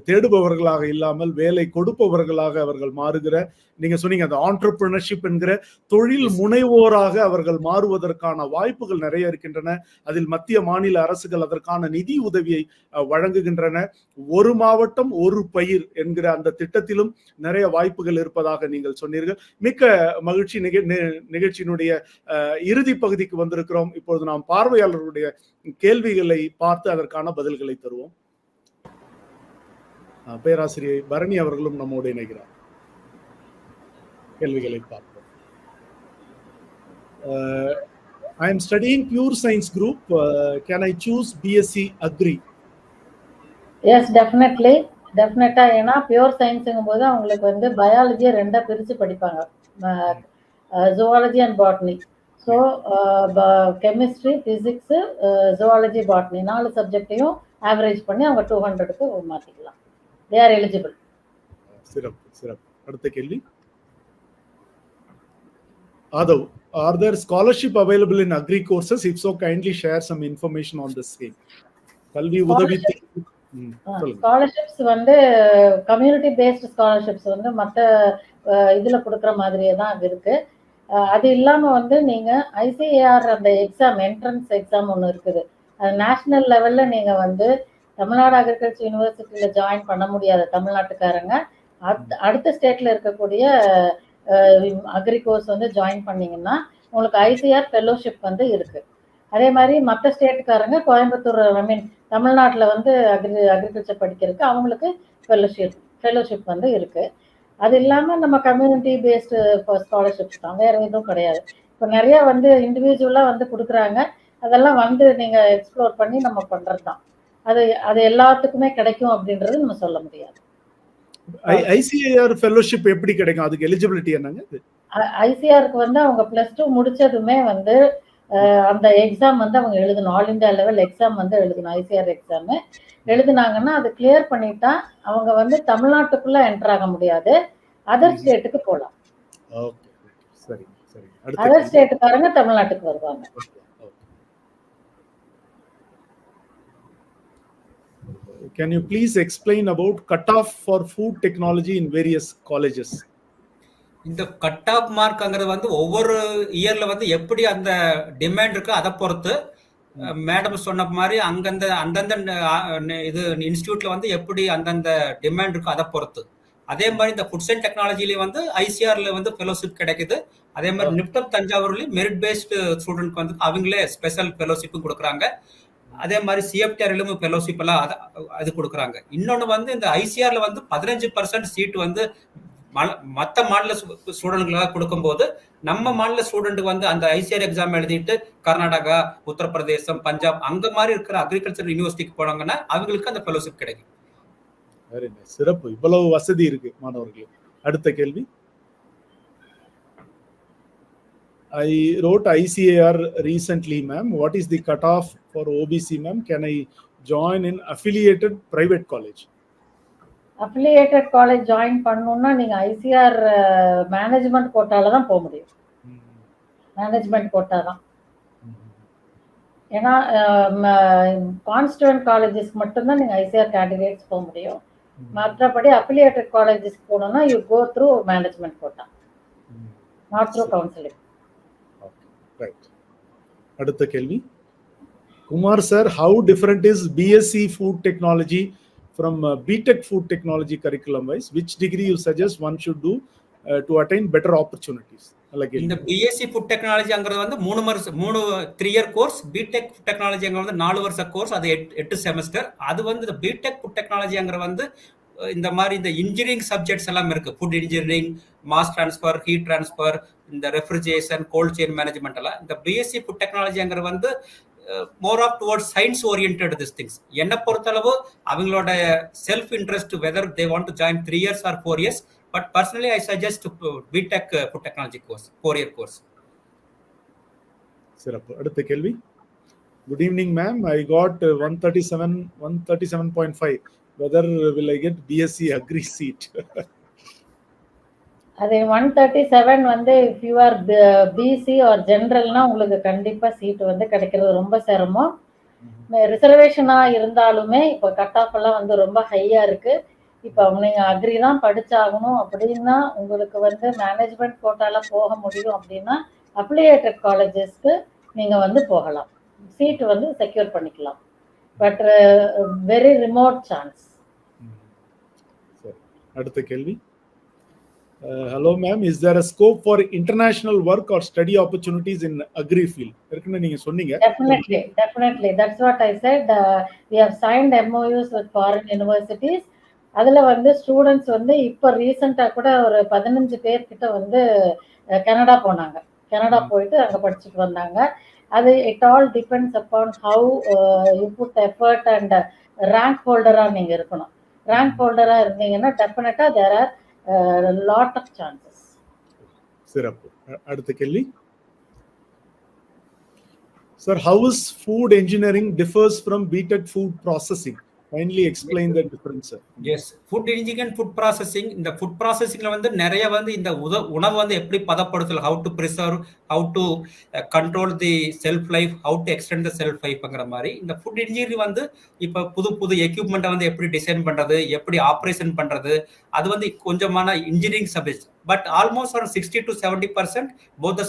தேடுபவர்களாக இல்லாமல் வேலை கொடுப்பவர்களாக அவர்கள் மாறுகிற, நீங்க சொன்னீங்க அந்த ஆண்டர்பிரினர்ஷிப் என்கிற தொழில் முனைவோராக அவர்கள் மாறுவதற்கான வாய்ப்புகள் நிறைய இருக்கின்றன. அதில் மத்திய மாநில அரசுகள் அதற்கான நிதி உதவியை வழங்குகின்றன. ஒரு மாவட்டம் ஒரு பயிர் என்கிற அந்த திட்டத்திலும் நிறைய வாய்ப்புகள் இருப்பதாக நீங்கள் சொன்னீர்கள். மிக்க மகிழ்ச்சி. நிகழ்ச்சியினுடைய இறுதி பகுதிக்கு வந்திருக்கிறோம். இப்பொழுது நாம் பார்வையாளர்களுடைய கேள்விகளை பார்த்து அதற்கான பதில்களை தருவோம். பேராசிரியை பரணி அவர்களும் நம்மோடு இணைகிறார். கேள்விகளை பார்ப்போம். I am studying pure science group. Can I choose BSc Agri? Yes, definitely. டெஃபினட்டா. ஏன்னா பியூர் சயின்ஸுங்கும் போது அவங்களுக்கு வந்து பயாலஜியை ரெண்டா பிரிச்சு படிப்பாங்க, zoology and botany. So chemistry, physics, zoology, botany 4 சப்ஜெக்டையும் ஆவரேஜ் பண்ணி அவங்க 200க்கு மாத்திக்கலாம். They are eligible. சிறப்பு. அடுத்த கேள்வி. Adav, are there scholarship available in agri courses? If so, kindly share some information on the same. கல்வி உதவி ஸ்காலர்ஷிப்ஸ் வந்து கம்யூனிட்டி பேஸ்ட் ஸ்காலர்ஷிப்ஸ் வந்து மற்ற இதுல கொடுக்குற மாதிரியே தான் இருக்கு. அது இல்லாம வந்து நீங்க ஐசிஏஆர் அந்த எக்ஸாம், என்ட்ரன்ஸ் எக்ஸாம் ஒன்று இருக்குது. அது நேஷனல் லெவல்ல நீங்க வந்து தமிழ்நாடு அக்ரிகல்ச்சர் யூனிவர்சிட்டியில ஜாயின் பண்ண முடியாத தமிழ்நாட்டுக்காரங்க அடுத்த ஸ்டேட்ல இருக்கக்கூடிய அக்ரி கோர்ஸ் வந்து ஜாயின் பண்ணீங்கன்னா உங்களுக்கு ஐசிஆர் ஃபெல்லோஷிப் வந்து இருக்கு. அதே மாதிரி மற்ற ஸ்டேட்டுக்காரங்க கோயம்புத்தூர், தமிழ்நாட்டில் வந்து அக்ரிகல்ச்சர் படிக்கிறதுக்கு அவங்களுக்கு ஃபெல்லோஷிப் வந்து இருக்கு. அது இல்லாமல் நம்ம கம்யூனிட்டி பேஸ்டு ஸ்காலர்ஷிப்ஸ் தான், வேற எதுவும் கிடையாது. இப்போ நிறைய வந்து இண்டிவிஜுவலாக வந்து கொடுக்குறாங்க. அதெல்லாம் வந்து நீங்கள் எக்ஸ்ப்ளோர் பண்ணி நம்ம பண்ணுறது தான். அது எல்லாத்துக்குமே கிடைக்கும் அப்படின்றது நம்ம சொல்ல முடியாது. ஐசிஏஆர் ஃபெல்லோஷிப் எப்படி கிடைக்கும்? அதுக்கு எலிஜிபிலிட்டி என்னங்க? ஐசிஆருக்கு வந்து அவங்க +2 முடிச்சதுமே வந்து அந்த எக்ஸாம் வந்து அவங்க எழுதணும். ஆல் இந்தியா லெவல் எக்ஸாம் வந்து எழுதணும். ஐசிஆர் எக்ஸாம் எழுதினாங்கன்னா அது கிளியர் பண்ணிட்டா அவங்க வந்து தமிழ்நாட்டுக்குள்ள என்டர் ஆக முடியாது, அதர் ஸ்டேட்டுக்கு போகலாம். அதர் ஸ்டேட்டுக்காரங்க தமிழ்நாட்டுக்கு வருவாங்க. Can you please explain about cutoff for food technology in various colleges? இந்த கட் ஆஃப் மார்க்ங்கிறது வந்து ஒவ்வொரு இயர்ல வந்து எப்படி அந்த டிமாண்ட் இருக்கு அதை பொறுத்து மேடம் சொன்ன மாதிரி அந்தந்த இது இன்ஸ்டியூட்ல வந்து எப்படி அந்தந்த டிமாண்ட் இருக்கு அதை பொறுத்து. அதே மாதிரி இந்த ஃபுட் சயின்ஸ் டெக்னாலஜிலேயே வந்து ஐசிஆர்ல வந்து ஃபெலோஷிப் கிடைக்குது. அதே மாதிரி நிப்டப் தஞ்சாவூர்லயும் மெரிட் பேஸ்டு ஸ்டூடெண்ட்க்கு வந்து அவங்களே ஸ்பெஷல் ஃபெலோஷிப்பும் கொடுக்குறாங்க. அதே மாதிரி சிஎஃப்டிஆர்லும் ஃபெலோஷிப் எல்லாம் அது கொடுக்குறாங்க. இன்னொன்று வந்து இந்த ஐசிஆர்ல வந்து 15% சீட் வந்து மற்ற மாநில ஸ்டூடெண்ட்களுக்காக கொடுக்கும்போது நம்ம மாநில ஸ்டூடெண்ட்டுக்கு வந்து அந்த ஐசிஆர் எக்ஸாம் எழுதிட்டு கர்நாடகா, உத்தரப்பிரதேசம், பஞ்சாப் அங்க மாதிரி இருக்கிற அக்ரிகல்ச்சர் யூனிவர்சிட்டிக்கு போனாங்கன்னா அவங்களுக்கு அந்த ஃபெலோஷிப் கிடைக்கும். சிறப்பு. இவ்வளவு வசதி இருக்கு மாணவர்களுக்கு. அடுத்த கேள்வி. I wrote ICAR recently, ma'am. What is the cutoff for OBC, ma'am? Can I join in affiliated private college? Affiliated college join பண்ணணும்னா நீங்க ஐசிஆர் மேனேஜ்மெண்ட் கோட்டால தான் போக முடியும். மேனேஜ்மெண்ட் கோட்டா தான். ஏன்னா கான்ஸ்டியூவன்ட் காலேஜஸ்க்கு மட்டும்தான் நீங்க ஐசிஆர் கேண்டிடேட்ஸ் போக முடியும். மற்றபடி அஃபிலியேட்டட் காலேஜஸ்க்கு போகணும்னா you go through management quota, not through counselling. அடுத்த கேள்வி. Kumar sir, how different is BSc Food Technology from BTech Food Technology curriculum wise? Which degree you suggest one should do to attain better opportunities? இந்த BSc food டெக்னாலஜிங்கிறது வந்து 3 year course. BTech food டெக்னாலஜிங்கிறது வந்து 4 வருஷ course, அது 8 semester. அது வந்து இந்த BTech food டெக்னாலஜிங்கிற வந்து இந்த மாதிரி இந்த இன்ஜினியரிங் சப்ஜெக்ட்ஸ் எல்லாம் இருக்கு. Food engineering, mass transfer, heat transfer, இந்த ரெஃப்ரிஜரேஷன், கோல்ட் செயின் மேனேஜ்மெண்ட் எல்லாம். இந்த பிஎஸ்சி ஃபுட் டெக்னாலஜிங்கிற வந்து more of towards science oriented this things. என்னை பொறுத்தளவு அவங்களோட self interest whether they want to join 3 years or 4 years. But personally, I suggest BTech Food Technology course, 4-year course. சிறப்பு. அடுத்த கேள்வி. Good evening, ma'am. I got 137.5. Whether will I get BSc Agri seat? அது 137 வந்து if you are BC or generalனா உங்களுக்கு கண்டிப்பா seat வந்து கிடைக்கிறது ரொம்ப சிரமம். ரிசர்வேஷனா இருந்தாலுமே இப்போ கட் ஆஃப் எல்லாம் வந்து ரொம்ப ஹையா இருக்கு. இப்போ நீங்க அக்ரி தான் படிச்சாகணும் அப்படின்னா உங்களுக்கு வந்து மேனேஜ்மெண்ட் கோட்டால போக முடியும் அப்படின்னா அப்ளியேட்டட் காலேஜஸ்க்கு நீங்க வந்து போகலாம், சீட் வந்து செக்யூர் பண்ணிக்கலாம். But very remote chance. அடுத்த கேள்வி. Hello ma'am, is there a scope for international work or study opportunities in agri field? இருக்குன்னு நீங்க சொன்னீங்க. Definitely. That's what I said. We have signed MOUs with foreign universities. அதுல வந்து students வந்து இப்போ ரீசெண்டா கூட ஒரு 15 பேர் கிட்ட வந்து கனடா போனாங்க. கனடா போயிட்டு அங்க படிச்சுட்டு வந்தாங்க. அது it all depends upon how you put effort and rank ஹோல்டரா நீங்க இருக்கணும். ரேங்க் ஹோல்டரா இருந்தீங்கன்னா definitely there are lot of chances. சிறப்பு. அடுத்த கேள்வி. Sir, how is food engineering differs from BTech food processing? Kindly explain the difference, sir. Yes, food engineering and food processing. இந்த food processingல வந்து நிறைய வந்து இந்த உணவு வந்து எப்படி பதப்படுத்தல், how to preserve, how to control the shelf life, how to extend the shelf lifeங்கிற மாதிரி. இந்த food engineering வந்து இப்போ புது எக்யூப்மெண்ட்டை வந்து எப்படி டிசைன் பண்றது, எப்படி ஆப்ரேஷன் பண்றது, அது வந்து கொஞ்சமான engineering subject. But almost around 60 to 70% both the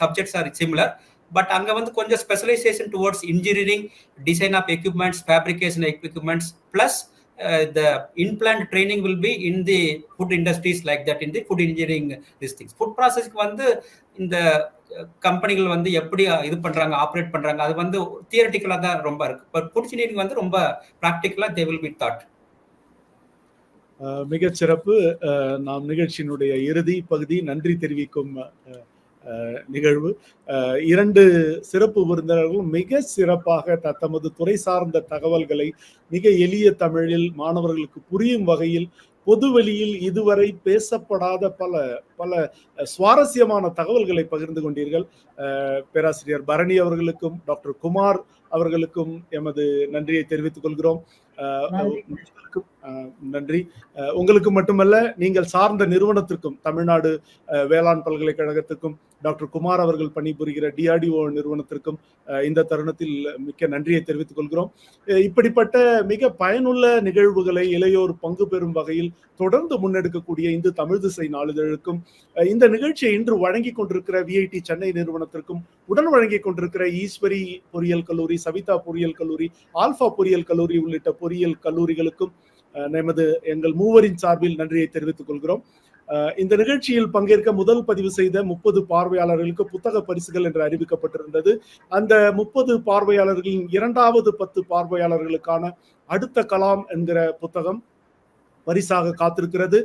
subjects are similar. But அங்க வந்து கொஞ்சம் specialisation towards engineering, design of equipments, fabrication equipments, plus the in-plant training will be in the food industries like that, in the food engineering these things. Food processing வந்து இந்த கம்பெனிகள் வந்து எப்படி இது பண்றாங்க, ஆப்ரேட் பண்றாங்க, அது வந்து தியரிட்டிக்கலா தான் ரொம்ப இருக்கு. பட் ஃபுட் இன்ஜினியரிங் வந்து ரொம்ப பிராக்டிக்கலா they will be taught. மிகச் சிறப்பு. நாம் நிகழ்ச்சியினுடைய இறுதி பகுதி நன்றி தெரிவிக்கும் நிகழ்வு. 2 சிறப்பு விருந்தினர்கள் மிக சிறப்பாக தமது துறை சார்ந்த தகவல்களை மிக எளிய தமிழில் மாணவர்களுக்கு புரியும் வகையில் பொதுவெளியில் இதுவரை பேசப்படாத பல சுவாரஸ்யமான தகவல்களை பகிர்ந்து கொண்டீர்கள். பேராசிரியர் பரணி அவர்களுக்கும் டாக்டர் குமார் அவர்களுக்கும் எமது நன்றியை தெரிவித்துக் கொள்கிறோம். நன்றி. உங்களுக்கு மட்டுமல்ல, நீங்கள் சார்ந்த நிறுவனத்திற்கும், தமிழ்நாடு வேளாண் பல்கலைக்கழகத்துக்கும், டாக்டர் குமார் அவர்கள் பணிபுரிகிற DRDO நிறுவனத்திற்கும் இந்த தருணத்தில் மிக்க நன்றியை தெரிவித்துக் கொள்கிறோம். இப்படிப்பட்ட மிக பயனுள்ள நிகழ்வுகளை இளையோர் பங்கு பெறும் வகையில் தொடர்ந்து முன்னெடுக்கக்கூடிய இந்து தமிழ் திசை நாளிதழுக்கும், இந்த நிகழ்ச்சியை இன்று வழங்கிக் கொண்டிருக்கிற VIT சென்னை நிறுவனத்திற்கும், உடன் வழங்கிக் கொண்டிருக்கிற ஈஸ்வரி பொறியியல் கல்லூரி, சவிதா பொறியியல் கல்லூரி, ஆல்பா பொறியியல் கல்லூரி உள்ளிட்ட பொறியியல் கல்லூரிகளுக்கும் எங்கள் மூவரின் சார்பில் நன்றியை தெரிவித்துக் கொள்கிறோம். இந்த நிகழ்ச்சியில் பங்கேற்க முதல் பதிவு செய்த 30 பார்வையாளர்களுக்கு புத்தக பரிசுகள் என்று அறிவிக்கப்பட்டிருந்தது. அந்த 30 பார்வையாளர்களின் இரண்டாவது 10 பார்வையாளர்களுக்கான அடுத்த கலாம் என்கிற புத்தகம் பரிசாக காத்திருக்கிறது.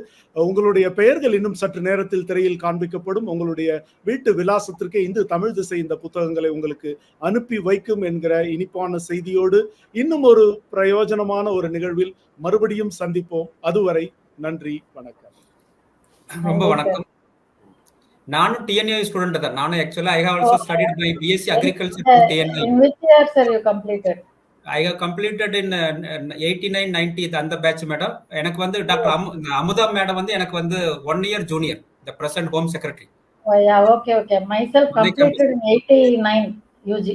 உங்களுடைய பெயர்கள் இன்னும் சற்று நேரத்தில் திரையில் காண்பிக்கப்படும். உங்களுடைய வீட்டு விலாசத்திற்கு இந்து தமிழ் திசை இந்த புத்தகங்களை உங்களுக்கு அனுப்பி வைக்கும் என்கிற இனிப்பான செய்தியோடு இன்னும் ஒரு பிரயோஜனமான ஒரு நிகழ்வில் மறுபடியும் சந்திப்போம். அதுவரை நன்றி, வணக்கம். ரொம்ப வணக்கம். நானும் TNU ஸ்டூடெண்ட் தான். நானும் actually I have also studied my BSc agriculture from TNU. In which year sir you completed? I have completed in 89 90 அந்த பேட்ச் மேடம். எனக்கு வந்து டாக்டர் அமுதா மேடம் வந்து எனக்கு வந்து 1 year junior, the present home secretary. Oh yeah, okay. Myself completed in 89 UG.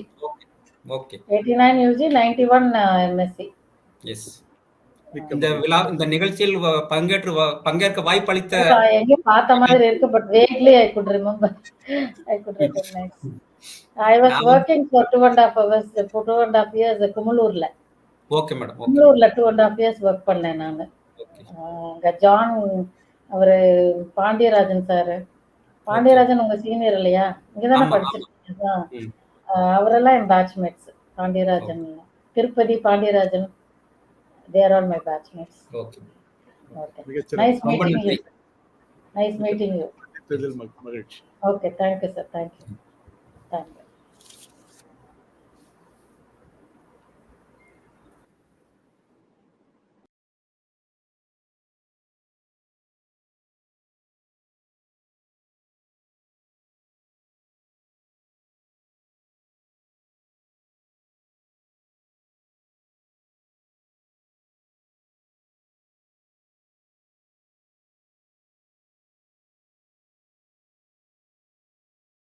Okay. 89 UG, 91 MSc. Yes. இந்த நிகழ்ச்சியில் பங்கேற்க வாய்ப்பளித்த எங்கேயும் பார்த்த மாதிரி இருக்கு, but vaguely I could remember. I could recognize. I was working for 2.5 years குமுலூர்ல. Okay madam. குமுலூர்ல 2.5 years ஒர்க் பண்ணேன் நான். ஜான் அவரு பாண்டியராஜன் சார், பாண்டியராஜன் உங்க சீனியர் இல்லையா? இங்கதானே படிச்சிருக்கீங்க? அவரெல்லாம் என் batchmates. Pandiyarajan, Tirupati Pandiyarajan, they are all my batchmates. Okay. Nice meeting you. Nice meeting you. Okay, thank you sir. Thank you.